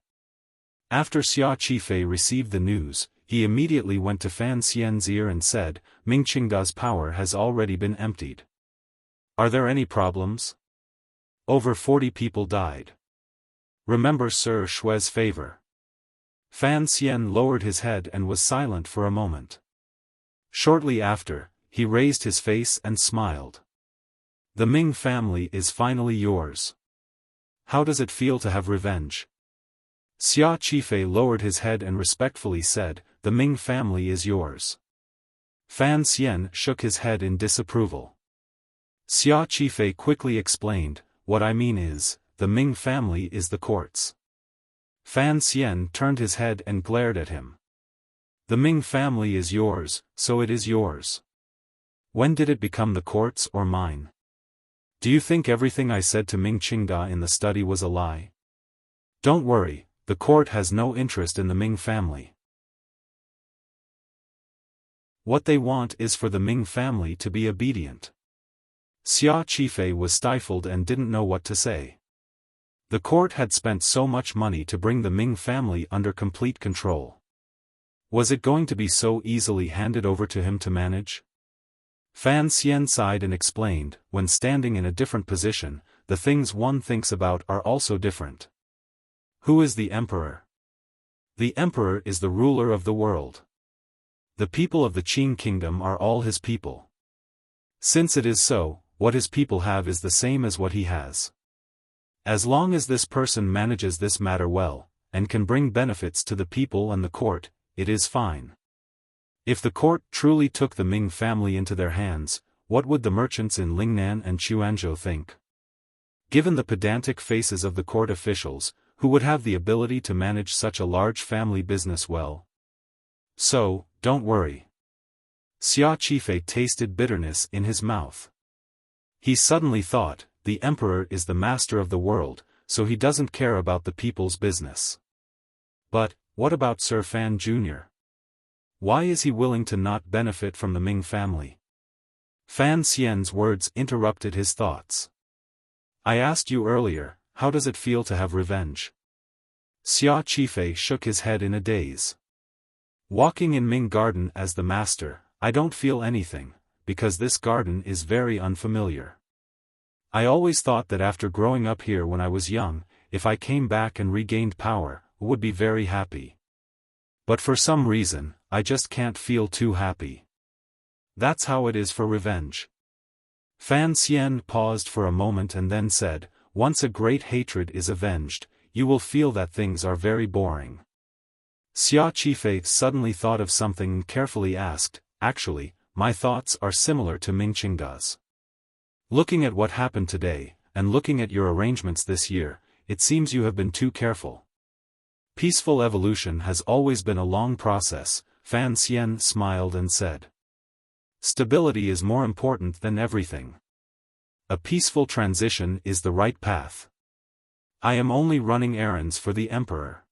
After Xia Qifei received the news, he immediately went to Fan Xian's ear and said, Ming Qingda's power has already been emptied. Are there any problems? Over 40 people died. Remember Sir Xue's favor. Fan Xian lowered his head and was silent for a moment. Shortly after, he raised his face and smiled. The Ming family is finally yours. How does it feel to have revenge? Xia Qifei lowered his head and respectfully said, the Ming family is yours. Fan Xian shook his head in disapproval. Xia Qifei quickly explained, what I mean is, the Ming family is the court's. Fan Xian turned his head and glared at him. The Ming family is yours, so it is yours. When did it become the court's or mine? Do you think everything I said to Ming Qingda in the study was a lie? Don't worry. The court has no interest in the Ming family. What they want is for the Ming family to be obedient. Xia Qifei was stifled and didn't know what to say. The court had spent so much money to bring the Ming family under complete control. Was it going to be so easily handed over to him to manage? Fan Xian sighed and explained, when standing in a different position, the things one thinks about are also different. Who is the emperor? The emperor is the ruler of the world. The people of the Qing kingdom are all his people. Since it is so, what his people have is the same as what he has. As long as this person manages this matter well, and can bring benefits to the people and the court, it is fine. If the court truly took the Ming family into their hands, what would the merchants in Lingnan and Quanzhou think? Given the pedantic faces of the court officials, who would have the ability to manage such a large family business well? So, don't worry. Xia Qifei tasted bitterness in his mouth. He suddenly thought, the emperor is the master of the world, so he doesn't care about the people's business. But, what about Sir Fan Jr.? Why is he willing to not benefit from the Ming family? Fan Xian's words interrupted his thoughts. I asked you earlier, how does it feel to have revenge? Xia Qifei shook his head in a daze. Walking in Ming Garden as the master, I don't feel anything, because this garden is very unfamiliar. I always thought that after growing up here when I was young, if I came back and regained power, I would be very happy. But for some reason, I just can't feel too happy. That's how it is for revenge. Fan Xian paused for a moment and then said, once a great hatred is avenged, you will feel that things are very boring. Xia Qifei suddenly thought of something and carefully asked, actually, my thoughts are similar to Ming Qingda's. Looking at what happened today, and looking at your arrangements this year, it seems you have been too careful. Peaceful evolution has always been a long process, Fan Xian smiled and said. Stability is more important than everything. A peaceful transition is the right path. I am only running errands for the emperor.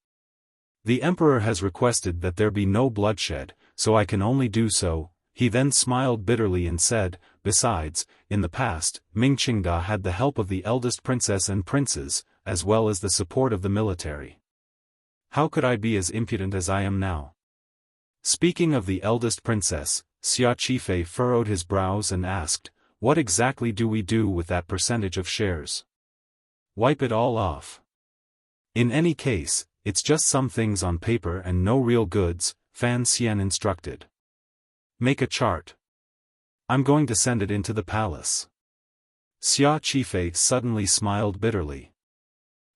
The emperor has requested that there be no bloodshed, so I can only do so. He then smiled bitterly and said, besides, in the past, Ming Qingda had the help of the eldest princess and princes, as well as the support of the military. How could I be as impudent as I am now? Speaking of the eldest princess, Xia Qifei furrowed his brows and asked, what exactly do we do with that percentage of shares? Wipe it all off. In any case, it's just some things on paper and no real goods, Fan Xian instructed. Make a chart. I'm going to send it into the palace. Xia Qifei suddenly smiled bitterly.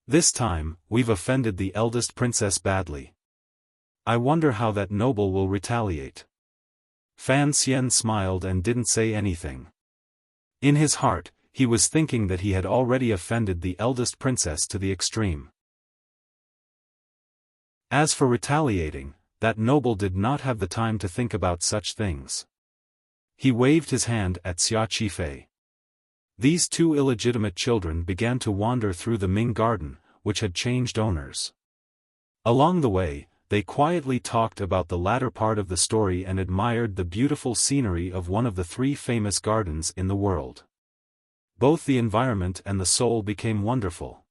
This time, we've offended the eldest princess badly. I wonder how that noble will retaliate. Fan Xian smiled and didn't say anything. In his heart, he was thinking that he had already offended the eldest princess to the extreme. As for retaliating, that noble did not have the time to think about such things. He waved his hand at Xia Qifei. These two illegitimate children began to wander through the Ming garden, which had changed owners. Along the way, they quietly talked about the latter part of the story and admired the beautiful scenery of one of the three famous gardens in the world. Both the environment and the soul became wonderful.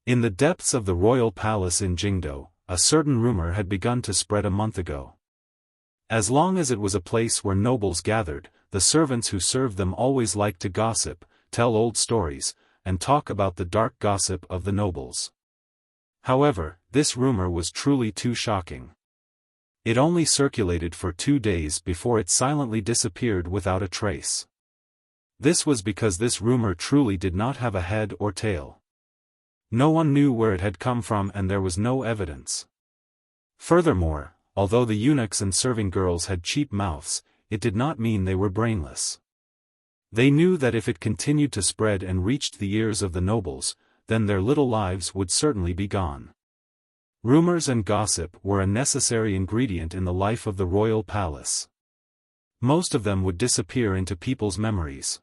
In the depths of the royal palace in Jingdou, a certain rumor had begun to spread a month ago. As long as it was a place where nobles gathered, the servants who served them always liked to gossip, tell old stories, and talk about the dark gossip of the nobles. However, this rumor was truly too shocking. It only circulated for 2 days before it silently disappeared without a trace. This was because this rumor truly did not have a head or tail. No one knew where it had come from and there was no evidence. Furthermore, although the eunuchs and serving girls had cheap mouths, it did not mean they were brainless. They knew that if it continued to spread and reached the ears of the nobles, then their little lives would certainly be gone. Rumors and gossip were a necessary ingredient in the life of the royal palace. Most of them would disappear into people's memories.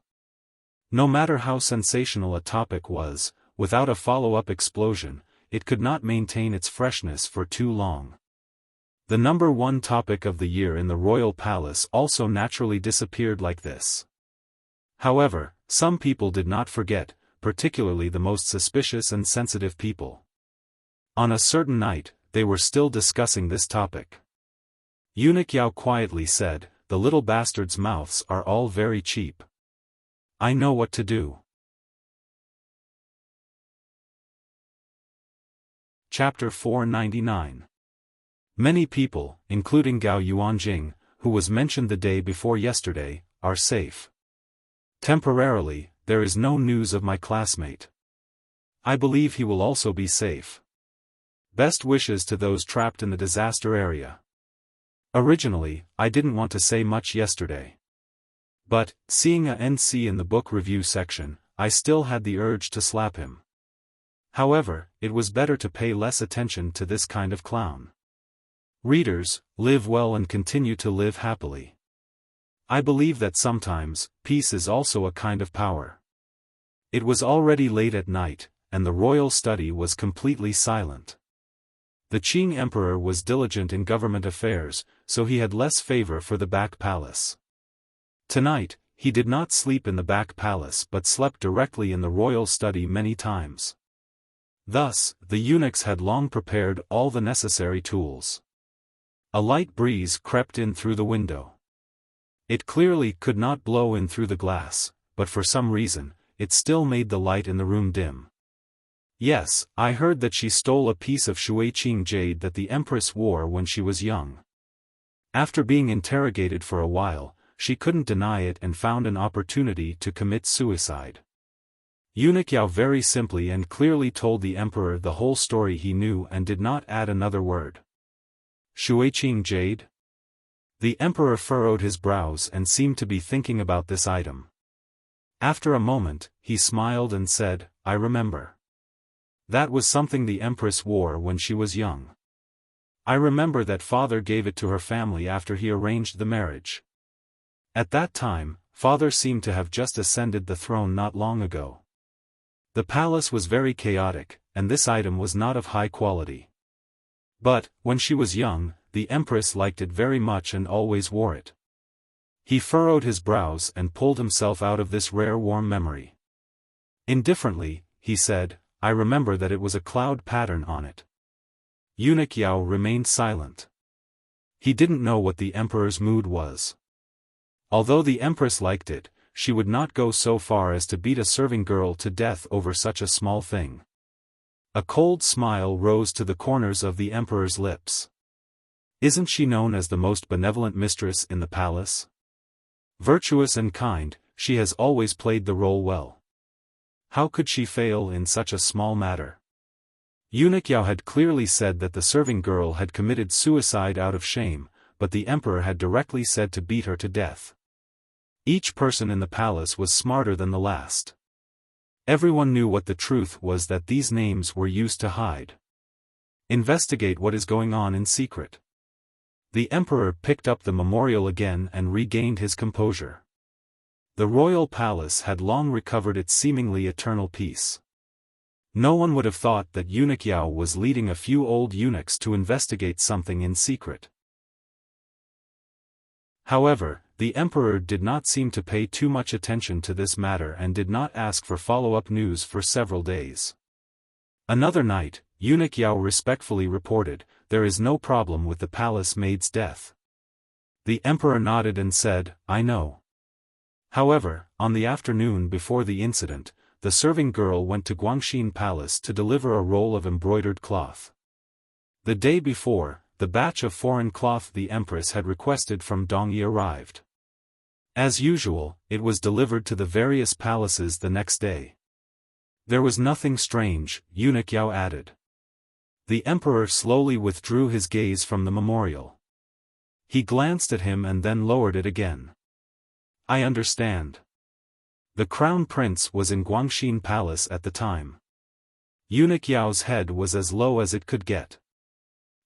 No matter how sensational a topic was, without a follow-up explosion, it could not maintain its freshness for too long. The number one topic of the year in the royal palace also naturally disappeared like this. However, some people did not forget, particularly the most suspicious and sensitive people. On a certain night, they were still discussing this topic. Eunuch Yao quietly said, the little bastards' mouths are all very cheap. I know what to do. Chapter 499. Many people, including Gao Yuanjing, who was mentioned the day before yesterday, are safe. Temporarily, there is no news of my classmate. I believe he will also be safe. Best wishes to those trapped in the disaster area. Originally, I didn't want to say much yesterday. But, seeing a NC in the book review section, I still had the urge to slap him. However, it was better to pay less attention to this kind of clown. Readers, live well and continue to live happily. I believe that sometimes, peace is also a kind of power. It was already late at night, and the royal study was completely silent. The Qing emperor was diligent in government affairs, so he had less favor for the back palace. Tonight, he did not sleep in the back palace but slept directly in the royal study many times. Thus, the eunuchs had long prepared all the necessary tools. A light breeze crept in through the window. It clearly could not blow in through the glass, but for some reason, it still made the light in the room dim. Yes, I heard that she stole a piece of Shuiqing jade that the empress wore when she was young. After being interrogated for a while, she couldn't deny it and found an opportunity to commit suicide. Eunuch Yao very simply and clearly told the emperor the whole story he knew and did not add another word. Shuiqing jade? The emperor furrowed his brows and seemed to be thinking about this item. After a moment, he smiled and said, I remember. That was something the empress wore when she was young. I remember that father gave it to her family after he arranged the marriage. At that time, father seemed to have just ascended the throne not long ago. The palace was very chaotic, and this item was not of high quality. But, when she was young, the empress liked it very much and always wore it. He furrowed his brows and pulled himself out of this rare warm memory. Indifferently, he said, I remember that it was a cloud pattern on it. Eunuch Yao remained silent. He didn't know what the emperor's mood was. Although the empress liked it, she would not go so far as to beat a serving girl to death over such a small thing. A cold smile rose to the corners of the emperor's lips. Isn't she known as the most benevolent mistress in the palace? Virtuous and kind, she has always played the role well. How could she fail in such a small matter? Eunuch Yao had clearly said that the serving girl had committed suicide out of shame, but the emperor had directly said to beat her to death. Each person in the palace was smarter than the last. Everyone knew what the truth was, that these names were used to hide. Investigate what is going on in secret. The emperor picked up the memorial again and regained his composure. The royal palace had long recovered its seemingly eternal peace. No one would have thought that Eunuch Yao was leading a few old eunuchs to investigate something in secret. However, the emperor did not seem to pay too much attention to this matter and did not ask for follow-up news for several days. Another night, Eunuch Yao respectfully reported, there is no problem with the palace maid's death. The emperor nodded and said, I know. However, on the afternoon before the incident, the serving girl went to Guangxin Palace to deliver a roll of embroidered cloth. The day before, the batch of foreign cloth the empress had requested from Dongyi arrived. As usual, it was delivered to the various palaces the next day. There was nothing strange, Eunuch Yao added. The emperor slowly withdrew his gaze from the memorial. He glanced at him and then lowered it again. I understand. The crown prince was in Guangxin Palace at the time. Eunuch Yao's head was as low as it could get.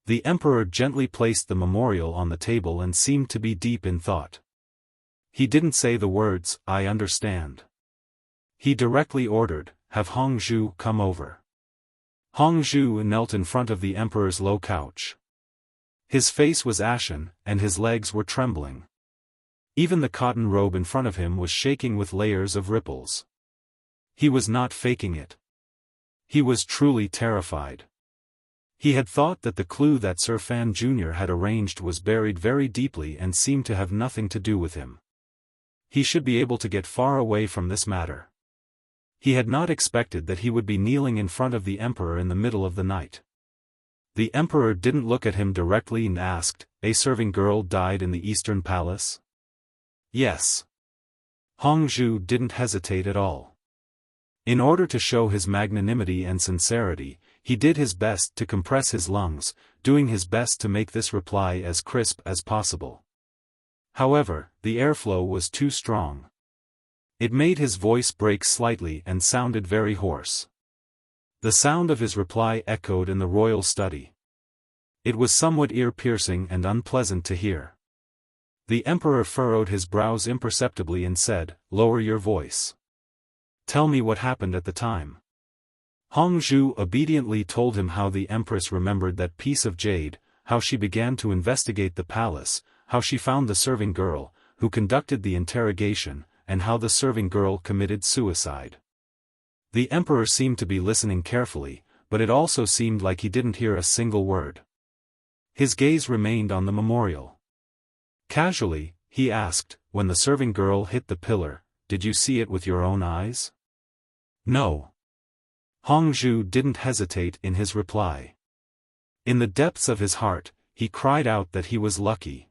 The emperor gently placed the memorial on the table and seemed to be deep in thought. He didn't say the words, I understand. He directly ordered, have Hong Zhu come over. Hong Zhu knelt in front of the emperor's low couch. His face was ashen, and his legs were trembling. Even the cotton robe in front of him was shaking with layers of ripples. He was not faking it. He was truly terrified. He had thought that the clue that Sir Fan Jr. had arranged was buried very deeply and seemed to have nothing to do with him. He should be able to get far away from this matter. He had not expected that he would be kneeling in front of the emperor in the middle of the night. The emperor didn't look at him directly and asked, "A serving girl died in the Eastern Palace?" "Yes." Hongzhu didn't hesitate at all. In order to show his magnanimity and sincerity, he did his best to compress his lungs, doing his best to make this reply as crisp as possible. However, the airflow was too strong. It made his voice break slightly and sounded very hoarse. The sound of his reply echoed in the royal study. It was somewhat ear-piercing and unpleasant to hear. The emperor furrowed his brows imperceptibly and said, "Lower your voice. Tell me what happened at the time." Hongzhu obediently told him how the empress remembered that piece of jade, how she began to investigate the palace, how she found the serving girl, who conducted the interrogation, and how the serving girl committed suicide. The emperor seemed to be listening carefully, but it also seemed like he didn't hear a single word. His gaze remained on the memorial. Casually, he asked, "When the serving girl hit the pillar, did you see it with your own eyes?" "No." Hongzhu didn't hesitate in his reply. In the depths of his heart, he cried out that he was lucky.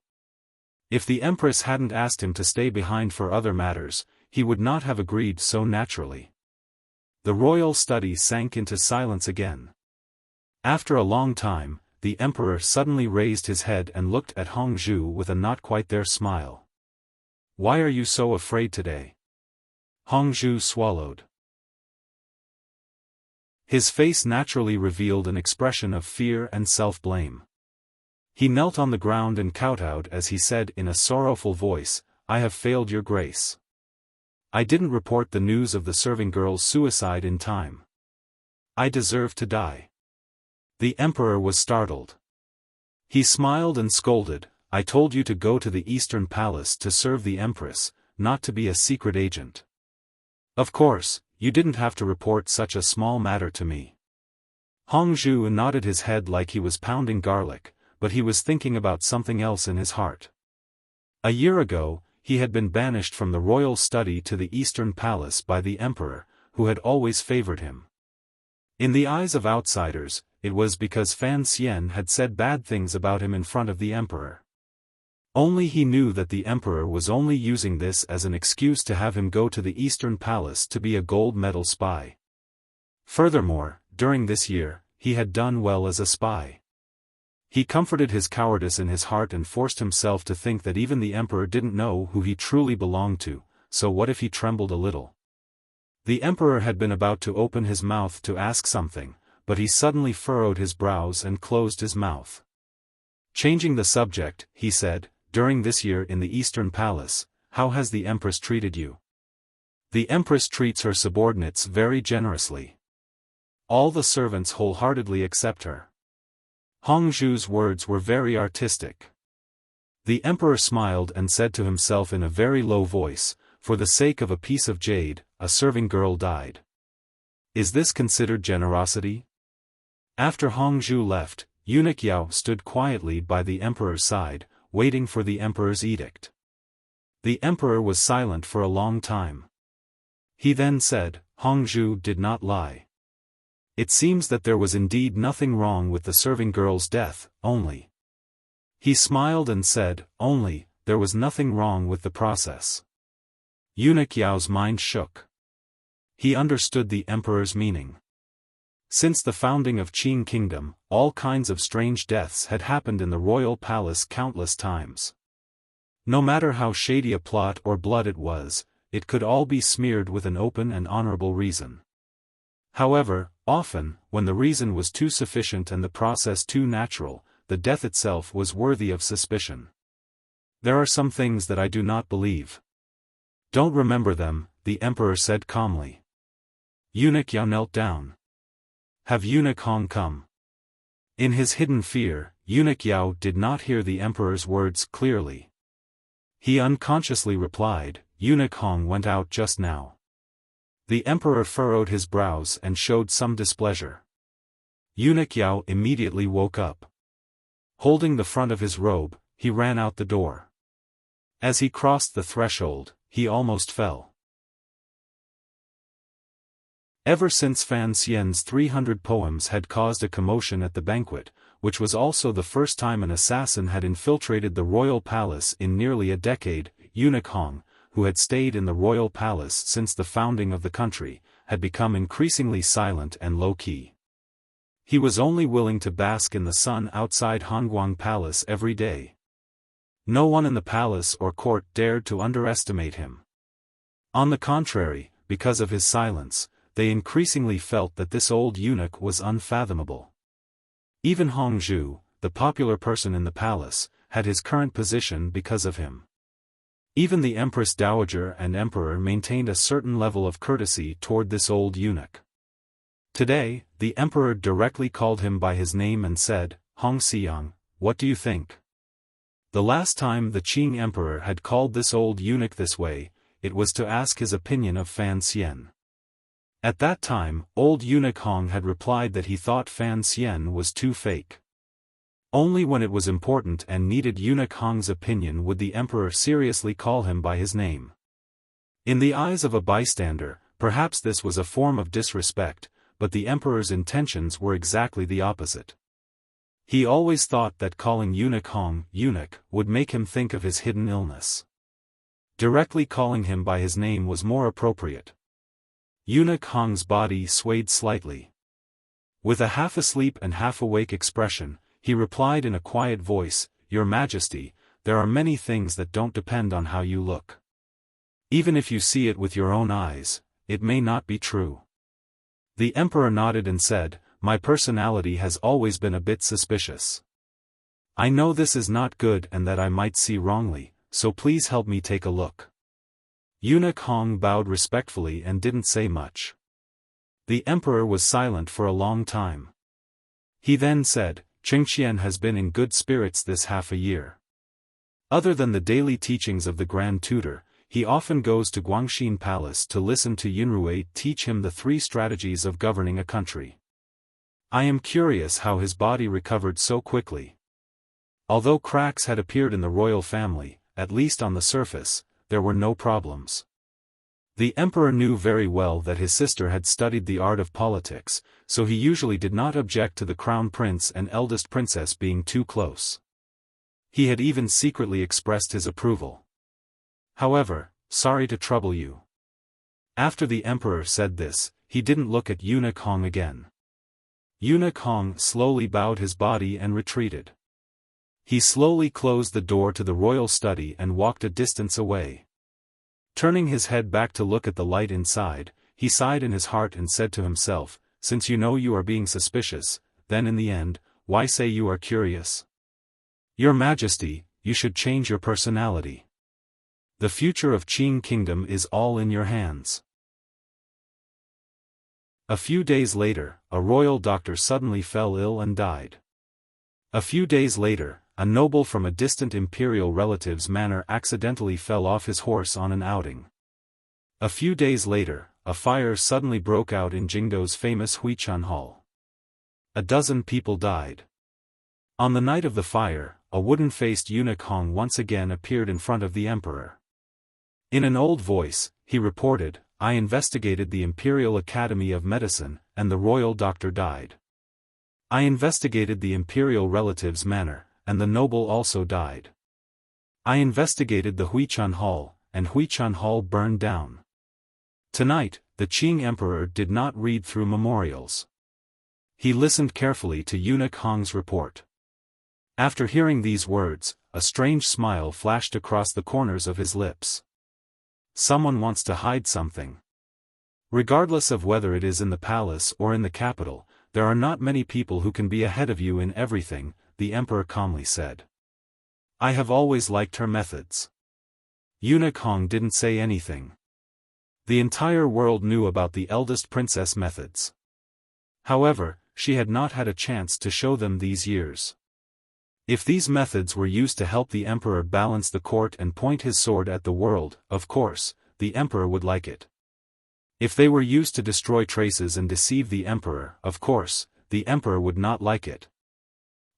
If the empress hadn't asked him to stay behind for other matters, he would not have agreed so naturally. The royal study sank into silence again. After a long time, the emperor suddenly raised his head and looked at Hongzhu with a not-quite-there smile. "Why are you so afraid today?" Hongzhu swallowed. His face naturally revealed an expression of fear and self-blame. He knelt on the ground and kowtowed as he said in a sorrowful voice, "I have failed your grace. I didn't report the news of the serving girl's suicide in time. I deserve to die." The emperor was startled. He smiled and scolded, "I told you to go to the Eastern Palace to serve the empress, not to be a secret agent. Of course, you didn't have to report such a small matter to me." Hongzhu nodded his head like he was pounding garlic, but he was thinking about something else in his heart. A year ago, he had been banished from the royal study to the Eastern Palace by the emperor, who had always favored him. In the eyes of outsiders, it was because Fan Xian had said bad things about him in front of the emperor. Only he knew that the emperor was only using this as an excuse to have him go to the Eastern Palace to be a gold medal spy. Furthermore, during this year, he had done well as a spy. He comforted his cowardice in his heart and forced himself to think that even the emperor didn't know who he truly belonged to, so what if he trembled a little? The emperor had been about to open his mouth to ask something, but he suddenly furrowed his brows and closed his mouth. Changing the subject, he said, "During this year in the Eastern Palace, how has the empress treated you?" "The empress treats her subordinates very generously. All the servants wholeheartedly accept her." Hongzhu's words were very artistic. The emperor smiled and said to himself in a very low voice, "For the sake of a piece of jade, a serving girl died. Is this considered generosity?" After Hongzhu left, eunuch Yao stood quietly by the emperor's side, waiting for the emperor's edict. The emperor was silent for a long time. He then said, "Hongzhu did not lie. It seems that there was indeed nothing wrong with the serving girl's death, only." He smiled and said, "Only, there was nothing wrong with the process." Eunuch Yao's mind shook. He understood the emperor's meaning. Since the founding of Qing Kingdom, all kinds of strange deaths had happened in the royal palace countless times. No matter how shady a plot or blood it was, it could all be smeared with an open and honorable reason. However, often, when the reason was too sufficient and the process too natural, the death itself was worthy of suspicion. "There are some things that I do not believe." "Don't remember them," the emperor said calmly. Eunuch Yao knelt down. "Have Eunuch Hong come?" In his hidden fear, Eunuch Yao did not hear the emperor's words clearly. He unconsciously replied, "Eunuch Hong went out just now." The emperor furrowed his brows and showed some displeasure. Eunuch Yao immediately woke up. Holding the front of his robe, he ran out the door. As he crossed the threshold, he almost fell. Ever since Fan Xian's 300 poems had caused a commotion at the banquet, which was also the first time an assassin had infiltrated the royal palace in nearly a decade, Eunuch Hong, who had stayed in the royal palace since the founding of the country, had become increasingly silent and low-key. He was only willing to bask in the sun outside Hongguang Palace every day. No one in the palace or court dared to underestimate him. On the contrary, because of his silence, they increasingly felt that this old eunuch was unfathomable. Even Hong Zhu, the popular person in the palace, had his current position because of him. Even the Empress Dowager and Emperor maintained a certain level of courtesy toward this old eunuch. Today, the Emperor directly called him by his name and said, "Hong Xiang, what do you think?" The last time the Qing Emperor had called this old eunuch this way, it was to ask his opinion of Fan Xian. At that time, old eunuch Hong had replied that he thought Fan Xian was too fake. Only when it was important and needed eunuch Hong's opinion would the emperor seriously call him by his name. In the eyes of a bystander, perhaps this was a form of disrespect, but the emperor's intentions were exactly the opposite. He always thought that calling eunuch Hong eunuch would make him think of his hidden illness. Directly calling him by his name was more appropriate. Eunuch Hong's body swayed slightly. With a half-asleep and half-awake expression, he replied in a quiet voice, "Your Majesty, there are many things that don't depend on how you look. Even if you see it with your own eyes, it may not be true." The emperor nodded and said, "My personality has always been a bit suspicious. I know this is not good and that I might see wrongly, so please help me take a look." Eunuch Hong bowed respectfully and didn't say much. The emperor was silent for a long time. He then said, "Qingqian has been in good spirits this half a year. Other than the daily teachings of the Grand Tutor, he often goes to Guangxin Palace to listen to Yunrui teach him the 3 strategies of governing a country. I am curious how his body recovered so quickly." Although cracks had appeared in the royal family, at least on the surface, there were no problems. The emperor knew very well that his sister had studied the art of politics, so he usually did not object to the crown prince and eldest princess being too close. He had even secretly expressed his approval. "However, sorry to trouble you." After the emperor said this, he didn't look at Eunuch Hong again. Eunuch Hong slowly bowed his body and retreated. He slowly closed the door to the royal study and walked a distance away. Turning his head back to look at the light inside, he sighed in his heart and said to himself, "Since you know you are being suspicious, then in the end, why say you are curious? Your Majesty, you should change your personality. The future of Qing Kingdom is all in your hands." A few days later, a royal doctor suddenly fell ill and died. A few days later, a noble from a distant imperial relative's manor accidentally fell off his horse on an outing. A few days later, a fire suddenly broke out in Jingdo's famous Huichan Hall. 12 people died. On the night of the fire, a wooden-faced eunuch Hong once again appeared in front of the emperor. In an old voice, he reported, "I investigated the Imperial Academy of Medicine, and the royal doctor died. I investigated the imperial relative's manor, and the noble also died. I investigated the Huichan Hall, and Huichan Hall burned down." Tonight, the Qing emperor did not read through memorials. He listened carefully to Eunuch Hong's report. After hearing these words, a strange smile flashed across the corners of his lips. Someone wants to hide something. Regardless of whether it is in the palace or in the capital, there are not many people who can be ahead of you in everything, the emperor calmly said. "I have always liked her methods." Eunuch Hong didn't say anything. The entire world knew about the eldest princess' methods. However, she had not had a chance to show them these years. If these methods were used to help the emperor balance the court and point his sword at the world, of course, the emperor would like it. If they were used to destroy traces and deceive the emperor, of course, the emperor would not like it.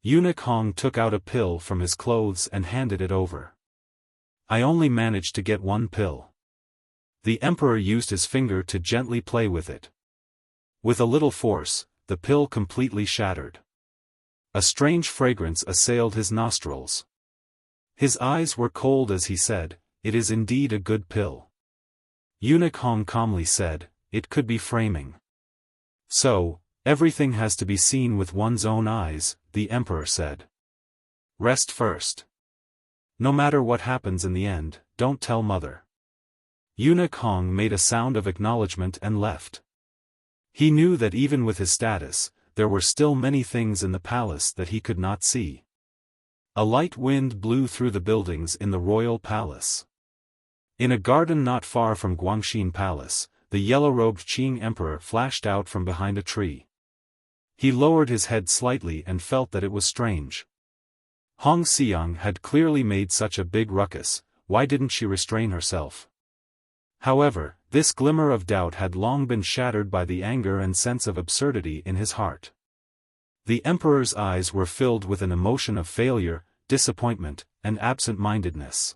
Eunuch Hong took out a pill from his clothes and handed it over. I only managed to get one pill. The emperor used his finger to gently play with it. With a little force, the pill completely shattered. A strange fragrance assailed his nostrils. His eyes were cold as he said, "It is indeed a good pill." Eunuch Hong calmly said, "It could be framing." "So, everything has to be seen with one's own eyes," the emperor said. "Rest first. No matter what happens in the end, don't tell mother." Eunuch Hong made a sound of acknowledgement and left. He knew that even with his status, there were still many things in the palace that he could not see. A light wind blew through the buildings in the royal palace. In a garden not far from Guangxin Palace, the yellow-robed Qing emperor flashed out from behind a tree. He lowered his head slightly and felt that it was strange. Hong Xiang had clearly made such a big ruckus, why didn't she restrain herself? However, this glimmer of doubt had long been shattered by the anger and sense of absurdity in his heart. The emperor's eyes were filled with an emotion of failure, disappointment, and absent-mindedness.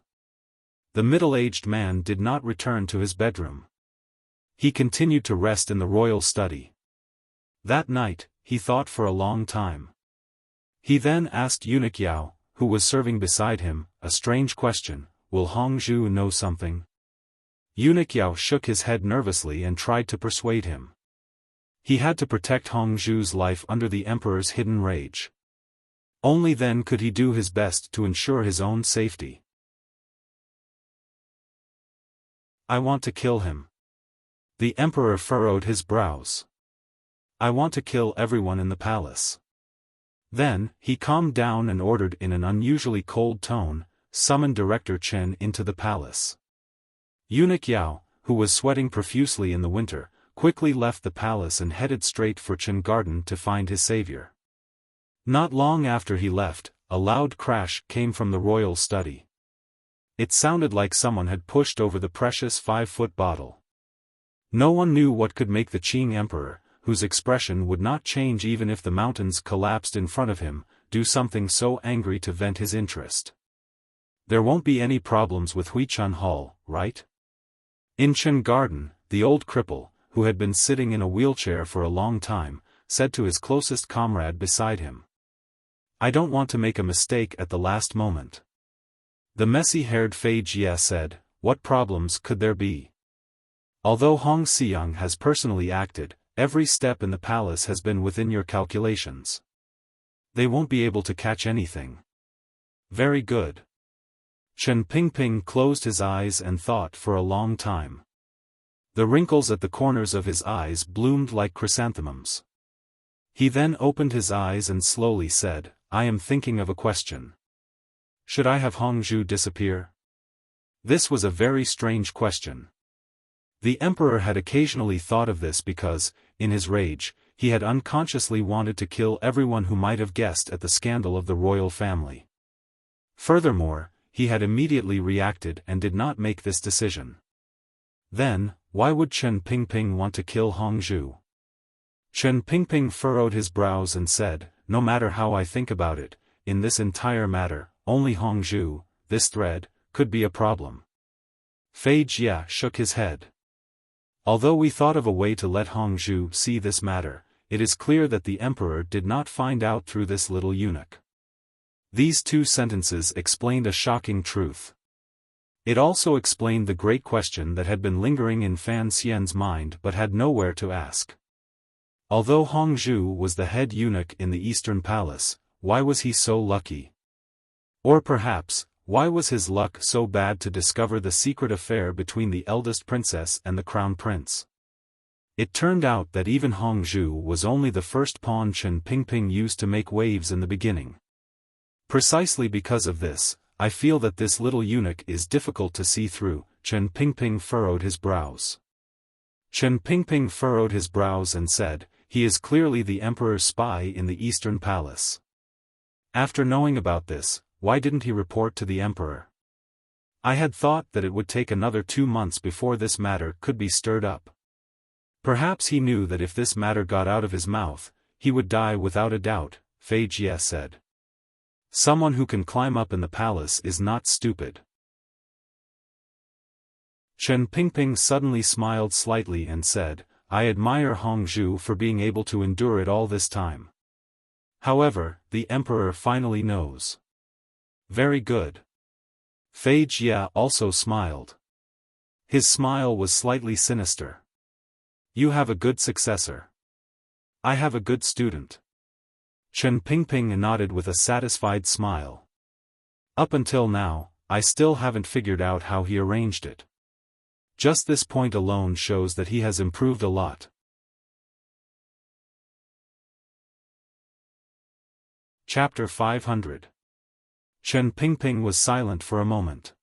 The middle-aged man did not return to his bedroom. He continued to rest in the royal study. That night, he thought for a long time. He then asked Eunuch Yao, who was serving beside him, a strange question: "Will Hongzhu know something?" Eunuch Yao shook his head nervously and tried to persuade him. He had to protect Hongzhu's life under the emperor's hidden rage. Only then could he do his best to ensure his own safety. "I want to kill him." The emperor furrowed his brows. "I want to kill everyone in the palace." Then, he calmed down and ordered in an unusually cold tone, "Summon Director Chen into the palace." Eunuch Yao, who was sweating profusely in the winter, quickly left the palace and headed straight for Chen Garden to find his savior. Not long after he left, a loud crash came from the royal study. It sounded like someone had pushed over the precious 5-foot bottle. No one knew what could make the Qing emperor, whose expression would not change even if the mountains collapsed in front of him, do something so angry to vent his interest. "There won't be any problems with Huichun Hall, right?" In Chen Garden, the old cripple, who had been sitting in a wheelchair for a long time, said to his closest comrade beside him, "I don't want to make a mistake at the last moment." The messy-haired Fei Jie said, "What problems could there be? Although Hong Xiang has personally acted, every step in the palace has been within your calculations. They won't be able to catch anything." "Very good." Chen Pingping closed his eyes and thought for a long time. The wrinkles at the corners of his eyes bloomed like chrysanthemums. He then opened his eyes and slowly said, "I am thinking of a question. Should I have Hongzhu disappear?" This was a very strange question. The emperor had occasionally thought of this because, in his rage, he had unconsciously wanted to kill everyone who might have guessed at the scandal of the royal family. Furthermore, he had immediately reacted and did not make this decision. Then, why would Chen Pingping want to kill Hongzhu? Chen Pingping furrowed his brows and said, "No matter how I think about it, in this entire matter, only Hongzhu, this thread, could be a problem." Fei Jie shook his head. "Although we thought of a way to let Hongzhu see this matter, it is clear that the emperor did not find out through this little eunuch." These two sentences explained a shocking truth. It also explained the great question that had been lingering in Fan Xian's mind but had nowhere to ask. Although Hongzhu was the head eunuch in the Eastern Palace, why was he so lucky? Or perhaps, why was his luck so bad to discover the secret affair between the eldest princess and the crown prince? It turned out that even Hongzhu was only the first pawn Chen Pingping used to make waves in the beginning. Precisely because of this, I feel that this little eunuch is difficult to see through. Chen Pingping furrowed his brows. Chen Pingping furrowed his brows and said, "He is clearly the emperor's spy in the Eastern Palace." After knowing about this, why didn't he report to the emperor? I had thought that it would take another 2 months before this matter could be stirred up. Perhaps he knew that if this matter got out of his mouth, He would die without a doubt, Fei Jie said. Someone who can climb up in the palace is not stupid. Chen Pingping suddenly smiled slightly and said, I admire Hongzhu for being able to endure it all this time. However, the emperor finally knows. Very good. Fei Jie also smiled. His smile was slightly sinister. You have a good successor. I have a good student. Chen Pingping nodded with a satisfied smile. Up until now, I still haven't figured out how he arranged it. Just this point alone shows that he has improved a lot. Chapter 500. Chen Pingping was silent for a moment.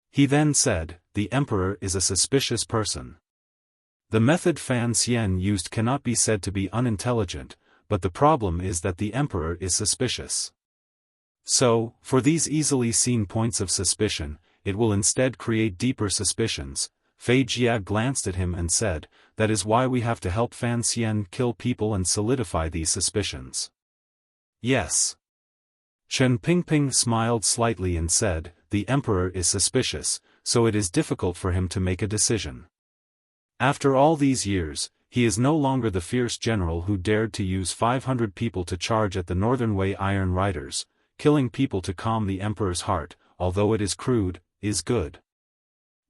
He then said, the emperor is a suspicious person. The method Fan Xian used cannot be said to be unintelligent, but the problem is that the emperor is suspicious. So, for these easily seen points of suspicion, it will instead create deeper suspicions. Fei Jie glanced at him and said, that is why we have to help Fan Xian kill people and solidify these suspicions. Yes. Chen Pingping smiled slightly and said, the emperor is suspicious, so it is difficult for him to make a decision. After all these years, he is no longer the fierce general who dared to use 500 people to charge at the Northern Wei Iron Riders. Killing people to calm the emperor's heart, although it is crude, is good.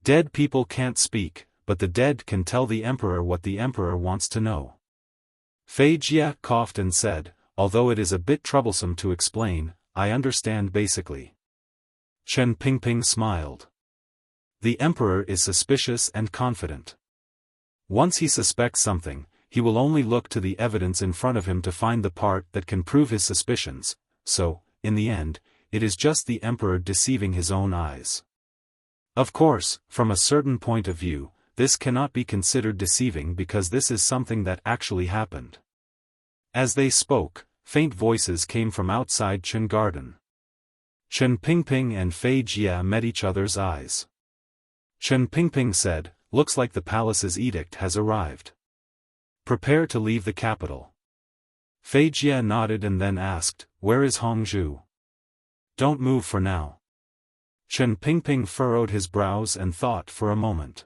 Dead people can't speak, but the dead can tell the emperor what the emperor wants to know. Fei Jie coughed and said, although it is a bit troublesome to explain, I understand basically. Chen Pingping smiled. The emperor is suspicious and confident. Once he suspects something, he will only look to the evidence in front of him to find the part that can prove his suspicions, so, in the end, it is just the emperor deceiving his own eyes. Of course, from a certain point of view, this cannot be considered deceiving because this is something that actually happened. As they spoke, faint voices came from outside Chen Garden. Chen Pingping and Fei Jie met each other's eyes. Chen Pingping said, looks like the palace's edict has arrived. Prepare to leave the capital. Fei Jie nodded and then asked, where is Hongzhu? Don't move for now. Chen Pingping furrowed his brows and thought for a moment.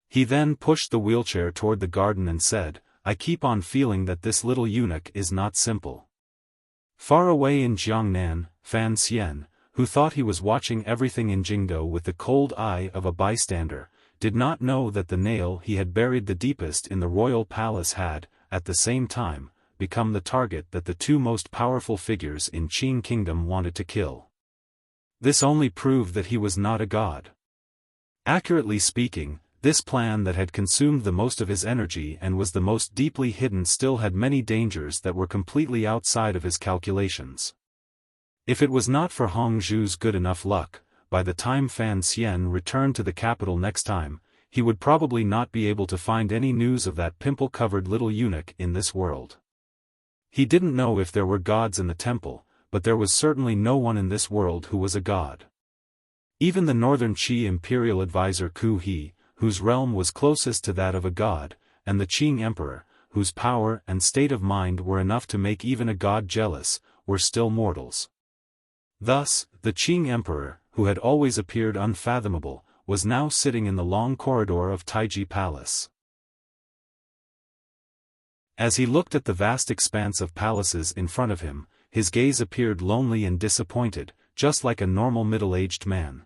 He then pushed the wheelchair toward the garden and said, I keep on feeling that this little eunuch is not simple. Far away in Jiangnan, Fan Xian, who thought he was watching everything in Jingdo with the cold eye of a bystander, did not know that the nail he had buried the deepest in the royal palace had, at the same time, become the target that the two most powerful figures in Qing Kingdom wanted to kill. This only proved that he was not a god. Accurately speaking, this plan that had consumed the most of his energy and was the most deeply hidden still had many dangers that were completely outside of his calculations. If it was not for Hongzhu's good enough luck, by the time Fan Xian returned to the capital next time, he would probably not be able to find any news of that pimple-covered little eunuch in this world. He didn't know if there were gods in the temple, but there was certainly no one in this world who was a god. Even the northern Qi imperial advisor Ku He, whose realm was closest to that of a god, and the Qing emperor, whose power and state of mind were enough to make even a god jealous, were still mortals. Thus, the Qing emperor, who had always appeared unfathomable, was now sitting in the long corridor of Taiji Palace. As he looked at the vast expanse of palaces in front of him, his gaze appeared lonely and disappointed, just like a normal middle-aged man.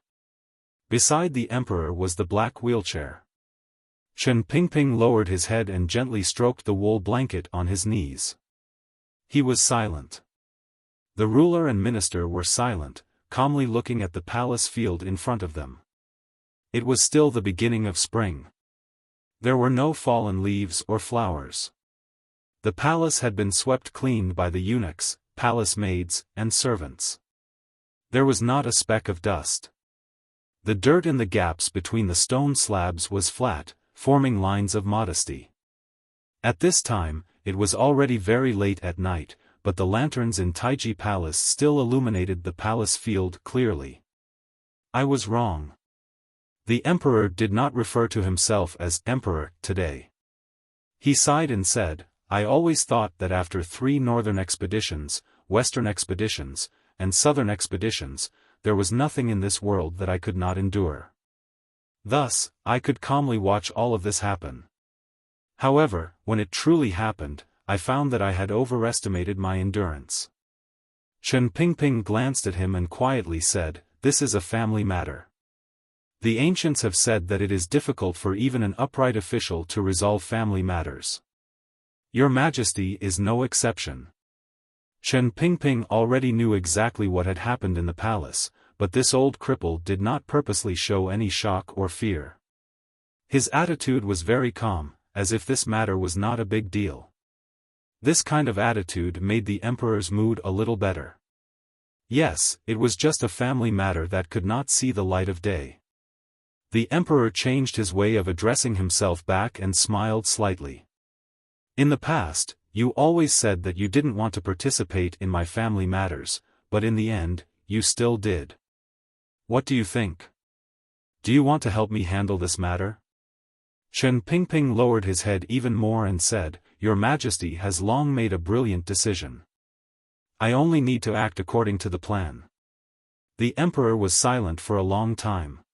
Beside the emperor was the black wheelchair. Chen Pingping lowered his head and gently stroked the wool blanket on his knees. He was silent. The ruler and minister were silent, calmly looking at the palace field in front of them. It was still the beginning of spring. There were no fallen leaves or flowers. The palace had been swept clean by the eunuchs, palace maids, and servants. There was not a speck of dust. The dirt in the gaps between the stone slabs was flat, forming lines of modesty. At this time, it was already very late at night, but the lanterns in Taiji Palace still illuminated the palace field clearly. I was wrong. The emperor did not refer to himself as emperor today. He sighed and said, I always thought that after 3 northern expeditions, western expeditions, and southern expeditions, there was nothing in this world that I could not endure. Thus, I could calmly watch all of this happen. However, when it truly happened, I found that I had overestimated my endurance. Chen Pingping glanced at him and quietly said, "This is a family matter. The ancients have said that it is difficult for even an upright official to resolve family matters. Your Majesty is no exception." Chen Pingping already knew exactly what had happened in the palace, but this old cripple did not purposely show any shock or fear. His attitude was very calm, as if this matter was not a big deal. This kind of attitude made the emperor's mood a little better. Yes, it was just a family matter that could not see the light of day. The emperor changed his way of addressing himself back and smiled slightly. "In the past, you always said that you didn't want to participate in my family matters, but in the end, you still did. What do you think? Do you want to help me handle this matter?" Chen Pingping lowered his head even more and said, "Your Majesty has long made a brilliant decision. I only need to act according to the plan." The emperor was silent for a long time.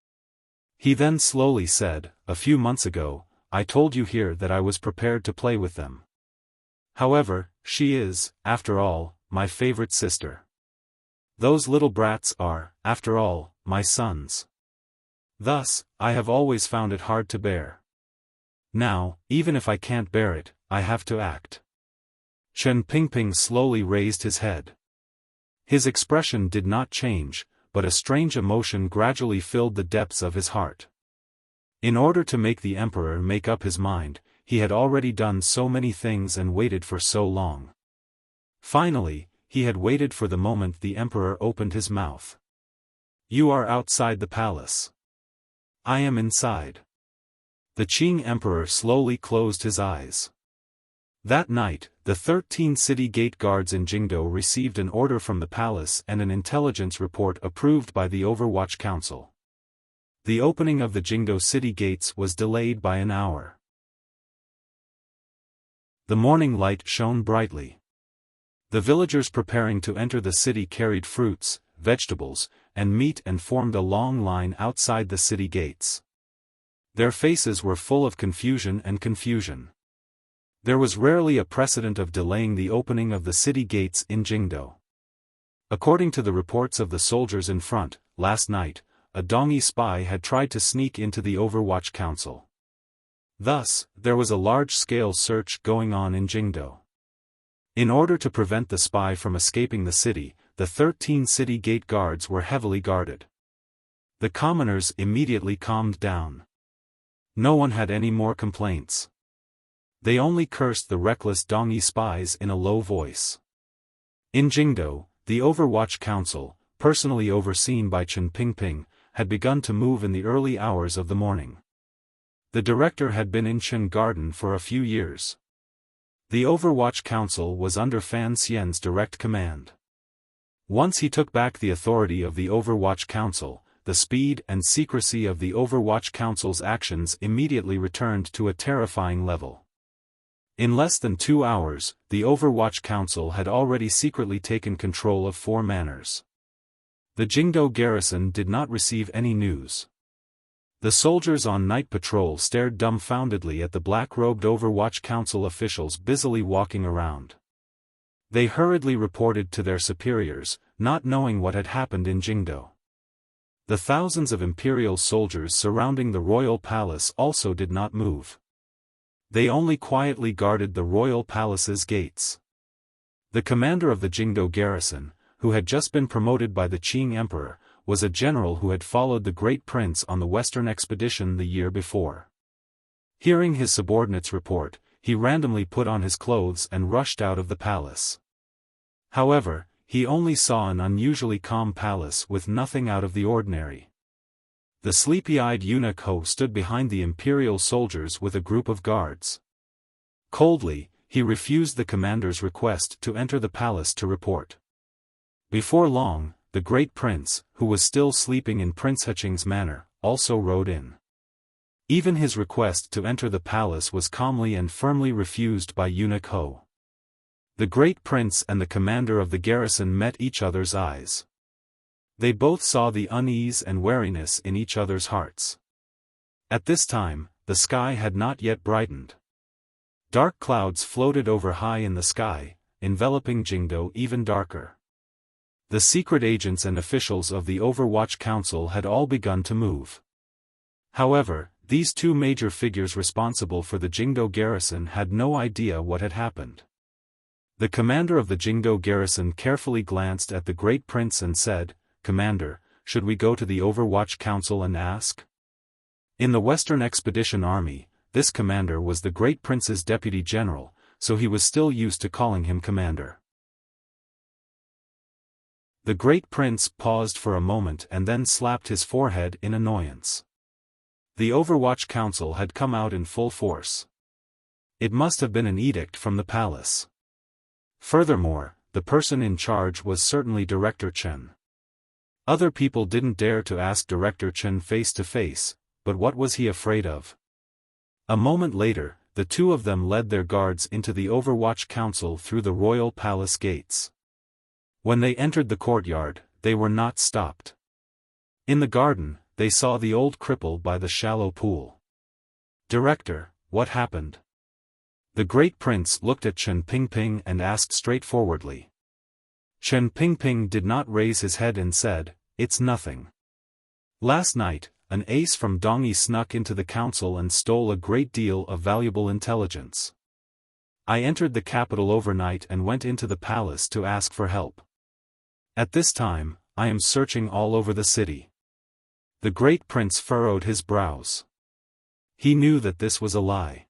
He then slowly said, "A few months ago, I told you here that I was prepared to play with them. However, she is, after all, my favorite sister. Those little brats are, after all, my sons. Thus, I have always found it hard to bear. Now, even if I can't bear it, I have to act." Chen Pingping slowly raised his head. His expression did not change, but a strange emotion gradually filled the depths of his heart. In order to make the emperor make up his mind, he had already done so many things and waited for so long. Finally, he had waited for the moment the emperor opened his mouth. "You are outside the palace. I am inside." The Qing emperor slowly closed his eyes. That night, the 13 city gate guards in Jingdo received an order from the palace and an intelligence report approved by the Overwatch Council. The opening of the Jingdo city gates was delayed by an hour. The morning light shone brightly. The villagers preparing to enter the city carried fruits, vegetables, and meat and formed a long line outside the city gates. Their faces were full of confusion and confusion. There was rarely a precedent of delaying the opening of the city gates in Jingdo. According to the reports of the soldiers in front, last night, a Dongyi spy had tried to sneak into the Overwatch Council. Thus, there was a large-scale search going on in Jingdo. In order to prevent the spy from escaping the city, the 13 city gate guards were heavily guarded. The commoners immediately calmed down. No one had any more complaints. They only cursed the reckless Dongyi spies in a low voice. In Jingdo, the Overwatch Council, personally overseen by Chen Pingping, had begun to move in the early hours of the morning. The director had been in Chen Garden for a few years. The Overwatch Council was under Fan Xian's direct command. Once he took back the authority of the Overwatch Council, the speed and secrecy of the Overwatch Council's actions immediately returned to a terrifying level. In less than 2 hours, the Overwatch Council had already secretly taken control of 4 manors. The Jingdo garrison did not receive any news. The soldiers on night patrol stared dumbfoundedly at the black-robed Overwatch Council officials busily walking around. They hurriedly reported to their superiors, not knowing what had happened in Jingdo. The thousands of imperial soldiers surrounding the royal palace also did not move. They only quietly guarded the royal palace's gates. The commander of the Jingdo garrison, who had just been promoted by the Qing emperor, was a general who had followed the great prince on the western expedition the year before. Hearing his subordinates report, he randomly put on his clothes and rushed out of the palace. However, he only saw an unusually calm palace with nothing out of the ordinary. The sleepy-eyed eunuch Ho stood behind the imperial soldiers with a group of guards. Coldly, he refused the commander's request to enter the palace to report. Before long, the great prince, who was still sleeping in Prince Heching's manor, also rode in. Even his request to enter the palace was calmly and firmly refused by eunuch Ho. The great prince and the commander of the garrison met each other's eyes. They both saw the unease and wariness in each other's hearts. At this time, the sky had not yet brightened. Dark clouds floated over high in the sky, enveloping Jingdo even darker. The secret agents and officials of the Overwatch Council had all begun to move. However, these two major figures responsible for the Jingdo garrison had no idea what had happened. The commander of the Jingdo garrison carefully glanced at the great prince and said, "Commander, should we go to the Overwatch Council and ask?" In the Western Expedition Army, this commander was the great prince's deputy general, so he was still used to calling him commander. The great prince paused for a moment and then slapped his forehead in annoyance. The Overwatch Council had come out in full force. It must have been an edict from the palace. Furthermore, the person in charge was certainly Director Chen. Other people didn't dare to ask Director Chen face to face, but what was he afraid of? A moment later, the two of them led their guards into the Overwatch Council through the royal palace gates. When they entered the courtyard, they were not stopped. In the garden, they saw the old cripple by the shallow pool. "Director, what happened?" The great prince looked at Chen Pingping and asked straightforwardly. Chen Pingping did not raise his head and said, "It's nothing. Last night, an ace from Dongyi snuck into the council and stole a great deal of valuable intelligence. I entered the capital overnight and went into the palace to ask for help. At this time, I am searching all over the city." The great prince furrowed his brows. He knew that this was a lie.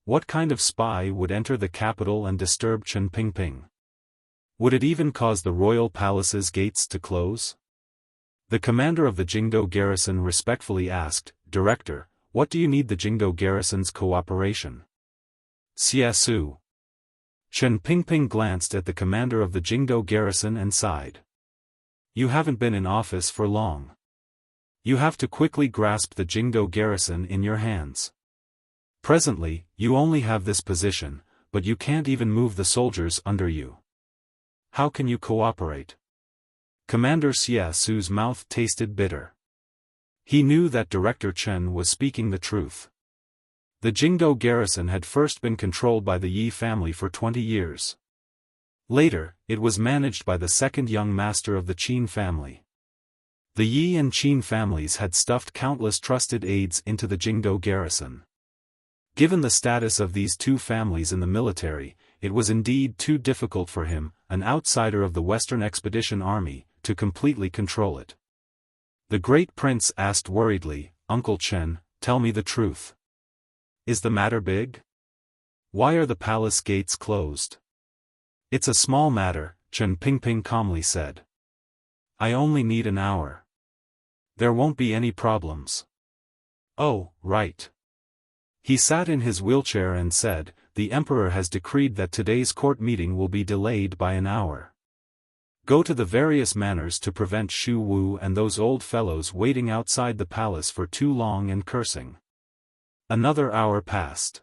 What kind of spy would enter the capital and disturb Chen Pingping? Would it even cause the royal palace's gates to close? The commander of the Jingdo garrison respectfully asked, "Director, what do you need the Jingdo garrison's cooperation?" "Xiasu." Chen Pingping glanced at the commander of the Jingdo garrison and sighed. "You haven't been in office for long. You have to quickly grasp the Jingdo garrison in your hands. Presently, you only have this position, but you can't even move the soldiers under you. How can you cooperate?" Commander Xiasu's mouth tasted bitter. He knew that Director Chen was speaking the truth. The Jingdo garrison had first been controlled by the Yi family for 20 years. Later, it was managed by the second young master of the Qin family. The Yi and Qin families had stuffed countless trusted aides into the Jingdo garrison. Given the status of these two families in the military, it was indeed too difficult for him, an outsider of the Western Expedition Army, to completely control it. The great prince asked worriedly, "Uncle Chen, tell me the truth. Is the matter big? Why are the palace gates closed?" "It's a small matter," Chen Pingping calmly said. "I only need an hour. There won't be any problems." "Oh, right." He sat in his wheelchair and said, "The emperor has decreed that today's court meeting will be delayed by an hour. Go to the various manors to prevent Shu Wu and those old fellows waiting outside the palace for too long and cursing." Another hour passed.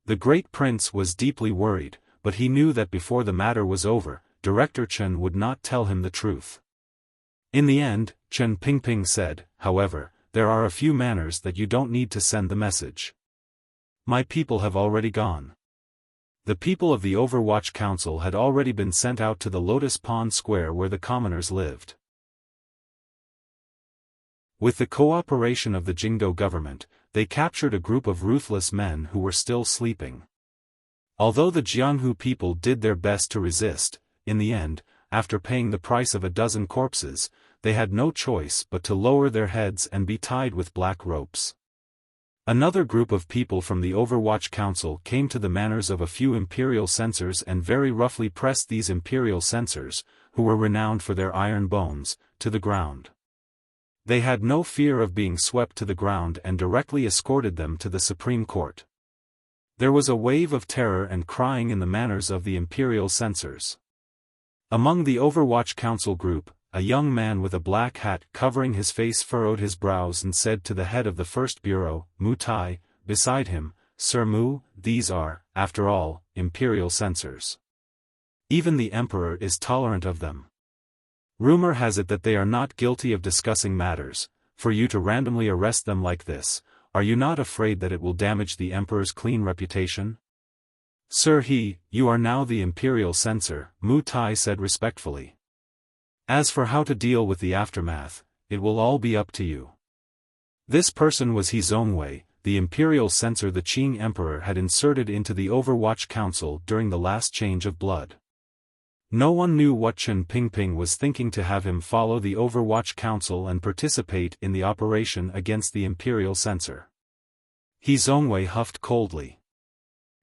The great prince was deeply worried, but he knew that before the matter was over, Director Chen would not tell him the truth. In the end, Chen Pingping said, "However, there are a few manors that you don't need to send the message. My people have already gone." The people of the Overwatch Council had already been sent out to the Lotus Pond Square where the commoners lived. With the cooperation of the Jingdo government, they captured a group of ruthless men who were still sleeping. Although the Jianghu people did their best to resist, in the end, after paying the price of a dozen corpses, they had no choice but to lower their heads and be tied with black ropes. Another group of people from the Overwatch Council came to the manors of a few imperial censors and very roughly pressed these imperial censors, who were renowned for their iron bones, to the ground. They had no fear of being swept to the ground and directly escorted them to the Supreme Court. There was a wave of terror and crying in the manors of the imperial censors. Among the Overwatch Council group, a young man with a black hat covering his face furrowed his brows and said to the head of the first bureau, Mu Tai, beside him, Sir Mu, these are, after all, imperial censors. Even the emperor is tolerant of them. Rumor has it that they are not guilty of discussing matters. For you to randomly arrest them like this, are you not afraid that it will damage the emperor's clean reputation? Sir you are now the imperial censor, Mu Tai said respectfully. As for how to deal with the aftermath, it will all be up to you. This person was He Zongwei, the imperial censor the Qing emperor had inserted into the Overwatch Council during the last change of blood. No one knew what Chen Pingping was thinking to have him follow the Overwatch Council and participate in the operation against the imperial censor. He Zongwei huffed coldly.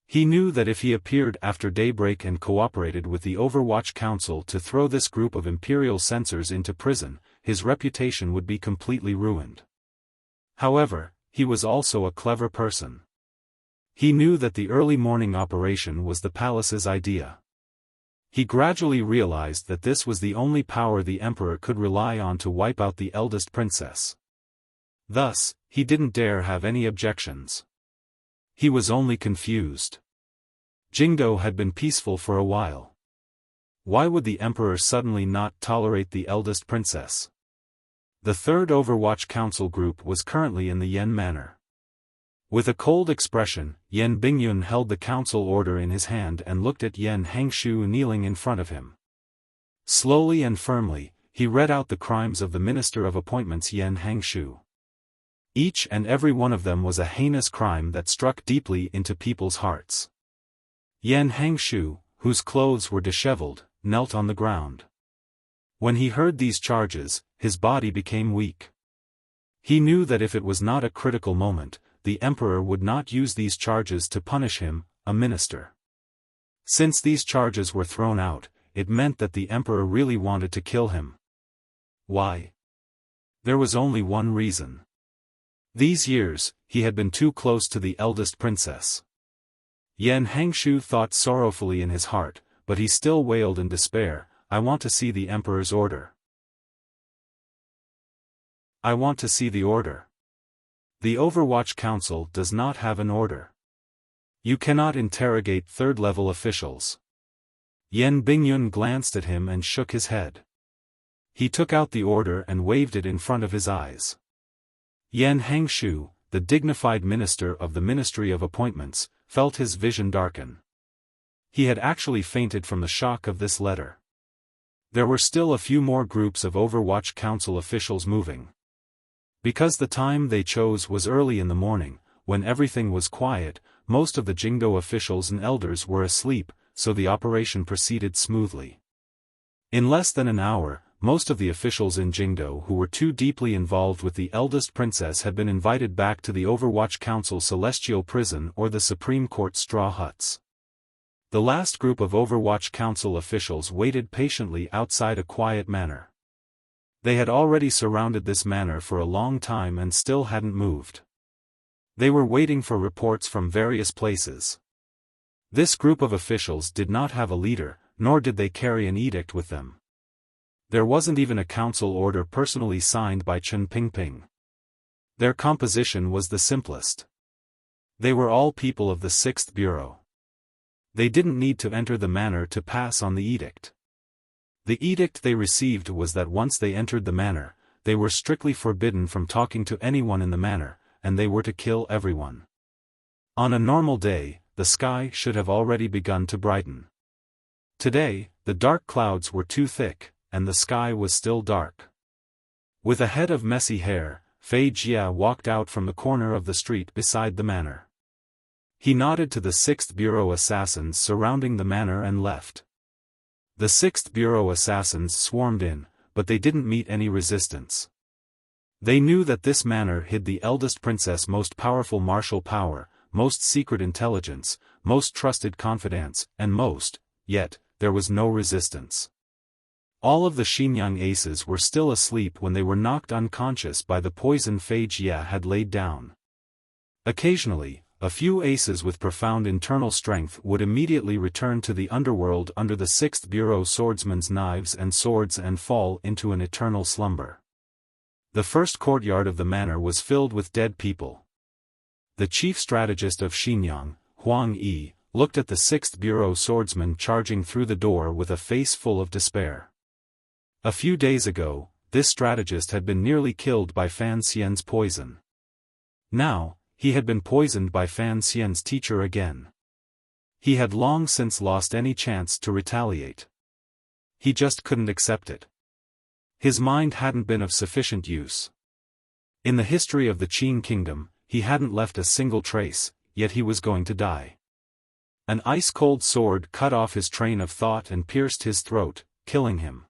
He knew that if he appeared after daybreak and cooperated with the Overwatch Council to throw this group of imperial censors into prison, his reputation would be completely ruined. However, he was also a clever person. He knew that the early morning operation was the palace's idea. He gradually realized that this was the only power the emperor could rely on to wipe out the eldest princess. Thus, he didn't dare have any objections. He was only confused. Jingdo had been peaceful for a while. Why would the emperor suddenly not tolerate the eldest princess? The third Overwatch Council group was currently in the Yen Manor. With a cold expression, Yan Bingyun held the council order in his hand and looked at Yan Hangshu kneeling in front of him. Slowly and firmly, he read out the crimes of the Minister of Appointments Yan Hangshu. Each and every one of them was a heinous crime that struck deeply into people's hearts. Yan Hangshu, whose clothes were disheveled, knelt on the ground. When he heard these charges, his body became weak. He knew that if it was not a critical moment, the emperor would not use these charges to punish him, a minister. Since these charges were thrown out, it meant that the emperor really wanted to kill him. Why? There was only one reason. These years, he had been too close to the eldest princess. Yan Hangshu thought sorrowfully in his heart, but he still wailed in despair, I want to see the emperor's order. I want to see the order. The Overwatch Council does not have an order. You cannot interrogate third-level officials. Yan Bingyun glanced at him and shook his head. He took out the order and waved it in front of his eyes. Yan Hangshu, the dignified minister of the Ministry of Appointments, felt his vision darken. He had actually fainted from the shock of this letter. There were still a few more groups of Overwatch Council officials moving. Because the time they chose was early in the morning, when everything was quiet, most of the Jingdo officials and elders were asleep, so the operation proceeded smoothly. In less than an hour, most of the officials in Jingdo who were too deeply involved with the eldest princess had been invited back to the Overwatch Council Celestial Prison or the Supreme Court straw huts. The last group of Overwatch Council officials waited patiently outside a quiet manor. They had already surrounded this manor for a long time and still hadn't moved. They were waiting for reports from various places. This group of officials did not have a leader, nor did they carry an edict with them. There wasn't even a council order personally signed by Chen Pingping. Their composition was the simplest. They were all people of the 6th Bureau. They didn't need to enter the manor to pass on the edict. The edict they received was that once they entered the manor, they were strictly forbidden from talking to anyone in the manor, and they were to kill everyone. On a normal day, the sky should have already begun to brighten. Today, the dark clouds were too thick, and the sky was still dark. With a head of messy hair, Fei Jia walked out from the corner of the street beside the manor. He nodded to the 6th Bureau assassins surrounding the manor and left. The 6th Bureau assassins swarmed in, but they didn't meet any resistance. They knew that this manor hid the eldest princess' most powerful martial power, most secret intelligence, most trusted confidants, and yet, there was no resistance. All of the Xinyang aces were still asleep when they were knocked unconscious by the poison Fei Jia had laid down. Occasionally, a few aces with profound internal strength would immediately return to the underworld under the 6th Bureau swordsman's knives and swords and fall into an eternal slumber. The first courtyard of the manor was filled with dead people. The chief strategist of Xinyang, Huang Yi, looked at the 6th Bureau swordsman charging through the door with a face full of despair. A few days ago, this strategist had been nearly killed by Fan Xian's poison. Now, he had been poisoned by Fan Xian's teacher again. He had long since lost any chance to retaliate. He just couldn't accept it. His mind hadn't been of sufficient use. In the history of the Qin kingdom, he hadn't left a single trace, yet he was going to die. An ice-cold sword cut off his train of thought and pierced his throat, killing him.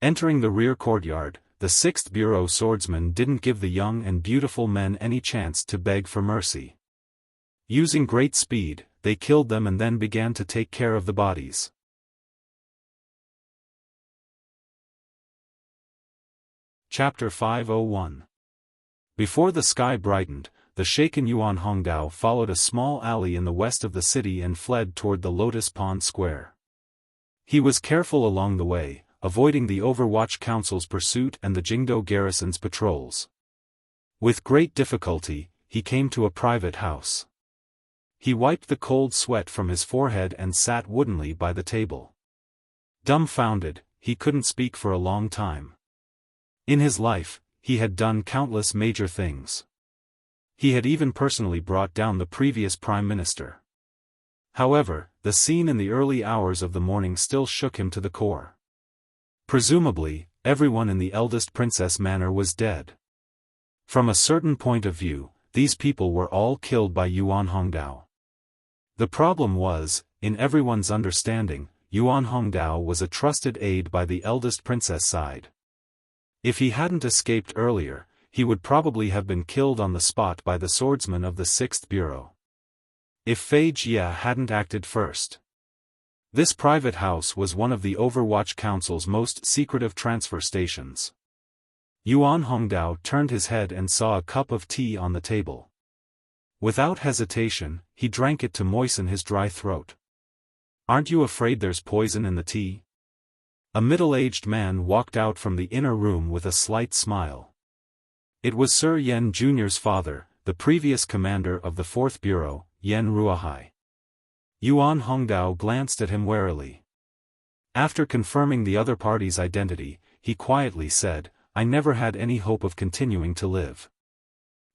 Entering the rear courtyard, the 6th Bureau swordsman didn't give the young and beautiful men any chance to beg for mercy. Using great speed, they killed them and then began to take care of the bodies. Chapter 501. Before the sky brightened, the shaken Yuan Hongdao followed a small alley in the west of the city and fled toward the Lotus Pond Square. He was careful along the way, avoiding the Overwatch Council's pursuit and the Jingdo garrison's patrols. With great difficulty, he came to a private house. He wiped the cold sweat from his forehead and sat woodenly by the table. Dumbfounded, he couldn't speak for a long time. In his life, he had done countless major things. He had even personally brought down the previous prime minister. However, the scene in the early hours of the morning still shook him to the core. Presumably, everyone in the eldest princess manor was dead. From a certain point of view, these people were all killed by Yuan Hongdao. The problem was, in everyone's understanding, Yuan Hongdao was a trusted aide by the eldest princess side. If he hadn't escaped earlier, he would probably have been killed on the spot by the swordsman of the 6th Bureau. If Fei Jia hadn't acted first. This private house was one of the Overwatch Council's most secretive transfer stations. Yuan Hongdao turned his head and saw a cup of tea on the table. Without hesitation, he drank it to moisten his dry throat. "Aren't you afraid there's poison in the tea?" A middle-aged man walked out from the inner room with a slight smile. It was Sir Yan Jr.'s father, the previous commander of the 4th Bureau, Yan Ruohai. Yuan Hongdao glanced at him warily. After confirming the other party's identity, he quietly said, "I never had any hope of continuing to live."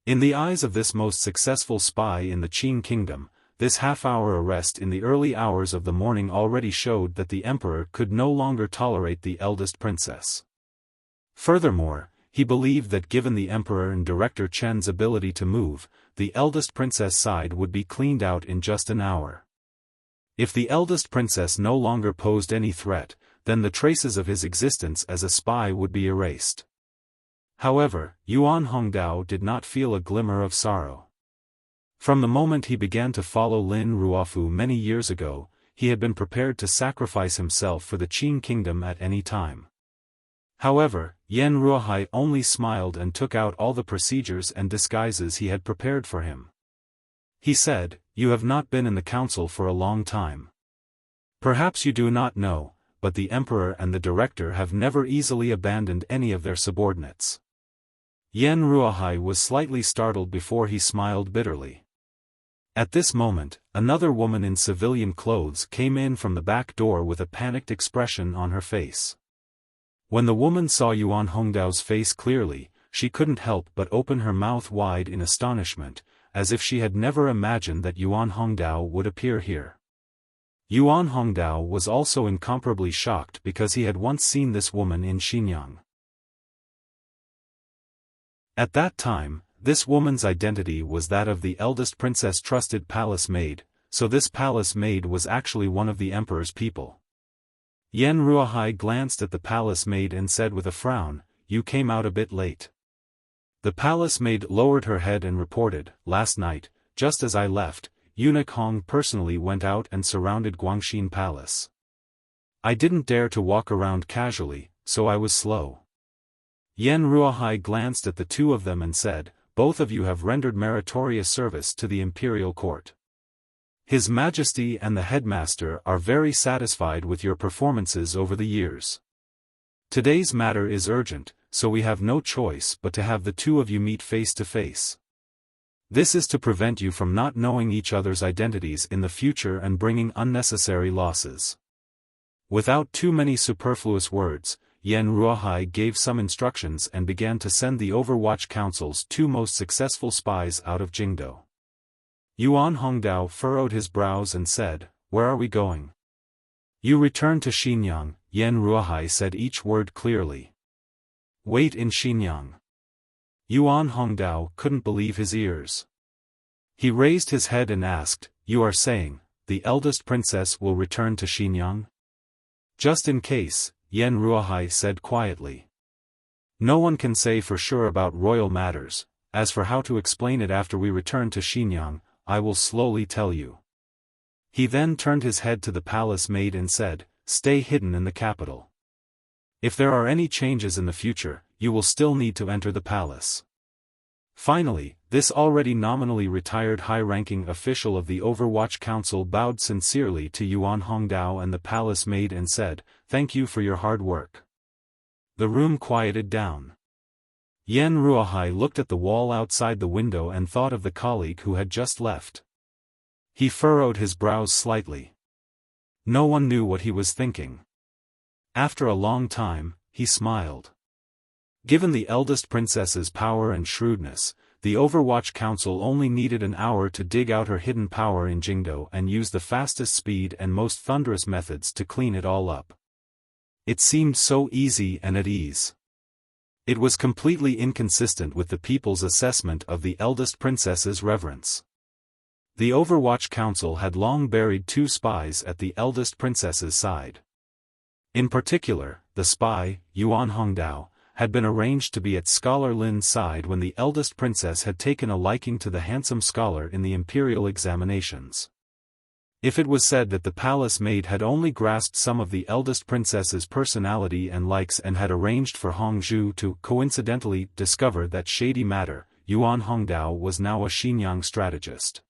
In the eyes of this most successful spy in the Qin kingdom, this half-hour arrest in the early hours of the morning already showed that the emperor could no longer tolerate the eldest princess. Furthermore, he believed that given the emperor and Director Chen's ability to move, the eldest princess side would be cleaned out in just an hour. If the eldest princess no longer posed any threat, then the traces of his existence as a spy would be erased. However, Yuan Hongdao did not feel a glimmer of sorrow. From the moment he began to follow Lin Ruofu many years ago, he had been prepared to sacrifice himself for the Qin kingdom at any time. However, Yan Ruohai only smiled and took out all the procedures and disguises he had prepared for him. He said, "You have not been in the council for a long time. Perhaps you do not know, but the emperor and the director have never easily abandoned any of their subordinates." Yan Ruohai was slightly startled before he smiled bitterly. At this moment, another woman in civilian clothes came in from the back door with a panicked expression on her face. When the woman saw Yuan Hongdao's face clearly, she couldn't help but open her mouth wide in astonishment, as if she had never imagined that Yuan Hongdao would appear here. Yuan Hongdao was also incomparably shocked because he had once seen this woman in Xinyang. At that time, this woman's identity was that of the eldest princess' trusted palace maid, so this palace maid was actually one of the emperor's people. Yan Ruohai glanced at the palace maid and said with a frown, "You came out a bit late." The palace maid lowered her head and reported, "Last night, just as I left, Eunuch Hong personally went out and surrounded Guangxin Palace. I didn't dare to walk around casually, so I was slow." Yan Ruohai glanced at the two of them and said, both of you have rendered meritorious service to the imperial court. His Majesty and the headmaster are very satisfied with your performances over the years. Today's matter is urgent, so we have no choice but to have the two of you meet face to face. This is to prevent you from not knowing each other's identities in the future and bringing unnecessary losses. Without too many superfluous words, Yan Ruohai gave some instructions and began to send the Overwatch Council's two most successful spies out of Jingdo. Yuan Hongdao furrowed his brows and said, "Where are we going?" "You return to Xinyang," Yan Ruohai said each word clearly. "Wait in Xinyang." Yuan Hongdao couldn't believe his ears. He raised his head and asked, "You are saying, the eldest princess will return to Xinyang?" "Just in case," Yan Ruohai said quietly. "No one can say for sure about royal matters. As for how to explain it after we return to Xinyang, I will slowly tell you." He then turned his head to the palace maid and said, "Stay hidden in the capital. If there are any changes in the future, you will still need to enter the palace." Finally, this already nominally retired high-ranking official of the Overwatch Council bowed sincerely to Yuan Hongdao and the palace maid and said, "Thank you for your hard work." The room quieted down. Yan Ruohai looked at the wall outside the window and thought of the colleague who had just left. He furrowed his brows slightly. No one knew what he was thinking. After a long time, he smiled. Given the eldest princess's power and shrewdness, the Overwatch Council only needed an hour to dig out her hidden power in Jingdo and use the fastest speed and most thunderous methods to clean it all up. It seemed so easy and at ease. It was completely inconsistent with the people's assessment of the eldest princess's reverence. The Overwatch Council had long buried two spies at the eldest princess's side. In particular, the spy, Yuan Hongdao, had been arranged to be at Scholar Lin's side when the eldest princess had taken a liking to the handsome scholar in the imperial examinations. If it was said that the palace maid had only grasped some of the eldest princess's personality and likes and had arranged for Hongzhu to coincidentally discover that shady matter, Yuan Hongdao was now a Xinyang strategist.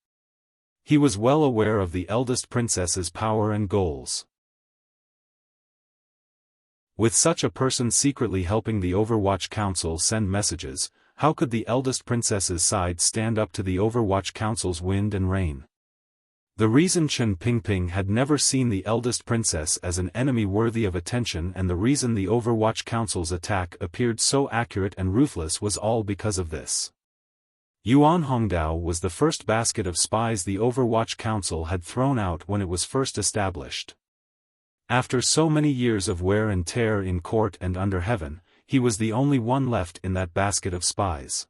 He was well aware of the eldest princess's power and goals. With such a person secretly helping the Overwatch Council send messages, how could the eldest princess's side stand up to the Overwatch Council's wind and rain? The reason Chen Pingping had never seen the eldest princess as an enemy worthy of attention and the reason the Overwatch Council's attack appeared so accurate and ruthless was all because of this. Yuan Hongdao was the first basket of spies the Overwatch Council had thrown out when it was first established. After so many years of wear and tear in court and under heaven, he was the only one left in that basket of spies.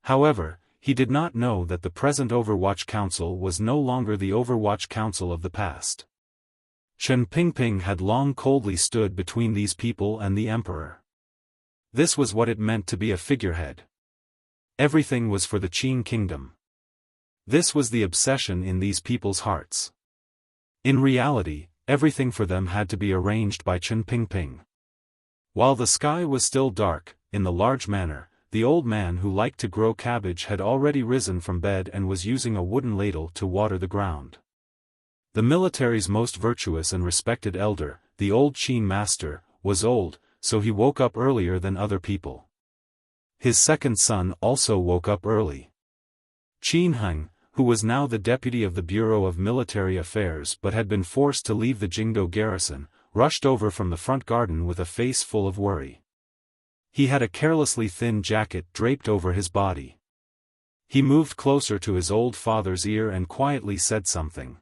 However, he did not know that the present Overwatch Council was no longer the Overwatch Council of the past. Chen Pingping had long coldly stood between these people and the emperor. This was what it meant to be a figurehead. Everything was for the Qing kingdom. This was the obsession in these people's hearts. In reality, everything for them had to be arranged by Chen Pingping. While the sky was still dark, in the large manor, the old man who liked to grow cabbage had already risen from bed and was using a wooden ladle to water the ground. The military's most virtuous and respected elder, the old Qin master, was old, so he woke up earlier than other people. His second son also woke up early. Qin Heng, who was now the deputy of the Bureau of Military Affairs but had been forced to leave the Jingdo garrison, rushed over from the front garden with a face full of worry. He had a carelessly thin jacket draped over his body. He moved closer to his old father's ear and quietly said something.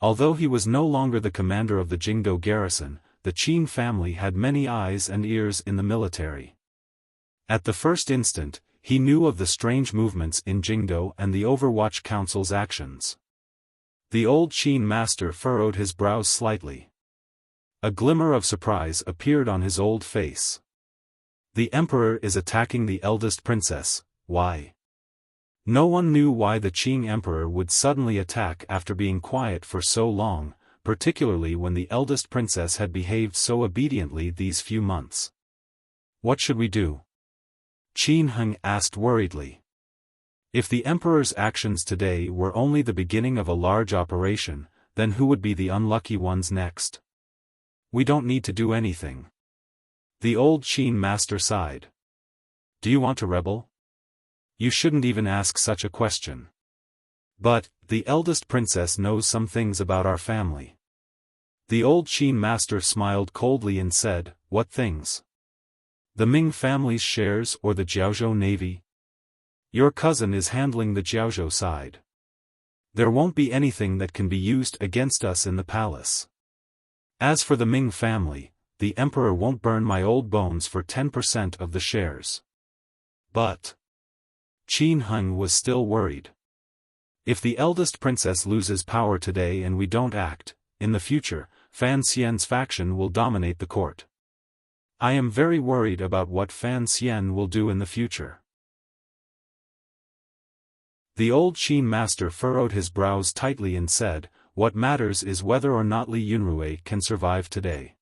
Although he was no longer the commander of the Jingdo garrison, the Qin family had many eyes and ears in the military. At the first instant, he knew of the strange movements in Jingdo and the Overwatch Council's actions. The old Qin master furrowed his brows slightly. A glimmer of surprise appeared on his old face. The emperor is attacking the eldest princess, why? No one knew why the Qing emperor would suddenly attack after being quiet for so long, particularly when the eldest princess had behaved so obediently these few months. What should we do? Qin Heng asked worriedly. If the emperor's actions today were only the beginning of a large operation, then who would be the unlucky ones next? We don't need to do anything. The old Qin master sighed. Do you want to rebel? You shouldn't even ask such a question. But, the eldest princess knows some things about our family. The old Qin master smiled coldly and said, What things? The Ming family's shares or the Jiaozhou navy? Your cousin is handling the Jiaozhou side. There won't be anything that can be used against us in the palace. As for the Ming family, the emperor won't burn my old bones for 10% of the shares. But Qin Heng was still worried. If the eldest princess loses power today and we don't act, in the future, Fan Xian's faction will dominate the court. I am very worried about what Fan Xian will do in the future. The old Qin master furrowed his brows tightly and said, What matters is whether or not Li Yunrui can survive today.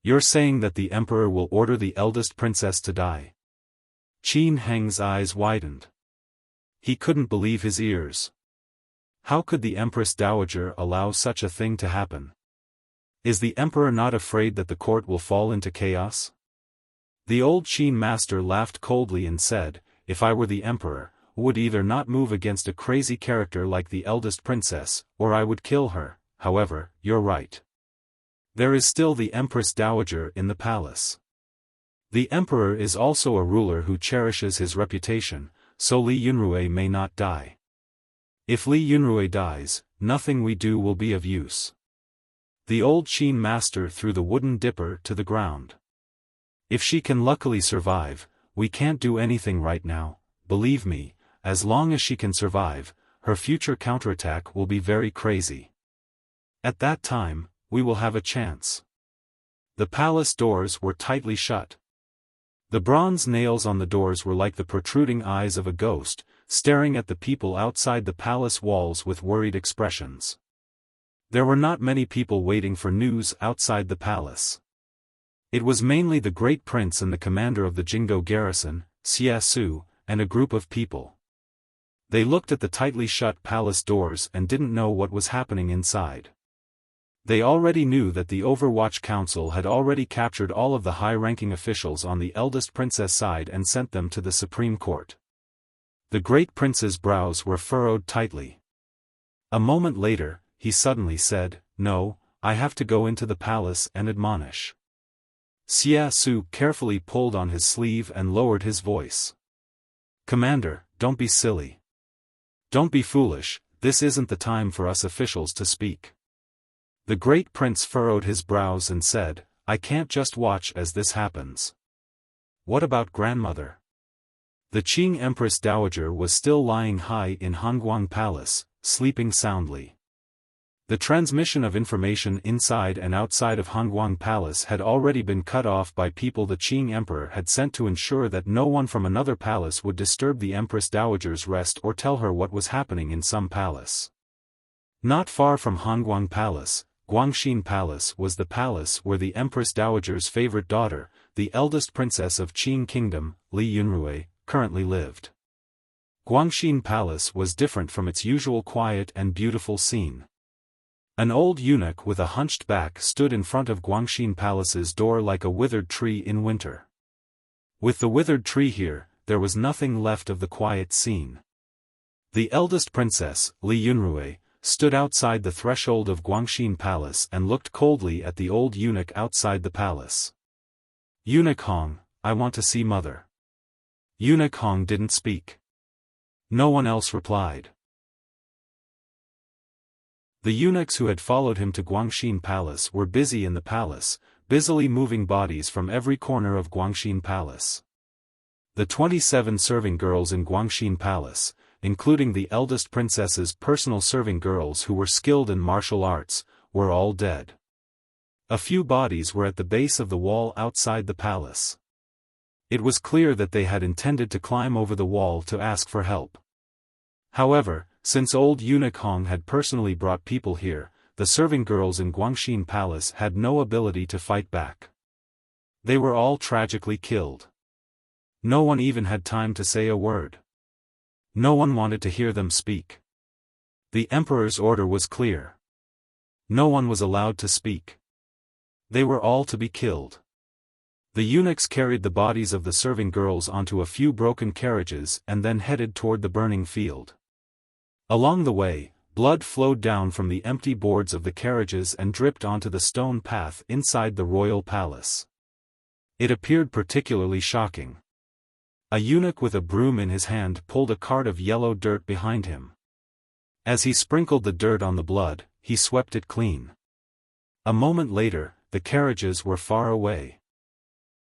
You're saying that the emperor will order the eldest princess to die? Qin Heng's eyes widened. He couldn't believe his ears. How could the Empress Dowager allow such a thing to happen? Is the emperor not afraid that the court will fall into chaos? The old Qin master laughed coldly and said, If I were the emperor, would either not move against a crazy character like the eldest princess, or I would kill her. However, you're right. There is still the Empress Dowager in the palace. The emperor is also a ruler who cherishes his reputation, so Li Yunrui may not die. If Li Yunrui dies, nothing we do will be of use. The old Qin master threw the wooden dipper to the ground. If she can luckily survive, we can't do anything right now, believe me. As long as she can survive, her future counterattack will be very crazy. At that time, we will have a chance. The palace doors were tightly shut. The bronze nails on the doors were like the protruding eyes of a ghost, staring at the people outside the palace walls with worried expressions. There were not many people waiting for news outside the palace. It was mainly the great prince and the commander of the Jinggo garrison, Xia Su, and a group of people. They looked at the tightly shut palace doors and didn't know what was happening inside. They already knew that the Overwatch Council had already captured all of the high-ranking officials on the eldest princess side and sent them to the Supreme Court. The great prince's brows were furrowed tightly. A moment later, he suddenly said, No, I have to go into the palace and admonish. Xia Su carefully pulled on his sleeve and lowered his voice. Commander, don't be silly. Don't be foolish, this isn't the time for us officials to speak. The great prince furrowed his brows and said, I can't just watch as this happens. What about grandmother? The Qing Empress Dowager was still lying high in Hongguang Palace, sleeping soundly. The transmission of information inside and outside of Hongguang Palace had already been cut off by people the Qing Emperor had sent to ensure that no one from another palace would disturb the Empress Dowager's rest or tell her what was happening in some palace. Not far from Hongguang Palace, Guangxin Palace was the palace where the Empress Dowager's favorite daughter, the eldest princess of Qing Kingdom, Li Yunrui, currently lived. Guangxin Palace was different from its usual quiet and beautiful scene. An old eunuch with a hunched back stood in front of Guangxin Palace's door like a withered tree in winter. With the withered tree here, there was nothing left of the quiet scene. The eldest princess, Li Yunrui, stood outside the threshold of Guangxin Palace and looked coldly at the old eunuch outside the palace. Eunuch Hong, I want to see mother. Eunuch Hong didn't speak. No one else replied. The eunuchs who had followed him to Guangxin Palace were busy in the palace, busily moving bodies from every corner of Guangxin Palace. The 27 serving girls in Guangxin Palace, including the eldest princess's personal serving girls who were skilled in martial arts, were all dead. A few bodies were at the base of the wall outside the palace. It was clear that they had intended to climb over the wall to ask for help. However, since old eunuch Hong had personally brought people here, the serving girls in Guangxin Palace had no ability to fight back. They were all tragically killed. No one even had time to say a word. No one wanted to hear them speak. The emperor's order was clear. No one was allowed to speak. They were all to be killed. The eunuchs carried the bodies of the serving girls onto a few broken carriages and then headed toward the burning field. Along the way, blood flowed down from the empty boards of the carriages and dripped onto the stone path inside the royal palace. It appeared particularly shocking. A eunuch with a broom in his hand pulled a cart of yellow dirt behind him. As he sprinkled the dirt on the blood, he swept it clean. A moment later, the carriages were far away.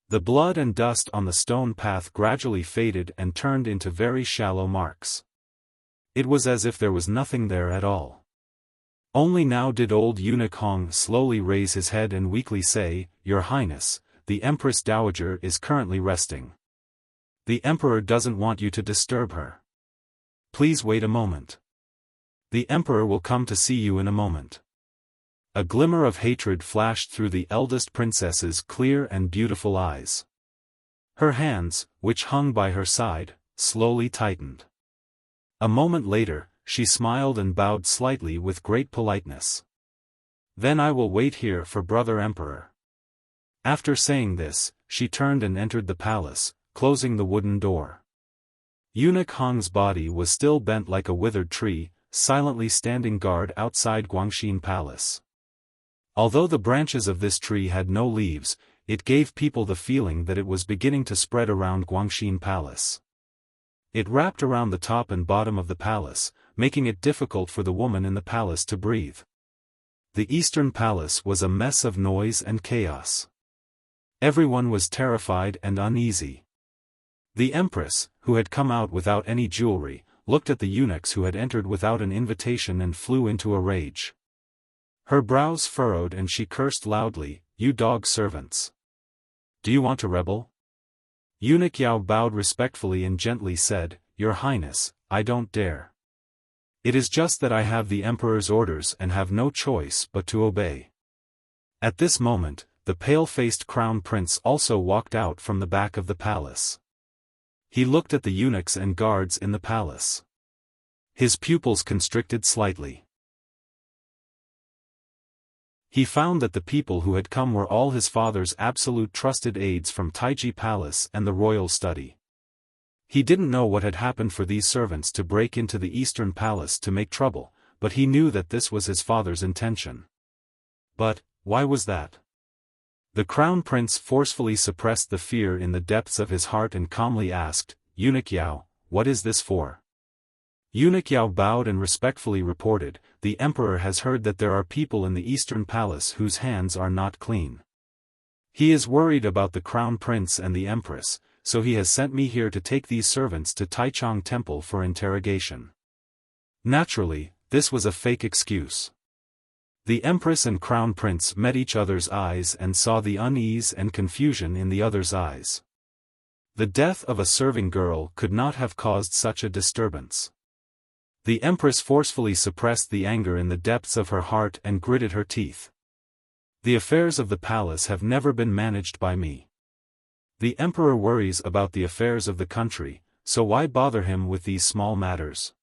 The blood and dust on the stone path gradually faded and turned into very shallow marks. It was as if there was nothing there at all. Only now did old eunuch Hong slowly raise his head and weakly say, "Your Highness, the Empress Dowager is currently resting. The Emperor doesn't want you to disturb her. Please wait a moment. The Emperor will come to see you in a moment." A glimmer of hatred flashed through the eldest princess's clear and beautiful eyes. Her hands, which hung by her side, slowly tightened. A moment later, she smiled and bowed slightly with great politeness. "Then I will wait here for Brother Emperor." After saying this, she turned and entered the palace, closing the wooden door. Eunuch Hong's body was still bent like a withered tree, silently standing guard outside Guangxin Palace. Although the branches of this tree had no leaves, it gave people the feeling that it was beginning to spread around Guangxin Palace. It wrapped around the top and bottom of the palace, making it difficult for the woman in the palace to breathe. The Eastern Palace was a mess of noise and chaos. Everyone was terrified and uneasy. The Empress, who had come out without any jewelry, looked at the eunuchs who had entered without an invitation and flew into a rage. Her brows furrowed and she cursed loudly, "You dog servants! Do you want to rebel?" Eunuch Yao bowed respectfully and gently said, "Your Highness, I don't dare. It is just that I have the Emperor's orders and have no choice but to obey." At this moment, the pale-faced crown prince also walked out from the back of the palace. He looked at the eunuchs and guards in the palace. His pupils constricted slightly. He found that the people who had come were all his father's absolute trusted aides from Taiji Palace and the royal study. He didn't know what had happened for these servants to break into the Eastern Palace to make trouble, but he knew that this was his father's intention. But, why was that? The crown prince forcefully suppressed the fear in the depths of his heart and calmly asked, "Eunuch Yao, what is this for?" Eunuch Yao bowed and respectfully reported, "The Emperor has heard that there are people in the Eastern Palace whose hands are not clean. He is worried about the crown prince and the Empress, so he has sent me here to take these servants to Taichung Temple for interrogation." Naturally, this was a fake excuse. The Empress and Crown Prince met each other's eyes and saw the unease and confusion in the other's eyes. The death of a serving girl could not have caused such a disturbance. The Empress forcefully suppressed the anger in the depths of her heart and gritted her teeth. "The affairs of the palace have never been managed by me. The Emperor worries about the affairs of the country, so why bother him with these small matters?"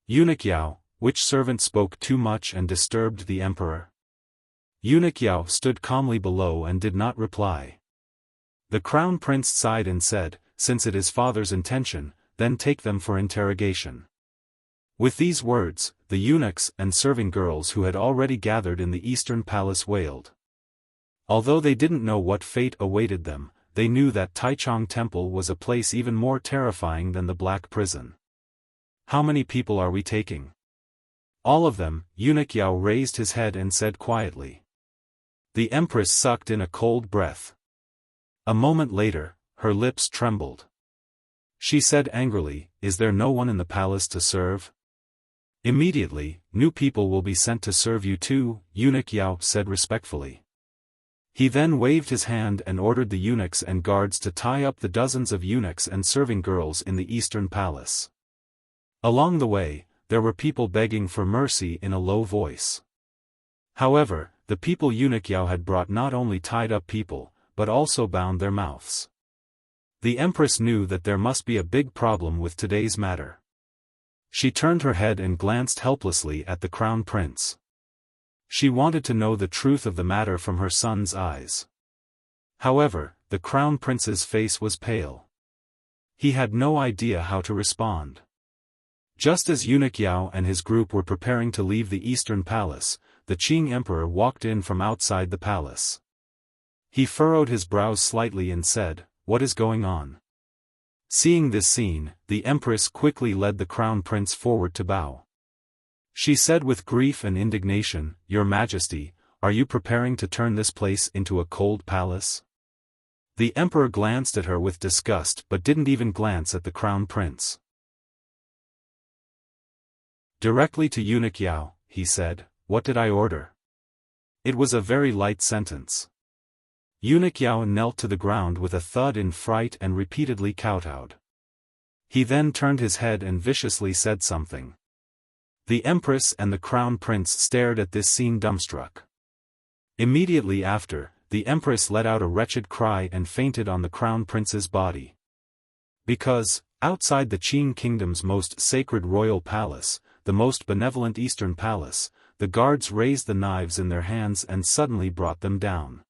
Eunuch Yao, which servant spoke too much and disturbed the Emperor? Eunuch Yao stood calmly below and did not reply. The Crown Prince sighed and said, "Since it is father's intention, then take them for interrogation." With these words, the eunuchs and serving girls who had already gathered in the Eastern Palace wailed. Although they didn't know what fate awaited them, they knew that Taichung Temple was a place even more terrifying than the Black Prison. "How many people are we taking?" "All of them," Eunuch Yao raised his head and said quietly. The Empress sucked in a cold breath. A moment later, her lips trembled. She said angrily, "Is there no one in the palace to serve?" "Immediately, new people will be sent to serve you too," Eunuch Yao said respectfully. He then waved his hand and ordered the eunuchs and guards to tie up the dozens of eunuchs and serving girls in the Eastern Palace. Along the way, there were people begging for mercy in a low voice. However, the people Eunuch Yao had brought not only tied up people, but also bound their mouths. The empress knew that there must be a big problem with today's matter. She turned her head and glanced helplessly at the crown prince. She wanted to know the truth of the matter from her son's eyes. However, the crown prince's face was pale. He had no idea how to respond. Just as eunuch Yao and his group were preparing to leave the eastern palace, the Qing emperor walked in from outside the palace. He furrowed his brows slightly and said, "What is going on?" Seeing this scene, the empress quickly led the crown prince forward to bow. She said with grief and indignation, "Your Majesty, are you preparing to turn this place into a cold palace?" The emperor glanced at her with disgust but didn't even glance at the crown prince. Directly to eunuch Yao, he said, "What did I order?" It was a very light sentence. Eunuch Yao knelt to the ground with a thud in fright and repeatedly kowtowed. He then turned his head and viciously said something. The empress and the crown prince stared at this scene dumbstruck. Immediately after, the empress let out a wretched cry and fainted on the crown prince's body. Because, outside the Qing kingdom's most sacred royal palace, the most benevolent eastern palace, the guards raised the knives in their hands and suddenly brought them down.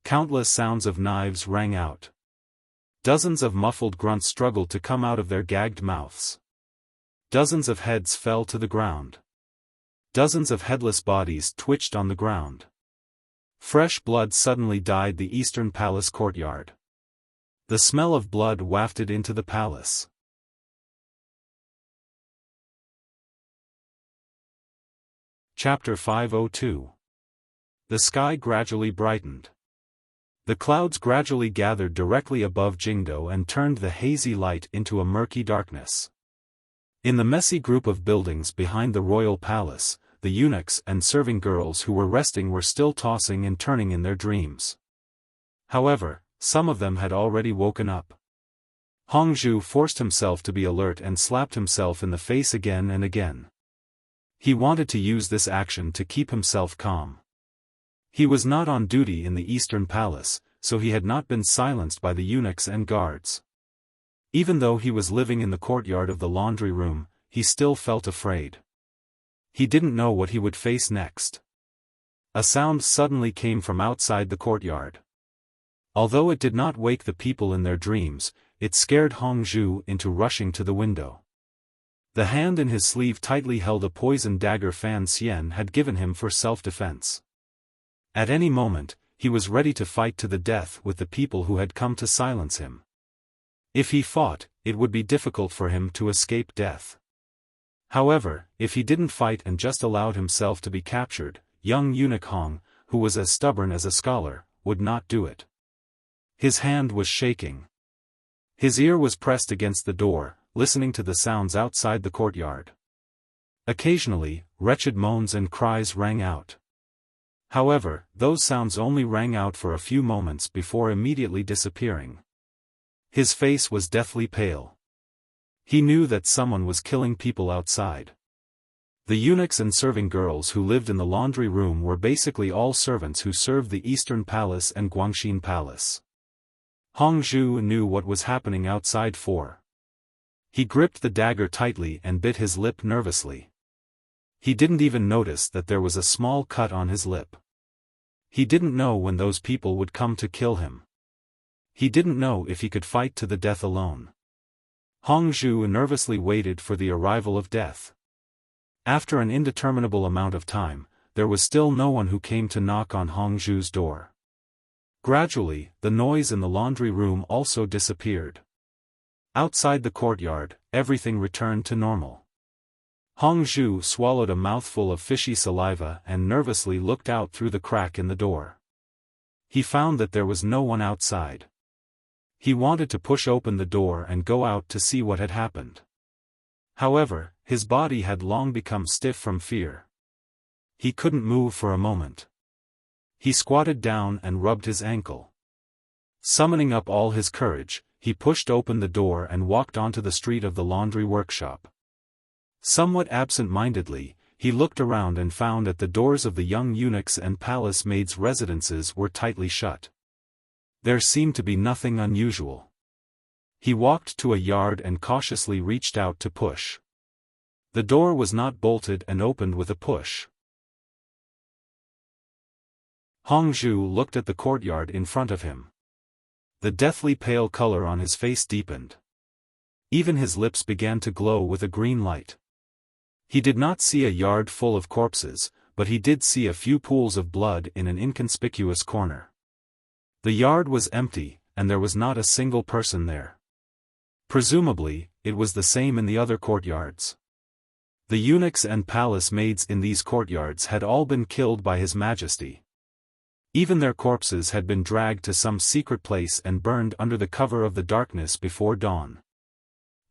Countless sounds of knives rang out. Dozens of muffled grunts struggled to come out of their gagged mouths. Dozens of heads fell to the ground. Dozens of headless bodies twitched on the ground. Fresh blood suddenly dyed the eastern palace courtyard. The smell of blood wafted into the palace. Chapter 502. The sky gradually brightened. The clouds gradually gathered directly above Jingdo and turned the hazy light into a murky darkness. In the messy group of buildings behind the royal palace, the eunuchs and serving girls who were resting were still tossing and turning in their dreams. However, some of them had already woken up. Hongzhu forced himself to be alert and slapped himself in the face again and again. He wanted to use this action to keep himself calm. He was not on duty in the Eastern Palace, so he had not been silenced by the eunuchs and guards. Even though he was living in the courtyard of the laundry room, he still felt afraid. He didn't know what he would face next. A sound suddenly came from outside the courtyard. Although it did not wake the people in their dreams, it scared Hongzhu into rushing to the window. The hand in his sleeve tightly held a poison dagger Fan Xian had given him for self-defense. At any moment, he was ready to fight to the death with the people who had come to silence him. If he fought, it would be difficult for him to escape death. However, if he didn't fight and just allowed himself to be captured, young eunuch Hong, who was as stubborn as a scholar, would not do it. His hand was shaking. His ear was pressed against the door, listening to the sounds outside the courtyard. Occasionally, wretched moans and cries rang out. However, those sounds only rang out for a few moments before immediately disappearing. His face was deathly pale. He knew that someone was killing people outside. The eunuchs and serving girls who lived in the laundry room were basically all servants who served the Eastern Palace and Guangxin Palace. Hongzhu knew what was happening outside for. He gripped the dagger tightly and bit his lip nervously. He didn't even notice that there was a small cut on his lip. He didn't know when those people would come to kill him. He didn't know if he could fight to the death alone. Hongzhu nervously waited for the arrival of death. After an indeterminable amount of time, there was still no one who came to knock on Hongzhu's door. Gradually, the noise in the laundry room also disappeared. Outside the courtyard, everything returned to normal. Hongzhu swallowed a mouthful of fishy saliva and nervously looked out through the crack in the door. He found that there was no one outside. He wanted to push open the door and go out to see what had happened. However, his body had long become stiff from fear. He couldn't move for a moment. He squatted down and rubbed his ankle. Summoning up all his courage, he pushed open the door and walked onto the street of the laundry workshop. Somewhat absent-mindedly, he looked around and found that the doors of the young eunuchs and palace maids' residences were tightly shut. There seemed to be nothing unusual. He walked to a yard and cautiously reached out to push. The door was not bolted and opened with a push. Hongzhu looked at the courtyard in front of him. The deathly pale color on his face deepened. Even his lips began to glow with a green light. He did not see a yard full of corpses, but he did see a few pools of blood in an inconspicuous corner. The yard was empty, and there was not a single person there. Presumably, it was the same in the other courtyards. The eunuchs and palace maids in these courtyards had all been killed by His Majesty. Even their corpses had been dragged to some secret place and burned under the cover of the darkness before dawn.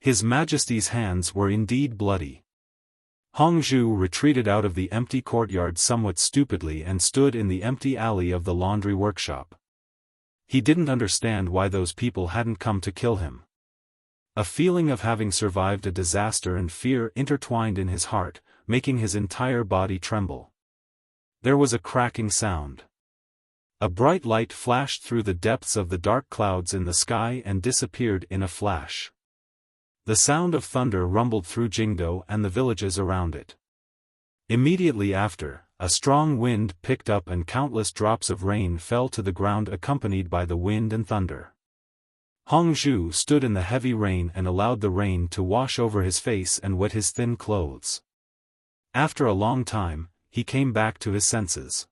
His Majesty's hands were indeed bloody. Hongzhu retreated out of the empty courtyard somewhat stupidly and stood in the empty alley of the laundry workshop. He didn't understand why those people hadn't come to kill him. A feeling of having survived a disaster and fear intertwined in his heart, making his entire body tremble. There was a cracking sound. A bright light flashed through the depths of the dark clouds in the sky and disappeared in a flash. The sound of thunder rumbled through Jingdo and the villages around it. Immediately after, a strong wind picked up and countless drops of rain fell to the ground accompanied by the wind and thunder. Hongzhu stood in the heavy rain and allowed the rain to wash over his face and wet his thin clothes. After a long time, he came back to his senses.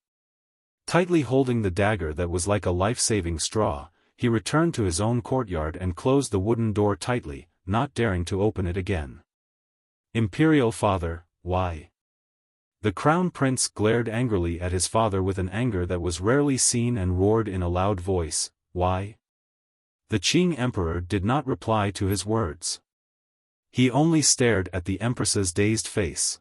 Tightly holding the dagger that was like a life-saving straw, he returned to his own courtyard and closed the wooden door tightly, not daring to open it again. Imperial father, why? The crown prince glared angrily at his father with an anger that was rarely seen and roared in a loud voice, why? The Qing emperor did not reply to his words. He only stared at the empress's dazed face.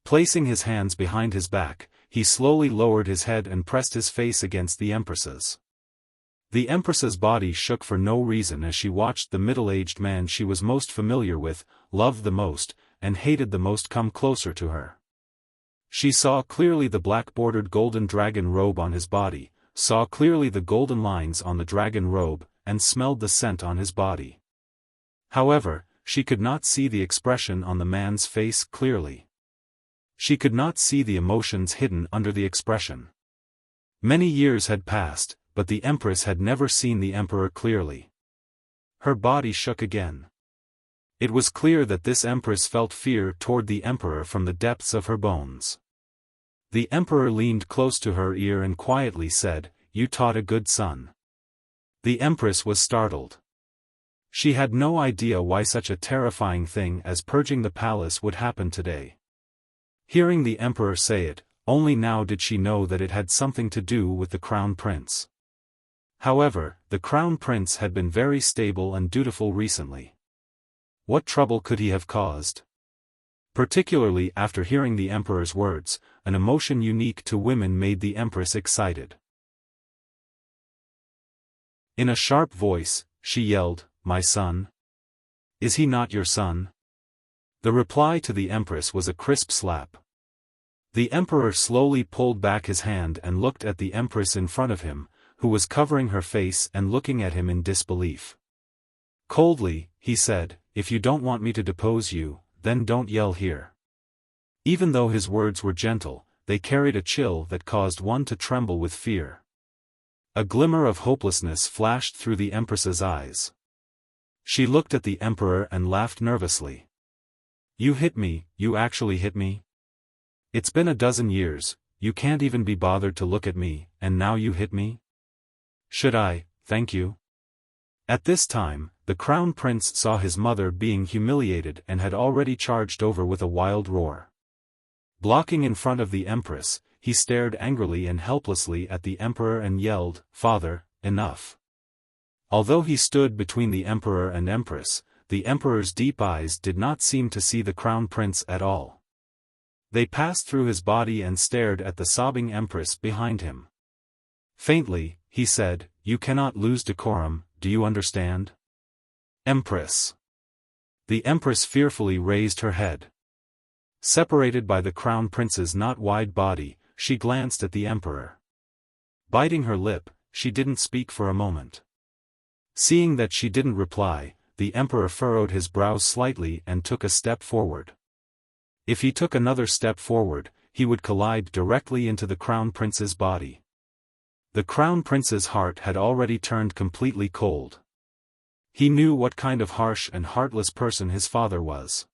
Placing his hands behind his back, he slowly lowered his head and pressed his face against the empress's. The empress's body shook for no reason as she watched the middle-aged man she was most familiar with, loved the most, and hated the most come closer to her. She saw clearly the black-bordered golden dragon robe on his body, saw clearly the golden lines on the dragon robe, and smelled the scent on his body. However, she could not see the expression on the man's face clearly. She could not see the emotions hidden under the expression. Many years had passed, but the empress had never seen the emperor clearly. Her body shook again. It was clear that this empress felt fear toward the emperor from the depths of her bones. The emperor leaned close to her ear and quietly said, "You taught a good son." The empress was startled. She had no idea why such a terrifying thing as purging the palace would happen today. Hearing the emperor say it, only now did she know that it had something to do with the crown prince. However, the crown prince had been very stable and dutiful recently. What trouble could he have caused? Particularly after hearing the emperor's words, an emotion unique to women made the empress excited. In a sharp voice, she yelled, "My son? Is he not your son?" The reply to the empress was a crisp slap. The emperor slowly pulled back his hand and looked at the empress in front of him, who was covering her face and looking at him in disbelief. Coldly, he said, "If you don't want me to depose you, then don't yell here." Even though his words were gentle, they carried a chill that caused one to tremble with fear. A glimmer of hopelessness flashed through the empress's eyes. She looked at the emperor and laughed nervously. "You hit me, you actually hit me? It's been a dozen years, you can't even be bothered to look at me, and now you hit me? Should I, thank you?" At this time, the crown prince saw his mother being humiliated and had already charged over with a wild roar. Blocking in front of the empress, he stared angrily and helplessly at the emperor and yelled, "Father, enough." Although he stood between the emperor and empress, the emperor's deep eyes did not seem to see the crown prince at all. They passed through his body and stared at the sobbing empress behind him. Faintly, he said, "You cannot lose decorum, do you understand? Empress." The empress fearfully raised her head. Separated by the crown prince's not wide body, she glanced at the emperor. Biting her lip, she didn't speak for a moment. Seeing that she didn't reply, the emperor furrowed his brows slightly and took a step forward. If he took another step forward, he would collide directly into the crown prince's body. The crown prince's heart had already turned completely cold. He knew what kind of harsh and heartless person his father was.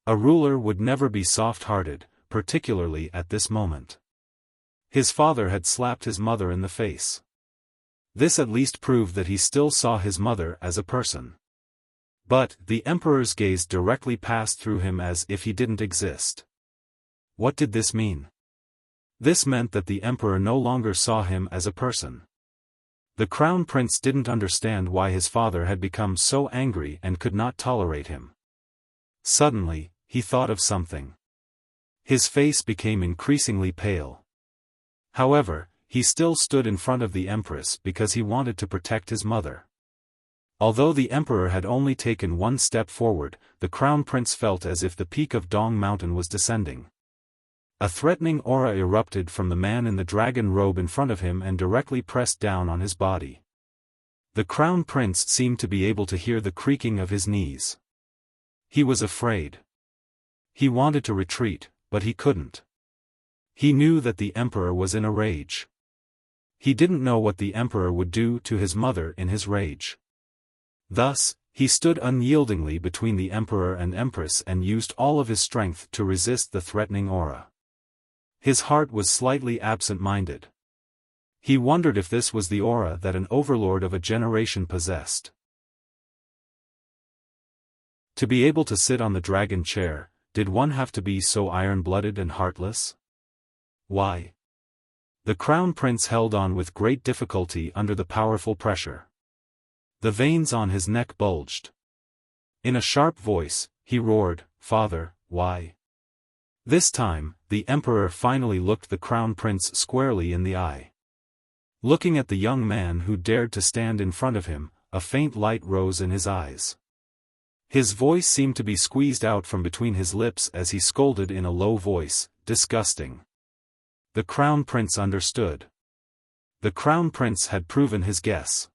A ruler would never be soft-hearted, particularly at this moment. His father had slapped his mother in the face. This at least proved that he still saw his mother as a person. But, the emperor's gaze directly passed through him as if he didn't exist. What did this mean? This meant that the emperor no longer saw him as a person. The crown prince didn't understand why his father had become so angry and could not tolerate him. Suddenly, he thought of something. His face became increasingly pale. However, he still stood in front of the empress because he wanted to protect his mother. Although the emperor had only taken one step forward, the crown prince felt as if the peak of Dong Mountain was descending. A threatening aura erupted from the man in the dragon robe in front of him and directly pressed down on his body. The crown prince seemed to be able to hear the creaking of his knees. He was afraid. He wanted to retreat, but he couldn't. He knew that the emperor was in a rage. He didn't know what the emperor would do to his mother in his rage. Thus, he stood unyieldingly between the emperor and empress and used all of his strength to resist the threatening aura. His heart was slightly absent-minded. He wondered if this was the aura that an overlord of a generation possessed. To be able to sit on the dragon chair, did one have to be so iron-blooded and heartless? Why? The crown prince held on with great difficulty under the powerful pressure. The veins on his neck bulged. In a sharp voice, he roared, "Father, why?" This time, the emperor finally looked the crown prince squarely in the eye. Looking at the young man who dared to stand in front of him, a faint light rose in his eyes. His voice seemed to be squeezed out from between his lips as he scolded in a low voice, "Disgusting." The crown prince understood. The crown prince had proven his guess.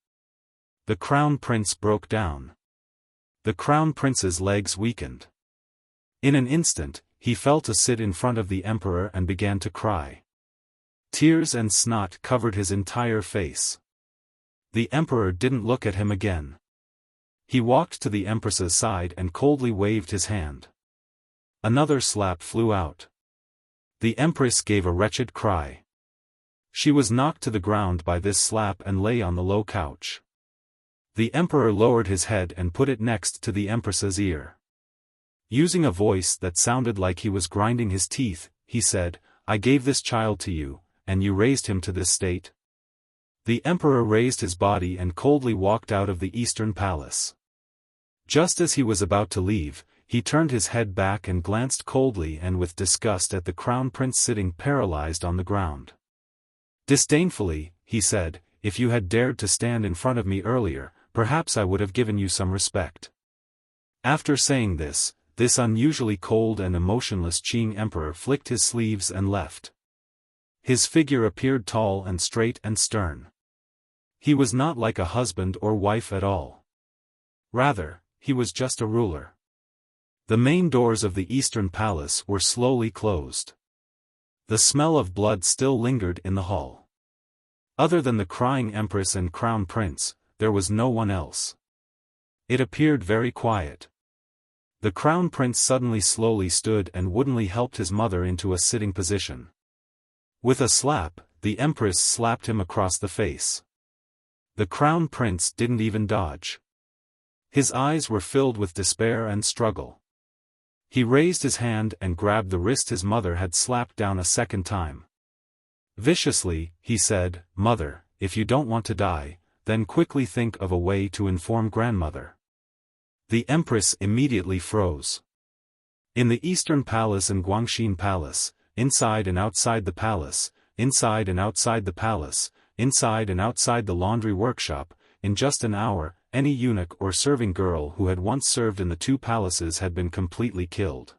The crown prince broke down. The crown prince's legs weakened. In an instant, he fell to sit in front of the emperor and began to cry. Tears and snot covered his entire face. The emperor didn't look at him again. He walked to the empress's side and coldly waved his hand. Another slap flew out. The empress gave a wretched cry. She was knocked to the ground by this slap and lay on the low couch. The emperor lowered his head and put it next to the empress's ear. Using a voice that sounded like he was grinding his teeth, he said, "I gave this child to you, and you raised him to this state?" The emperor raised his body and coldly walked out of the eastern palace. Just as he was about to leave, he turned his head back and glanced coldly and with disgust at the crown prince sitting paralyzed on the ground. Disdainfully, he said, "If you had dared to stand in front of me earlier, perhaps I would have given you some respect." After saying this unusually cold and emotionless Qing emperor flicked his sleeves and left. His figure appeared tall and straight and stern. He was not like a husband or wife at all. Rather, he was just a ruler. The main doors of the eastern palace were slowly closed. The smell of blood still lingered in the hall. Other than the crying empress and crown prince, there was no one else. It appeared very quiet. The crown prince suddenly slowly stood and woodenly helped his mother into a sitting position. With a slap, the empress slapped him across the face. The crown prince didn't even dodge. His eyes were filled with despair and struggle. He raised his hand and grabbed the wrist his mother had slapped down a second time. Viciously, he said, "Mother, if you don't want to die, then quickly think of a way to inform grandmother." The empress immediately froze. In the eastern palace and Guangxin palace, inside and outside the palace, inside and outside the palace, inside and outside the laundry workshop, in just an hour, any eunuch or serving girl who had once served in the two palaces had been completely killed.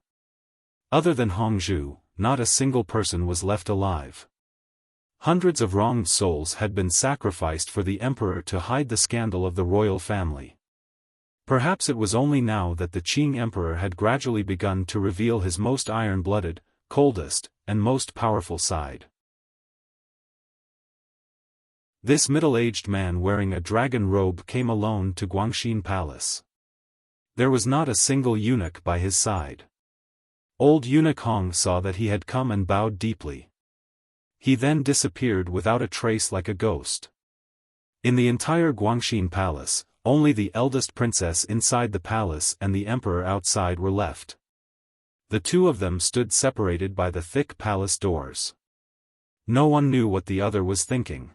Other than Hongzhu, not a single person was left alive. Hundreds of wronged souls had been sacrificed for the emperor to hide the scandal of the royal family. Perhaps it was only now that the Qing emperor had gradually begun to reveal his most iron-blooded, coldest, and most powerful side. This middle-aged man wearing a dragon robe came alone to Guangxin Palace. There was not a single eunuch by his side. Old eunuch Hong saw that he had come and bowed deeply. He then disappeared without a trace like a ghost. In the entire Guangxin Palace, only the eldest princess inside the palace and the emperor outside were left. The two of them stood separated by the thick palace doors. No one knew what the other was thinking.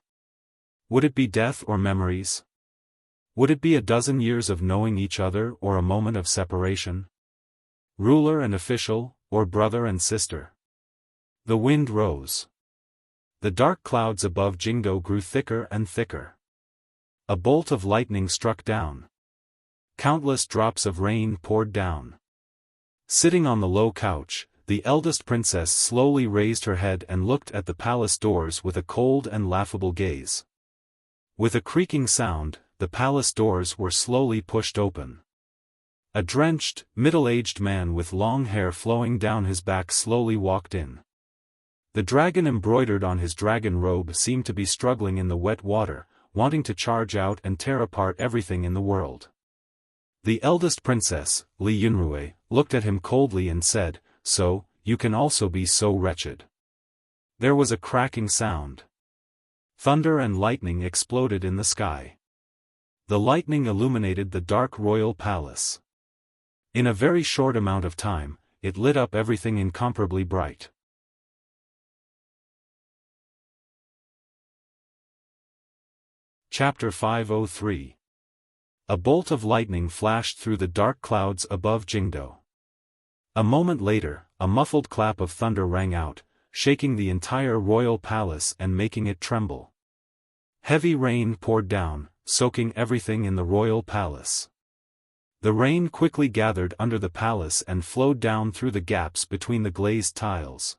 Would it be death or memories? Would it be a dozen years of knowing each other or a moment of separation? Ruler and official, or brother and sister? The wind rose. The dark clouds above Jingdo grew thicker and thicker. A bolt of lightning struck down. Countless drops of rain poured down. Sitting on the low couch, the eldest princess slowly raised her head and looked at the palace doors with a cold and laughable gaze. With a creaking sound, the palace doors were slowly pushed open. A drenched, middle-aged man with long hair flowing down his back slowly walked in. The dragon embroidered on his dragon robe seemed to be struggling in the wet water, wanting to charge out and tear apart everything in the world. The eldest princess, Li Yunrui, looked at him coldly and said, "So, you can also be so wretched." There was a cracking sound. Thunder and lightning exploded in the sky. The lightning illuminated the dark royal palace. In a very short amount of time, it lit up everything incomparably bright. Chapter 503. A bolt of lightning flashed through the dark clouds above Jingdo. A moment later, a muffled clap of thunder rang out, shaking the entire royal palace and making it tremble. Heavy rain poured down, soaking everything in the royal palace. The rain quickly gathered under the palace and flowed down through the gaps between the glazed tiles.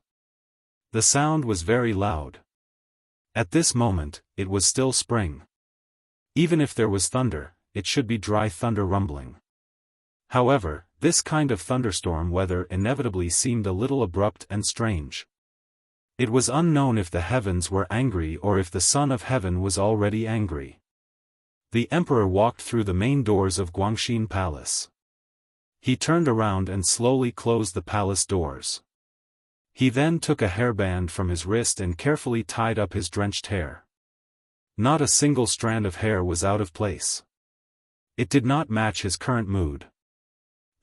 The sound was very loud. At this moment, it was still spring. Even if there was thunder, it should be dry thunder rumbling. However, this kind of thunderstorm weather inevitably seemed a little abrupt and strange. It was unknown if the heavens were angry or if the Son of Heaven was already angry. The emperor walked through the main doors of Guangxin Palace. He turned around and slowly closed the palace doors. He then took a hairband from his wrist and carefully tied up his drenched hair. Not a single strand of hair was out of place. It did not match his current mood.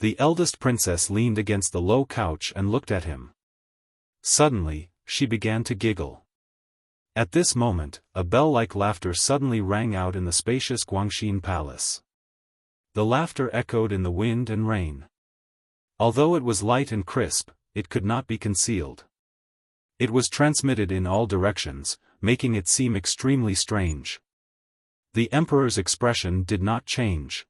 The eldest princess leaned against the low couch and looked at him. Suddenly, she began to giggle. At this moment, a bell-like laughter suddenly rang out in the spacious Guangxin Palace. The laughter echoed in the wind and rain. Although it was light and crisp, it could not be concealed. It was transmitted in all directions, making it seem extremely strange. The emperor's expression did not change.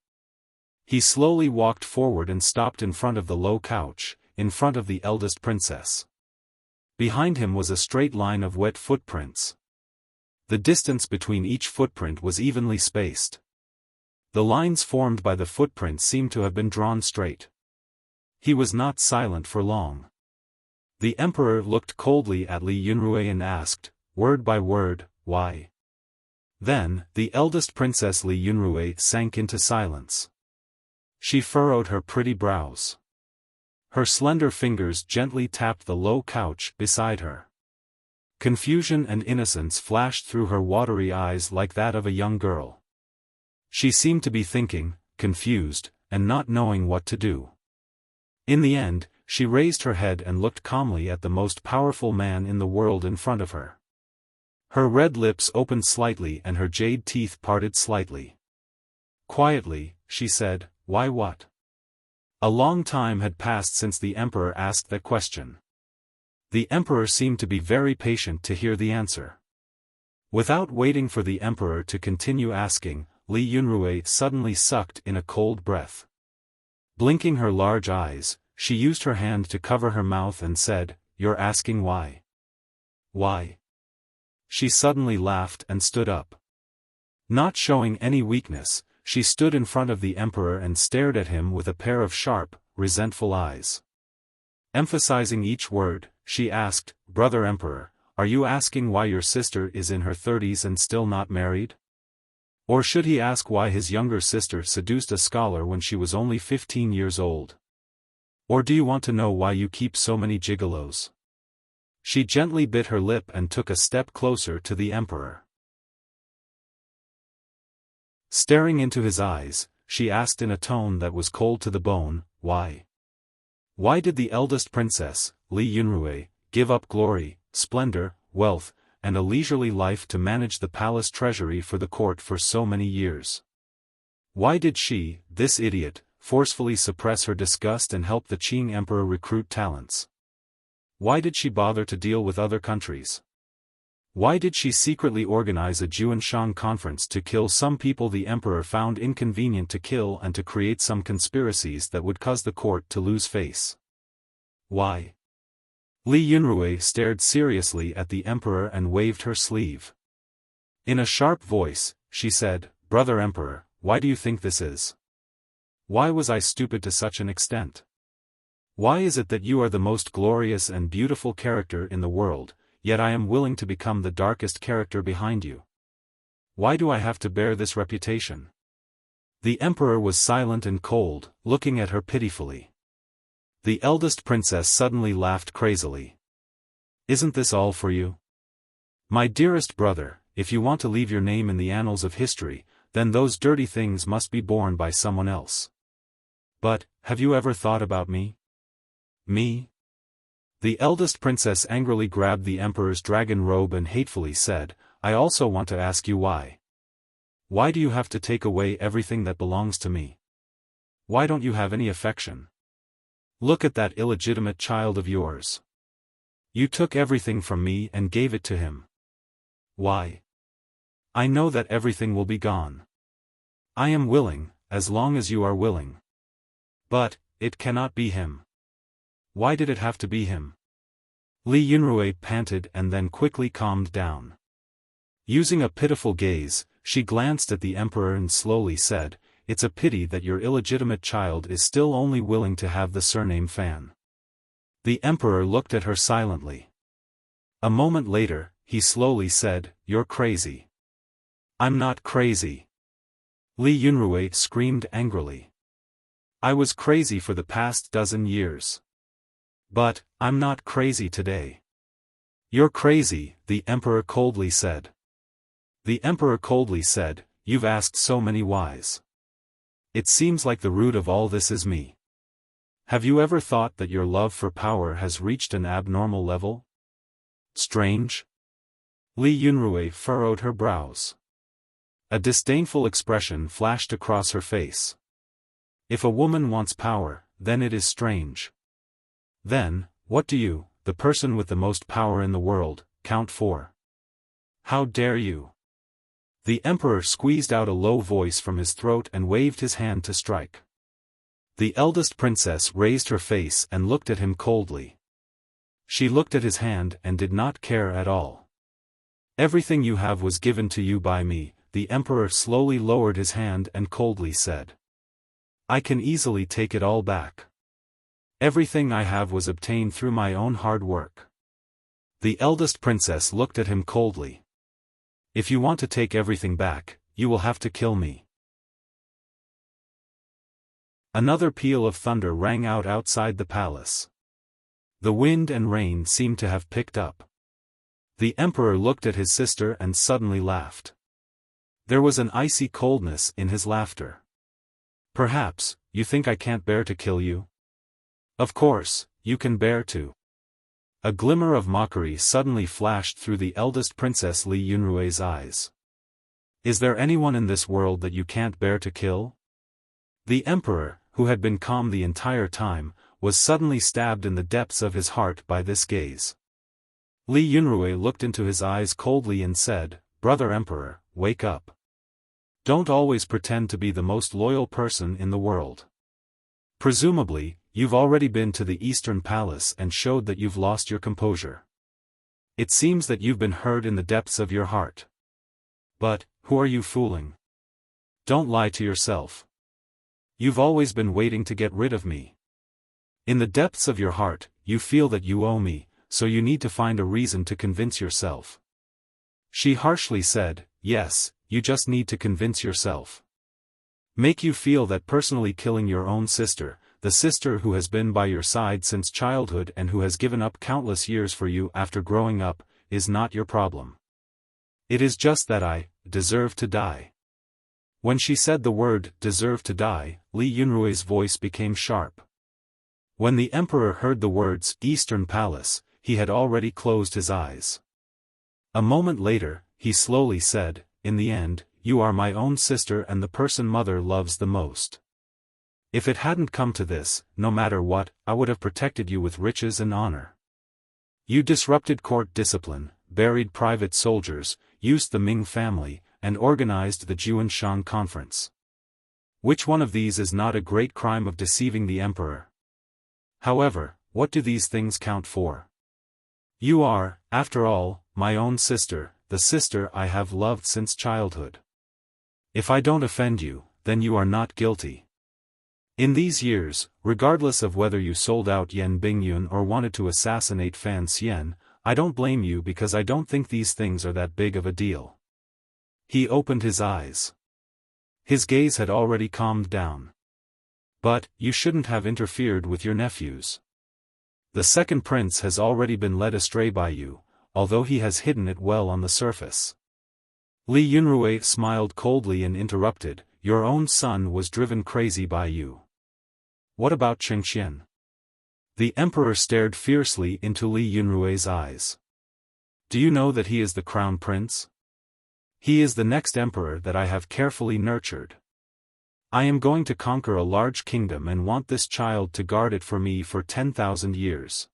He slowly walked forward and stopped in front of the low couch, in front of the eldest princess. Behind him was a straight line of wet footprints. The distance between each footprint was evenly spaced. The lines formed by the footprints seemed to have been drawn straight. He was not silent for long. The emperor looked coldly at Li Yunrui and asked, word by word, "Why?" Then, the eldest princess Li Yunrui sank into silence. She furrowed her pretty brows. Her slender fingers gently tapped the low couch beside her. Confusion and innocence flashed through her watery eyes like that of a young girl. She seemed to be thinking, confused, and not knowing what to do. In the end, she raised her head and looked calmly at the most powerful man in the world in front of her. Her red lips opened slightly and her jade teeth parted slightly. Quietly, she said, "Why what?" A long time had passed since the emperor asked that question. The emperor seemed to be very patient to hear the answer. Without waiting for the emperor to continue asking, Li Yunrui suddenly sucked in a cold breath. Blinking her large eyes, she used her hand to cover her mouth and said, "You're asking why?" "Why?" She suddenly laughed and stood up. Not showing any weakness, she stood in front of the emperor and stared at him with a pair of sharp, resentful eyes. Emphasizing each word, she asked, "Brother Emperor, are you asking why your sister is in her 30s and still not married? Or should he ask why his younger sister seduced a scholar when she was only 15 years old? Or do you want to know why you keep so many gigolos?" She gently bit her lip and took a step closer to the emperor. Staring into his eyes, she asked in a tone that was cold to the bone, "Why? Why did the eldest princess, Li Yunrui, give up glory, splendor, wealth, and a leisurely life to manage the palace treasury for the court for so many years? Why did she, this idiot, forcefully suppress her disgust and help the Qing emperor recruit talents? Why did she bother to deal with other countries? Why did she secretly organize a Juanshan conference to kill some people the emperor found inconvenient to kill and to create some conspiracies that would cause the court to lose face? Why?" Li Yunrui stared seriously at the emperor and waved her sleeve. In a sharp voice, she said, "Brother Emperor, why do you think this is? Why was I stupid to such an extent? Why is it that you are the most glorious and beautiful character in the world, yet I am willing to become the darkest character behind you? Why do I have to bear this reputation?" The emperor was silent and cold, looking at her pitifully. The eldest princess suddenly laughed crazily. "Isn't this all for you? My dearest brother, if you want to leave your name in the annals of history, then those dirty things must be borne by someone else. But, have you ever thought about me? Me?" The eldest princess angrily grabbed the emperor's dragon robe and hatefully said, "I also want to ask you why. Why do you have to take away everything that belongs to me? Why don't you have any affection? Look at that illegitimate child of yours. You took everything from me and gave it to him. Why? I know that everything will be gone. I am willing, as long as you are willing. But, it cannot be him. Why did it have to be him?" Li Yunrui panted and then quickly calmed down. Using a pitiful gaze, she glanced at the emperor and slowly said, "It's a pity that your illegitimate child is still only willing to have the surname Fan." The emperor looked at her silently. A moment later, he slowly said, "You're crazy." "I'm not crazy." Li Yunrui screamed angrily. "I was crazy for the past dozen years. But, I'm not crazy today." "You're crazy," the emperor coldly said. The emperor coldly said, "You've asked so many whys. It seems like the root of all this is me. Have you ever thought that your love for power has reached an abnormal level? Strange?" Li Yunrui furrowed her brows. A disdainful expression flashed across her face. "If a woman wants power, then it is strange. Then, what do you, the person with the most power in the world, count for? How dare you?" The emperor squeezed out a low voice from his throat and waved his hand to strike. The eldest princess raised her face and looked at him coldly. She looked at his hand and did not care at all. "Everything you have was given to you by me," the emperor slowly lowered his hand and coldly said. "I can easily take it all back. Everything I have was obtained through my own hard work." The eldest princess looked at him coldly. "If you want to take everything back, you will have to kill me." Another peal of thunder rang out outside the palace. The wind and rain seemed to have picked up. The emperor looked at his sister and suddenly laughed. There was an icy coldness in his laughter. "Perhaps, you think I can't bear to kill you? Of course, you can bear to." A glimmer of mockery suddenly flashed through the eldest princess Li Yunrui's eyes. "Is there anyone in this world that you can't bear to kill?" The emperor, who had been calm the entire time, was suddenly stabbed in the depths of his heart by this gaze. Li Yunrui looked into his eyes coldly and said, "Brother Emperor, wake up. Don't always pretend to be the most loyal person in the world. Presumably, you've already been to the Eastern Palace and showed that you've lost your composure. It seems that you've been hurt in the depths of your heart. But, who are you fooling? Don't lie to yourself. You've always been waiting to get rid of me. In the depths of your heart, you feel that you owe me, so you need to find a reason to convince yourself. She harshly said, yes, you just need to convince yourself. Make you feel that personally killing your own sister, the sister who has been by your side since childhood and who has given up countless years for you after growing up, is not your problem. It is just that I deserve to die. When she said the word deserve to die, Li Yunrui's voice became sharp. When the emperor heard the words Eastern Palace, he had already closed his eyes. A moment later, he slowly said, in the end, you are my own sister and the person mother loves the most. If it hadn't come to this, no matter what, I would have protected you with riches and honor. You disrupted court discipline, buried private soldiers, used the Ming family, and organized the Juanshan conference. Which one of these is not a great crime of deceiving the emperor? However, what do these things count for? You are, after all, my own sister, the sister I have loved since childhood. If I don't offend you, then you are not guilty. In these years, regardless of whether you sold out Yan Bingyun or wanted to assassinate Fan Xian, I don't blame you because I don't think these things are that big of a deal. He opened his eyes. His gaze had already calmed down. But, you shouldn't have interfered with your nephews. The second prince has already been led astray by you, although he has hidden it well on the surface. Li Yunrui smiled coldly and interrupted, your own son was driven crazy by you. What about Qingqian? The emperor stared fiercely into Li Yunrui's eyes. Do you know that he is the crown prince? He is the next emperor that I have carefully nurtured. I am going to conquer a large kingdom and want this child to guard it for me for 10,000 years.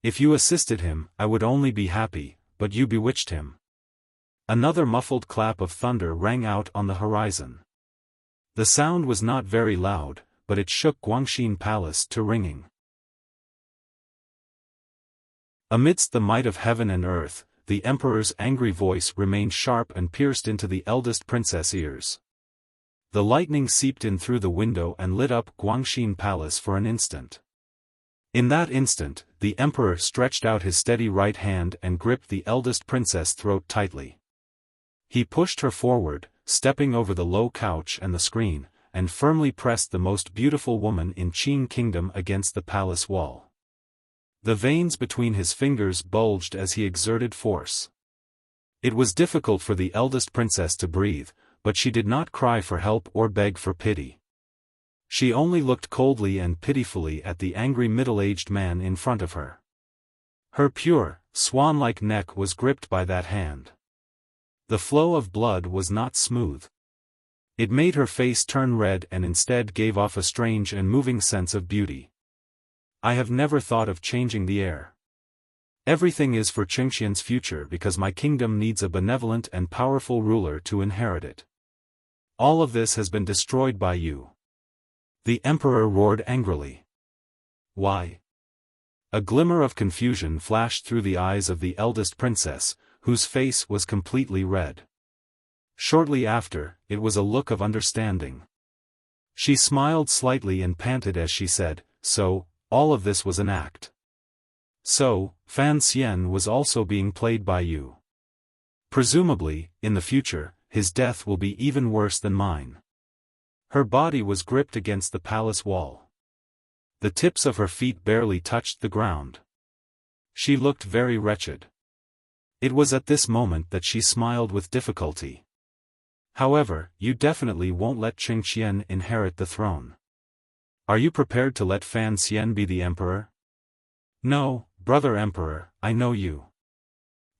If you assisted him, I would only be happy, but you bewitched him. Another muffled clap of thunder rang out on the horizon. The sound was not very loud, but it shook Guangxin Palace to ringing. Amidst the might of heaven and earth, the emperor's angry voice remained sharp and pierced into the eldest princess' ears. The lightning seeped in through the window and lit up Guangxin Palace for an instant. In that instant, the emperor stretched out his steady right hand and gripped the eldest princess' throat tightly. He pushed her forward, stepping over the low couch and the screen, and firmly pressed the most beautiful woman in Qing Kingdom against the palace wall. The veins between his fingers bulged as he exerted force. It was difficult for the eldest princess to breathe, but she did not cry for help or beg for pity. She only looked coldly and pitifully at the angry middle-aged man in front of her. Her pure, swan-like neck was gripped by that hand. The flow of blood was not smooth. It made her face turn red and instead gave off a strange and moving sense of beauty. I have never thought of changing the heir. Everything is for Qingqian's future because my kingdom needs a benevolent and powerful ruler to inherit it. All of this has been destroyed by you. The emperor roared angrily. Why? A glimmer of confusion flashed through the eyes of the eldest princess, whose face was completely red. Shortly after, it was a look of understanding. She smiled slightly and panted as she said, so, all of this was an act. So, Fan Xian was also being played by you. Presumably, in the future, his death will be even worse than mine. Her body was gripped against the palace wall. The tips of her feet barely touched the ground. She looked very wretched. It was at this moment that she smiled with difficulty. However, you definitely won't let Qingqian inherit the throne. Are you prepared to let Fan Xian be the emperor? No, brother emperor, I know you.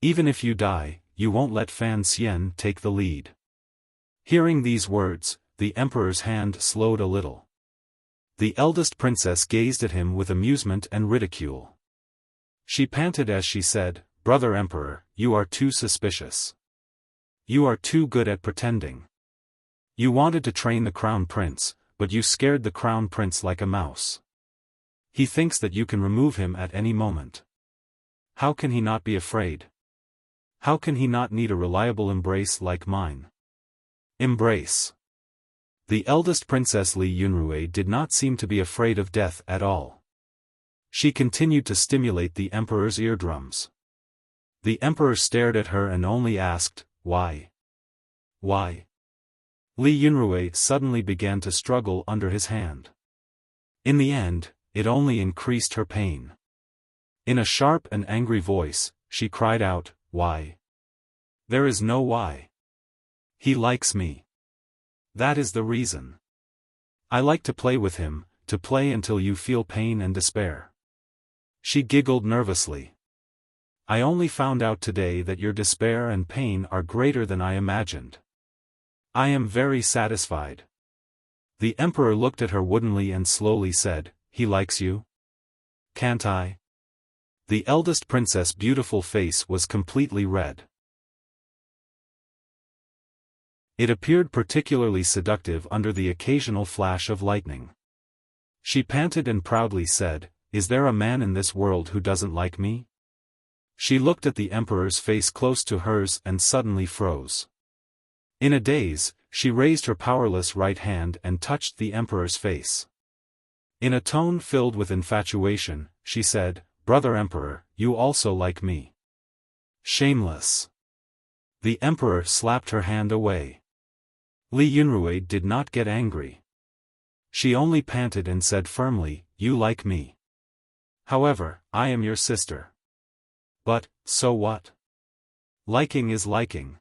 Even if you die, you won't let Fan Xian take the lead. Hearing these words, the emperor's hand slowed a little. The eldest princess gazed at him with amusement and ridicule. She panted as she said, Brother emperor, you are too suspicious. You are too good at pretending. You wanted to train the crown prince, but you scared the crown prince like a mouse. He thinks that you can remove him at any moment. How can he not be afraid? How can he not need a reliable embrace like mine? Embrace. The eldest Princess Li Yunrui did not seem to be afraid of death at all. She continued to stimulate the emperor's eardrums. The emperor stared at her and only asked, "Why? Why?" Li Yunrui suddenly began to struggle under his hand. In the end, it only increased her pain. In a sharp and angry voice, she cried out, "Why? There is no why. He likes me. That is the reason. I like to play with him, to play until you feel pain and despair." She giggled nervously. "I only found out today that your despair and pain are greater than I imagined. I am very satisfied." The emperor looked at her woodenly and slowly said, "He likes you? Can't I?" The eldest princess' beautiful face was completely red. It appeared particularly seductive under the occasional flash of lightning. She panted and proudly said, "Is there a man in this world who doesn't like me?" She looked at the emperor's face close to hers and suddenly froze. In a daze, she raised her powerless right hand and touched the emperor's face. In a tone filled with infatuation, she said, "Brother Emperor, you also like me." Shameless. The emperor slapped her hand away. Li Yunrui did not get angry. She only panted and said firmly, "You like me. However, I am your sister." "But, so what? Liking is liking.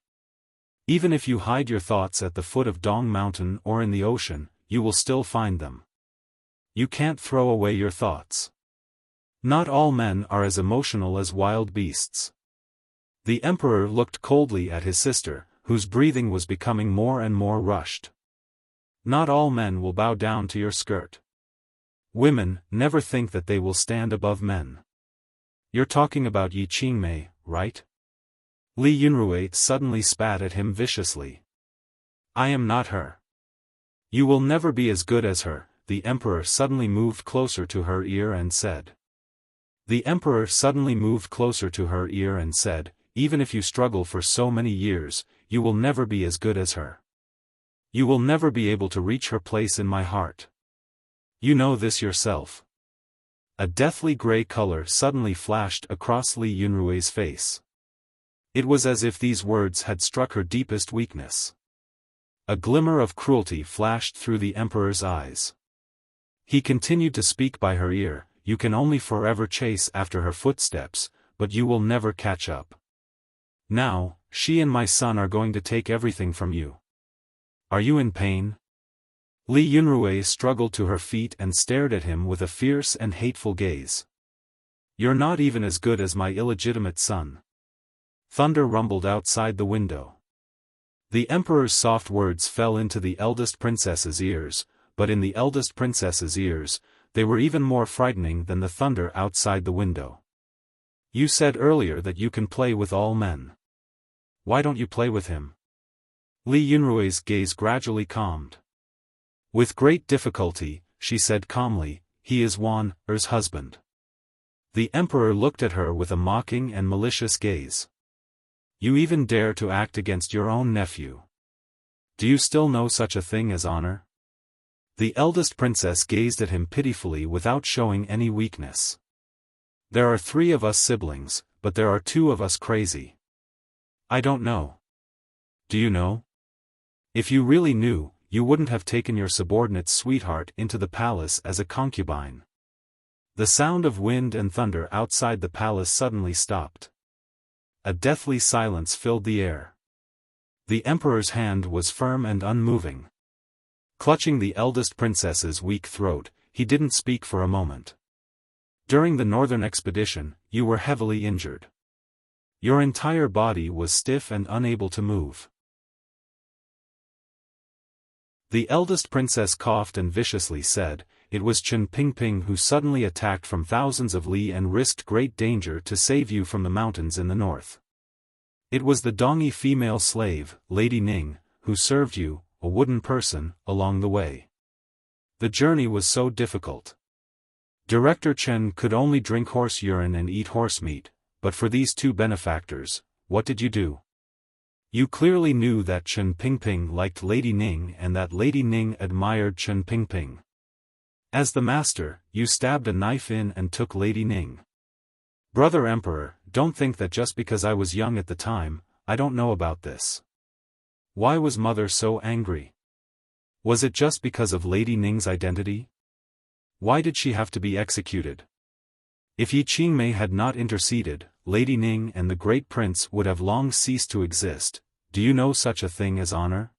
Even if you hide your thoughts at the foot of Dong Mountain or in the ocean, you will still find them. You can't throw away your thoughts. Not all men are as emotional as wild beasts." The emperor looked coldly at his sister, whose breathing was becoming more and more rushed. "Not all men will bow down to your skirt. Women never think that they will stand above men. You're talking about Yi Qingmei, right?" Li Yunrui suddenly spat at him viciously. "I am not her. You will never be as good as her," the emperor suddenly moved closer to her ear and said. "Even if you struggle for so many years, you will never be as good as her. You will never be able to reach her place in my heart. You know this yourself." A deathly gray color suddenly flashed across Li Yunrui's face. It was as if these words had struck her deepest weakness. A glimmer of cruelty flashed through the emperor's eyes. He continued to speak by her ear, "You can only forever chase after her footsteps, but you will never catch up. Now, she and my son are going to take everything from you. Are you in pain?" Li Yunrui struggled to her feet and stared at him with a fierce and hateful gaze. "You're not even as good as my illegitimate son." Thunder rumbled outside the window. The emperor's soft words fell into the eldest princess's ears, but in the eldest princess's ears, they were even more frightening than the thunder outside the window. "You said earlier that you can play with all men. Why don't you play with him?" Li Yunrui's gaze gradually calmed. With great difficulty, she said calmly, "He is Wan Er's husband." The emperor looked at her with a mocking and malicious gaze. "You even dare to act against your own nephew. Do you still know such a thing as honor?" The eldest princess gazed at him pitifully without showing any weakness. "There are 3 of us siblings, but there are 2 of us crazy. I don't know. Do you know? If you really knew, you wouldn't have taken your subordinate's sweetheart into the palace as a concubine." The sound of wind and thunder outside the palace suddenly stopped. A deathly silence filled the air. The emperor's hand was firm and unmoving. Clutching the eldest princess's weak throat, he didn't speak for a moment. "During the northern expedition, you were heavily injured. Your entire body was stiff and unable to move." The eldest princess coughed and viciously said, "It was Chen Pingping who suddenly attacked from thousands of li and risked great danger to save you from the mountains in the north. It was the Dongi female slave, Lady Ning, who served you, a wooden person, along the way. The journey was so difficult. Director Chen could only drink horse urine and eat horse meat, but for these two benefactors, what did you do? You clearly knew that Chen Pingping liked Lady Ning and that Lady Ning admired Chen Pingping. As the master, you stabbed a knife in and took Lady Ning. Brother Emperor, don't think that just because I was young at the time, I don't know about this. Why was mother so angry? Was it just because of Lady Ning's identity? Why did she have to be executed? If Yi Qingmei had not interceded, Lady Ning and the great prince would have long ceased to exist. Do you know such a thing as honor?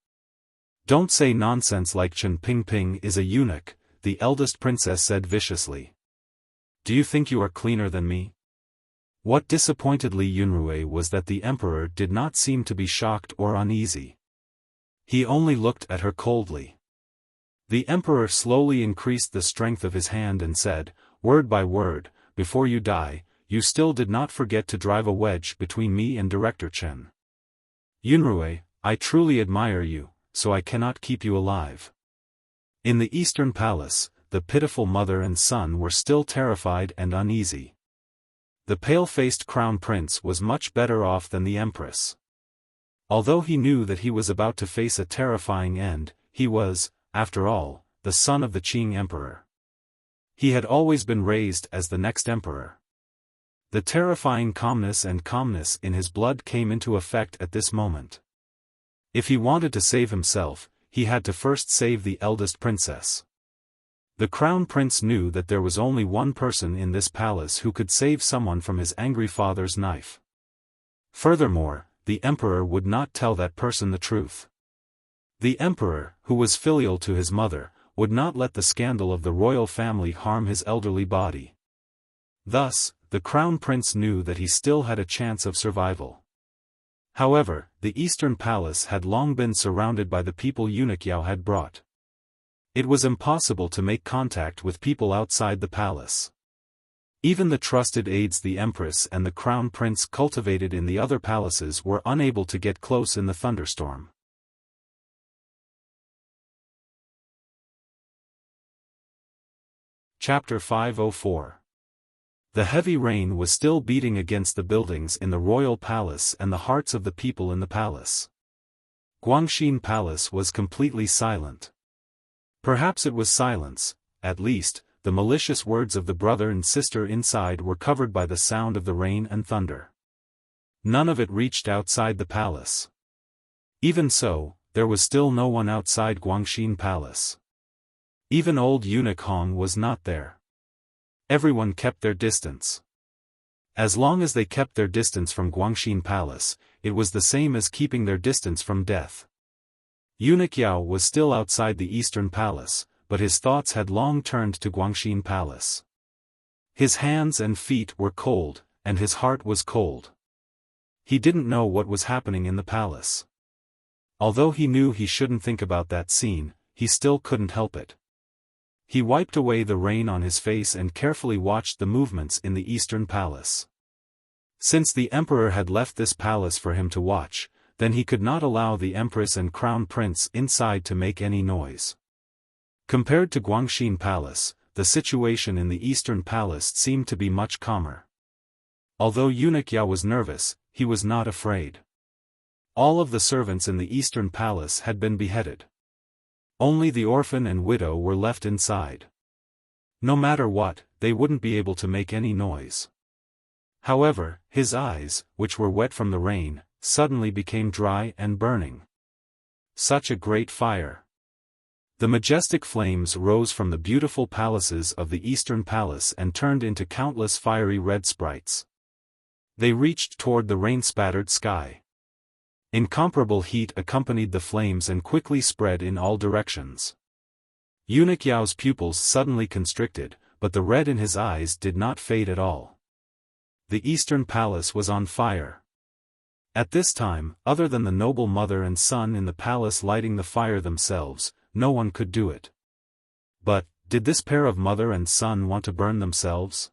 Don't say nonsense like Chen Pingping is a eunuch, the eldest princess said viciously. Do you think you are cleaner than me? What disappointed Li Yunrui was that the emperor did not seem to be shocked or uneasy. He only looked at her coldly. The emperor slowly increased the strength of his hand and said, word by word, before you die, you still did not forget to drive a wedge between me and Director Chen. Yunrui, I truly admire you, so I cannot keep you alive. In the Eastern Palace, the pitiful mother and son were still terrified and uneasy. The pale-faced crown prince was much better off than the empress. Although he knew that he was about to face a terrifying end, he was, after all, the son of the Qing emperor. He had always been raised as the next emperor. The terrifying calmness in his blood came into effect at this moment. If he wanted to save himself, he had to first save the eldest princess. The crown prince knew that there was only one person in this palace who could save someone from his angry father's knife. Furthermore, the emperor would not tell that person the truth. The emperor, who was filial to his mother, would not let the scandal of the royal family harm his elderly body. Thus, the crown prince knew that he still had a chance of survival. However, the Eastern Palace had long been surrounded by the people eunuch Yao had brought. It was impossible to make contact with people outside the palace. Even the trusted aides the empress and the crown prince cultivated in the other palaces were unable to get close in the thunderstorm. Chapter 504. The heavy rain was still beating against the buildings in the royal palace and the hearts of the people in the palace. Guangxin Palace was completely silent. Perhaps it was silence, at least, the malicious words of the brother and sister inside were covered by the sound of the rain and thunder. None of it reached outside the palace. Even so, there was still no one outside Guangxin Palace. Even old eunuch Hong was not there. Everyone kept their distance. As long as they kept their distance from Guangxin Palace, it was the same as keeping their distance from death. Eunuch Yao was still outside the Eastern Palace, but his thoughts had long turned to Guangxin Palace. His hands and feet were cold, and his heart was cold. He didn't know what was happening in the palace. Although he knew he shouldn't think about that scene, he still couldn't help it. He wiped away the rain on his face and carefully watched the movements in the Eastern Palace. Since the emperor had left this palace for him to watch, then he could not allow the empress and crown prince inside to make any noise. Compared to Guangxin Palace, the situation in the Eastern Palace seemed to be much calmer. Although eunuch Yao was nervous, he was not afraid. All of the servants in the Eastern Palace had been beheaded. Only the orphan and widow were left inside. No matter what, they wouldn't be able to make any noise. However, his eyes, which were wet from the rain, suddenly became dry and burning. Such a great fire! The majestic flames rose from the beautiful palaces of the Eastern Palace and turned into countless fiery red sprites. They reached toward the rain-spattered sky. Incomparable heat accompanied the flames and quickly spread in all directions. Eunuch Yao's pupils suddenly constricted, but the red in his eyes did not fade at all. The Eastern Palace was on fire. At this time, other than the noble mother and son in the palace lighting the fire themselves, no one could do it. But, did this pair of mother and son want to burn themselves?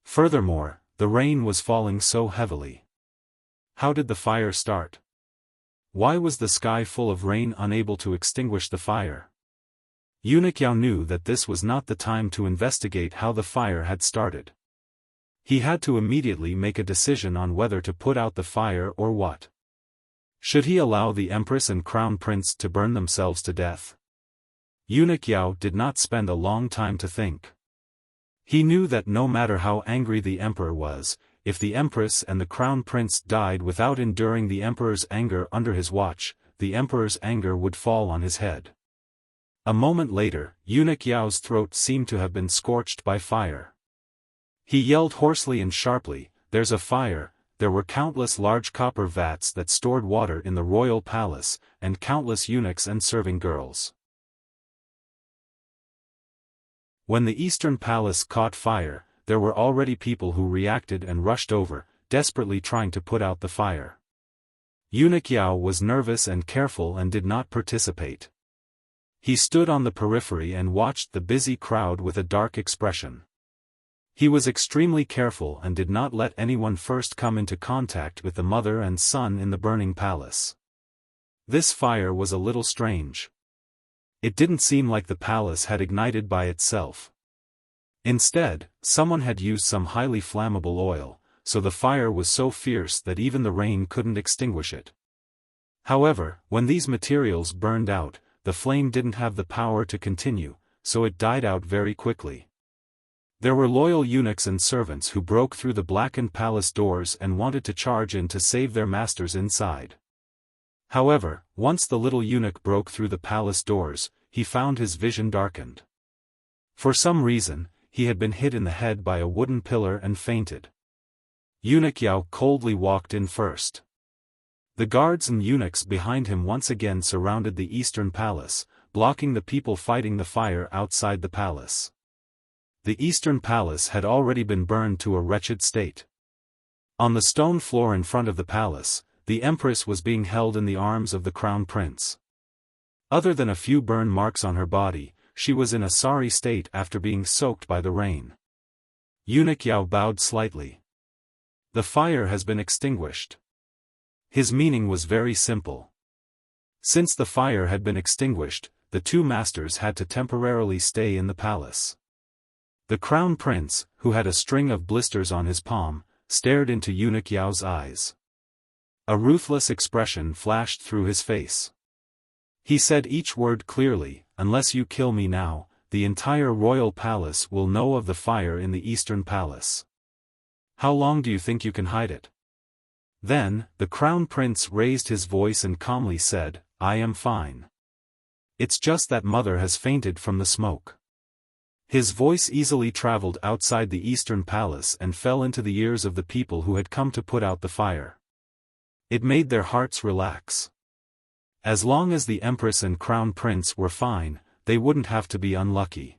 Furthermore, the rain was falling so heavily. How did the fire start? Why was the sky full of rain unable to extinguish the fire? Eunuch Yao knew that this was not the time to investigate how the fire had started. He had to immediately make a decision on whether to put out the fire or what. Should he allow the empress and crown prince to burn themselves to death? Eunuch Yao did not spend a long time to think. He knew that no matter how angry the emperor was, if the empress and the crown prince died without enduring the emperor's anger under his watch, the emperor's anger would fall on his head. A moment later, Eunuch Yao's throat seemed to have been scorched by fire. He yelled hoarsely and sharply, "There's a fire!" There were countless large copper vats that stored water in the royal palace, and countless eunuchs and serving girls. When the eastern palace caught fire, there were already people who reacted and rushed over, desperately trying to put out the fire. Eunuch Yao was nervous and careful and did not participate. He stood on the periphery and watched the busy crowd with a dark expression. He was extremely careful and did not let anyone first come into contact with the mother and son in the burning palace. This fire was a little strange. It didn't seem like the palace had ignited by itself. Instead, someone had used some highly flammable oil, so the fire was so fierce that even the rain couldn't extinguish it. However, when these materials burned out, the flame didn't have the power to continue, so it died out very quickly. There were loyal eunuchs and servants who broke through the blackened palace doors and wanted to charge in to save their masters inside. However, once the little eunuch broke through the palace doors, he found his vision darkened. For some reason, he had been hit in the head by a wooden pillar and fainted. Eunuch Yao coldly walked in first. The guards and eunuchs behind him once again surrounded the eastern palace, blocking the people fighting the fire outside the palace. The eastern palace had already been burned to a wretched state. On the stone floor in front of the palace, the empress was being held in the arms of the crown prince. Other than a few burn marks on her body, she was in a sorry state after being soaked by the rain. Eunuch Yao bowed slightly. The fire has been extinguished. His meaning was very simple. Since the fire had been extinguished, the two masters had to temporarily stay in the palace. The crown prince, who had a string of blisters on his palm, stared into Eunuch Yao's eyes. A ruthless expression flashed through his face. He said each word clearly, "Unless you kill me now, the entire royal palace will know of the fire in the eastern palace. How long do you think you can hide it?" Then, the crown prince raised his voice and calmly said, "I am fine. It's just that mother has fainted from the smoke." His voice easily traveled outside the eastern palace and fell into the ears of the people who had come to put out the fire. It made their hearts relax. As long as the empress and crown prince were fine, they wouldn't have to be unlucky.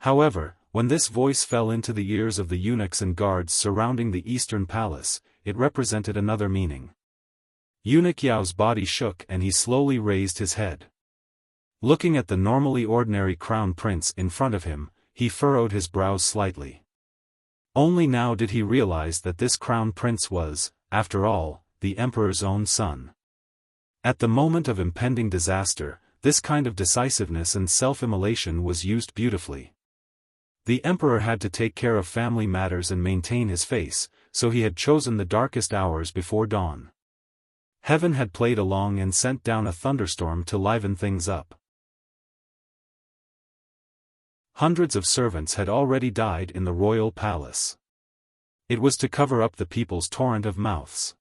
However, when this voice fell into the ears of the eunuchs and guards surrounding the eastern palace, it represented another meaning. Eunuch Yao's body shook and he slowly raised his head. Looking at the normally ordinary crown prince in front of him, he furrowed his brows slightly. Only now did he realize that this crown prince was, after all, the emperor's own son. At the moment of impending disaster, this kind of decisiveness and self-immolation was used beautifully. The emperor had to take care of family matters and maintain his face, so he had chosen the darkest hours before dawn. Heaven had played along and sent down a thunderstorm to liven things up. Hundreds of servants had already died in the royal palace. It was to cover up the people's torrent of mouths.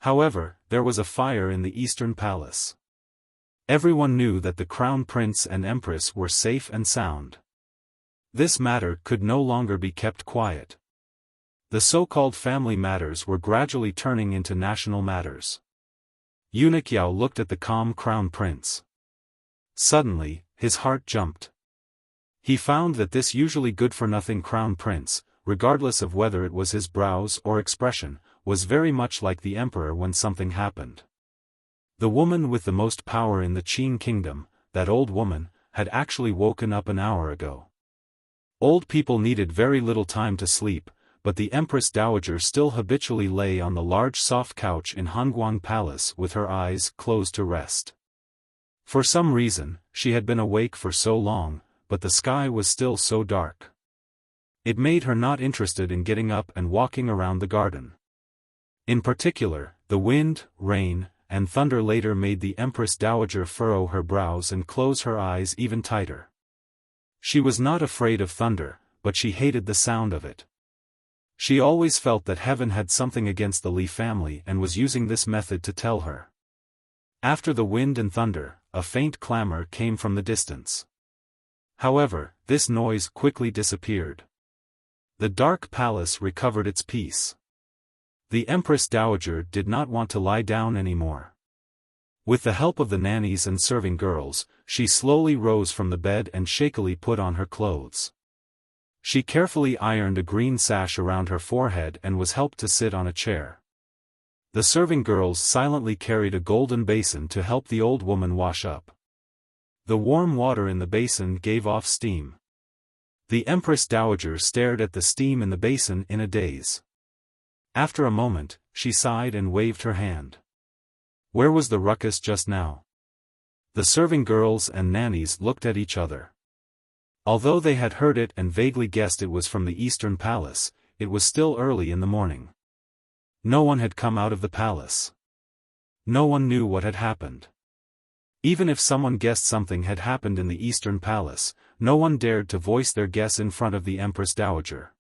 However, there was a fire in the eastern palace. Everyone knew that the crown prince and empress were safe and sound. This matter could no longer be kept quiet. The so-called family matters were gradually turning into national matters. Eunuch Yao looked at the calm crown prince. Suddenly, his heart jumped. He found that this usually good-for-nothing crown prince, regardless of whether it was his brows or expression, was very much like the emperor when something happened. The woman with the most power in the Qin kingdom, that old woman, had actually woken up an hour ago. Old people needed very little time to sleep, but the Empress Dowager still habitually lay on the large soft couch in Hanguang Palace with her eyes closed to rest. For some reason, she had been awake for so long, but the sky was still so dark. It made her not interested in getting up and walking around the garden. In particular, the wind, rain, and thunder later made the Empress Dowager furrow her brows and close her eyes even tighter. She was not afraid of thunder, but she hated the sound of it. She always felt that heaven had something against the Li family and was using this method to tell her. After the wind and thunder, a faint clamor came from the distance. However, this noise quickly disappeared. The dark palace recovered its peace. The Empress Dowager did not want to lie down anymore. With the help of the nannies and serving girls, she slowly rose from the bed and shakily put on her clothes. She carefully ironed a green sash around her forehead and was helped to sit on a chair. The serving girls silently carried a golden basin to help the old woman wash up. The warm water in the basin gave off steam. The Empress Dowager stared at the steam in the basin in a daze. After a moment, she sighed and waved her hand. Where was the ruckus just now? The serving girls and nannies looked at each other. Although they had heard it and vaguely guessed it was from the Eastern Palace, it was still early in the morning. No one had come out of the palace. No one knew what had happened. Even if someone guessed something had happened in the Eastern Palace, no one dared to voice their guess in front of the Empress Dowager.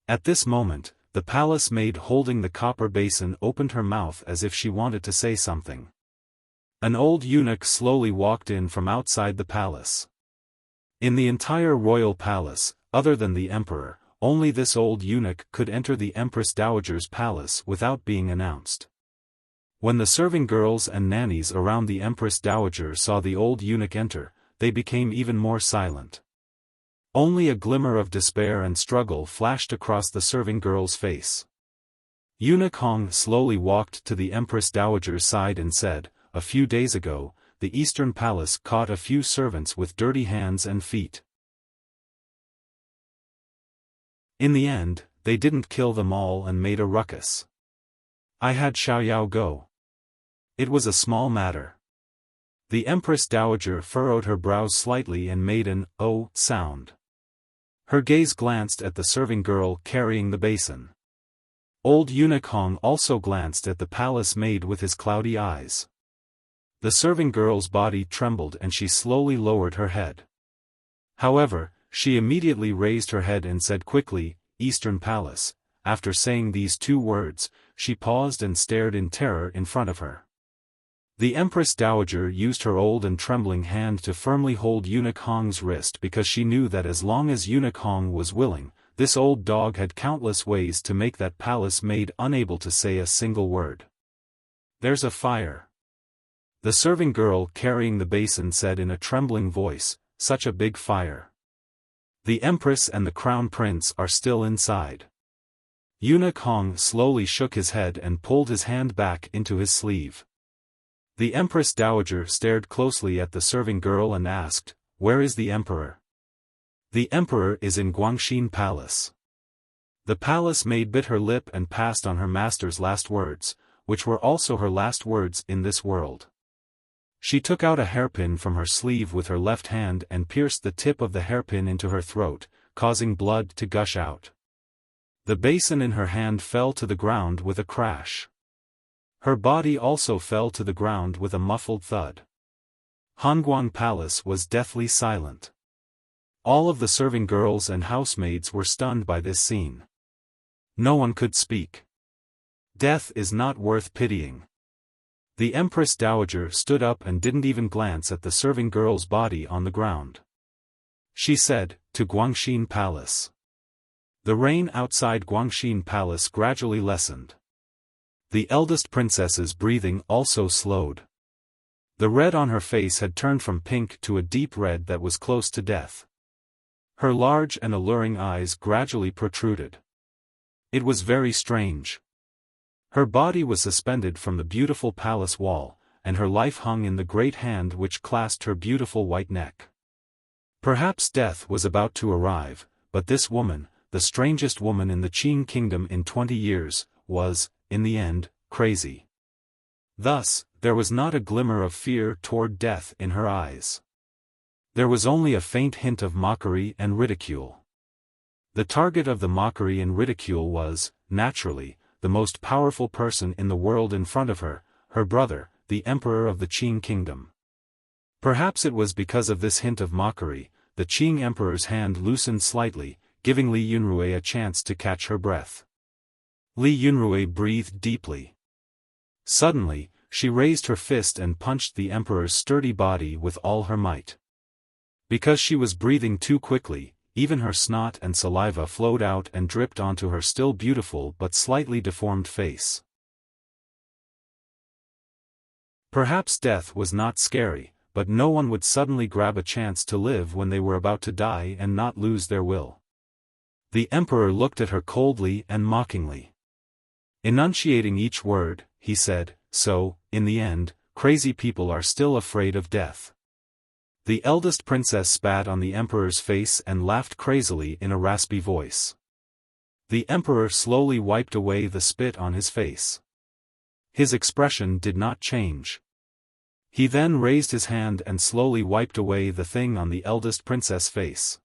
At this moment, the palace maid holding the copper basin opened her mouth as if she wanted to say something. An old eunuch slowly walked in from outside the palace. In the entire royal palace, other than the emperor, only this old eunuch could enter the Empress Dowager's palace without being announced. When the serving girls and nannies around the Empress Dowager saw the old eunuch enter, they became even more silent. Only a glimmer of despair and struggle flashed across the serving girl's face. Eunuch Hong slowly walked to the Empress Dowager's side and said, "A few days ago, the Eastern Palace caught a few servants with dirty hands and feet. In the end, they didn't kill them all and made a ruckus. I had Xiao go. It was a small matter." The Empress Dowager furrowed her brows slightly and made an "oh" sound. Her gaze glanced at the serving girl carrying the basin. Old Eunuch Hong also glanced at the palace maid with his cloudy eyes. The serving girl's body trembled and she slowly lowered her head. However, she immediately raised her head and said quickly, "Eastern Palace." After saying these two words, she paused and stared in terror in front of her. The Empress Dowager used her old and trembling hand to firmly hold Eunuch Hong's wrist because she knew that as long as Eunuch Hong was willing, this old dog had countless ways to make that palace maid unable to say a single word. "There's a fire." The serving girl carrying the basin said in a trembling voice, "Such a big fire. The Empress and the Crown Prince are still inside." Eunuch Hong slowly shook his head and pulled his hand back into his sleeve. The Empress Dowager stared closely at the serving girl and asked, "Where is the Emperor?" "The Emperor is in Guangxin Palace." The palace maid bit her lip and passed on her master's last words, which were also her last words in this world. She took out a hairpin from her sleeve with her left hand and pierced the tip of the hairpin into her throat, causing blood to gush out. The basin in her hand fell to the ground with a crash. Her body also fell to the ground with a muffled thud. Hanguang Palace was deathly silent. All of the serving girls and housemaids were stunned by this scene. No one could speak. Death is not worth pitying. The Empress Dowager stood up and didn't even glance at the serving girl's body on the ground. She said, "To Guangxin Palace." The rain outside Guangxin Palace gradually lessened. The eldest princess's breathing also slowed. The red on her face had turned from pink to a deep red that was close to death. Her large and alluring eyes gradually protruded. It was very strange. Her body was suspended from the beautiful palace wall, and her life hung in the great hand which clasped her beautiful white neck. Perhaps death was about to arrive, but this woman, the strangest woman in the Qin kingdom in 20 years, was, in the end, crazy. Thus, there was not a glimmer of fear toward death in her eyes. There was only a faint hint of mockery and ridicule. The target of the mockery and ridicule was, naturally, the most powerful person in the world in front of her, her brother, the emperor of the Qing kingdom. Perhaps it was because of this hint of mockery, the Qing emperor's hand loosened slightly, giving Li Yunrui a chance to catch her breath. Li Yunrui breathed deeply. Suddenly, she raised her fist and punched the emperor's sturdy body with all her might. Because she was breathing too quickly, even her snot and saliva flowed out and dripped onto her still beautiful but slightly deformed face. Perhaps death was not scary, but no one would suddenly grab a chance to live when they were about to die and not lose their will. The emperor looked at her coldly and mockingly. Enunciating each word, he said, "So, in the end, crazy people are still afraid of death." The eldest princess spat on the emperor's face and laughed crazily in a raspy voice. The emperor slowly wiped away the spit on his face. His expression did not change. He then raised his hand and slowly wiped away the thing on the eldest princess' face.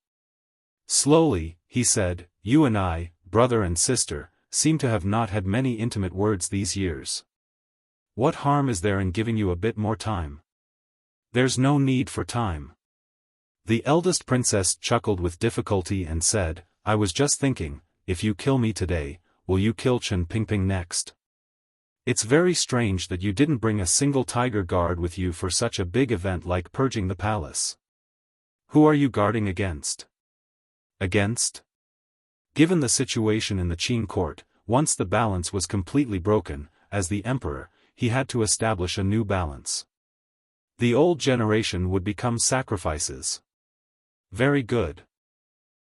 Slowly, he said, "You and I, brother and sister, seem to have not had many intimate words these years. What harm is there in giving you a bit more time?" "There's no need for time." The eldest princess chuckled with difficulty and said, "I was just thinking, if you kill me today, will you kill Chen Pingping next? It's very strange that you didn't bring a single tiger guard with you for such a big event like purging the palace. Who are you guarding against?" Against? Given the situation in the Qing court, once the balance was completely broken, as the emperor, he had to establish a new balance. The old generation would become sacrifices. Very good.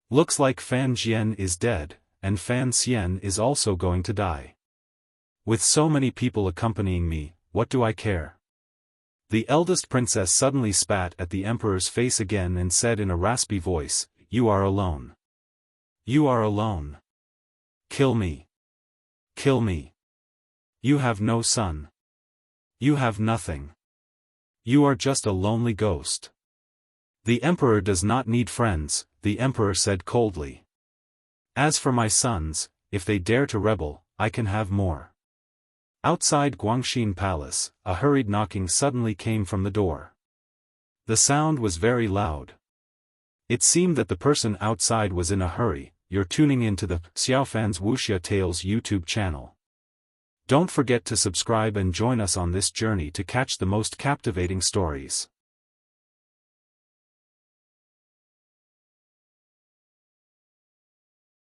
Looks like Fan Jian is dead, and Fan Xian is also going to die. With so many people accompanying me, what do I care? The eldest princess suddenly spat at the emperor's face again and said in a raspy voice, "You are alone. You are alone. Kill me. Kill me. You have no son. You have nothing. You are just a lonely ghost." "The emperor does not need friends," the emperor said coldly. "As for my sons, if they dare to rebel, I can have more." Outside Guangxin Palace, a hurried knocking suddenly came from the door. The sound was very loud. It seemed that the person outside was in a hurry. You're tuning into the Xiaofan's Wuxia Tales YouTube channel. Don't forget to subscribe and join us on this journey to catch the most captivating stories.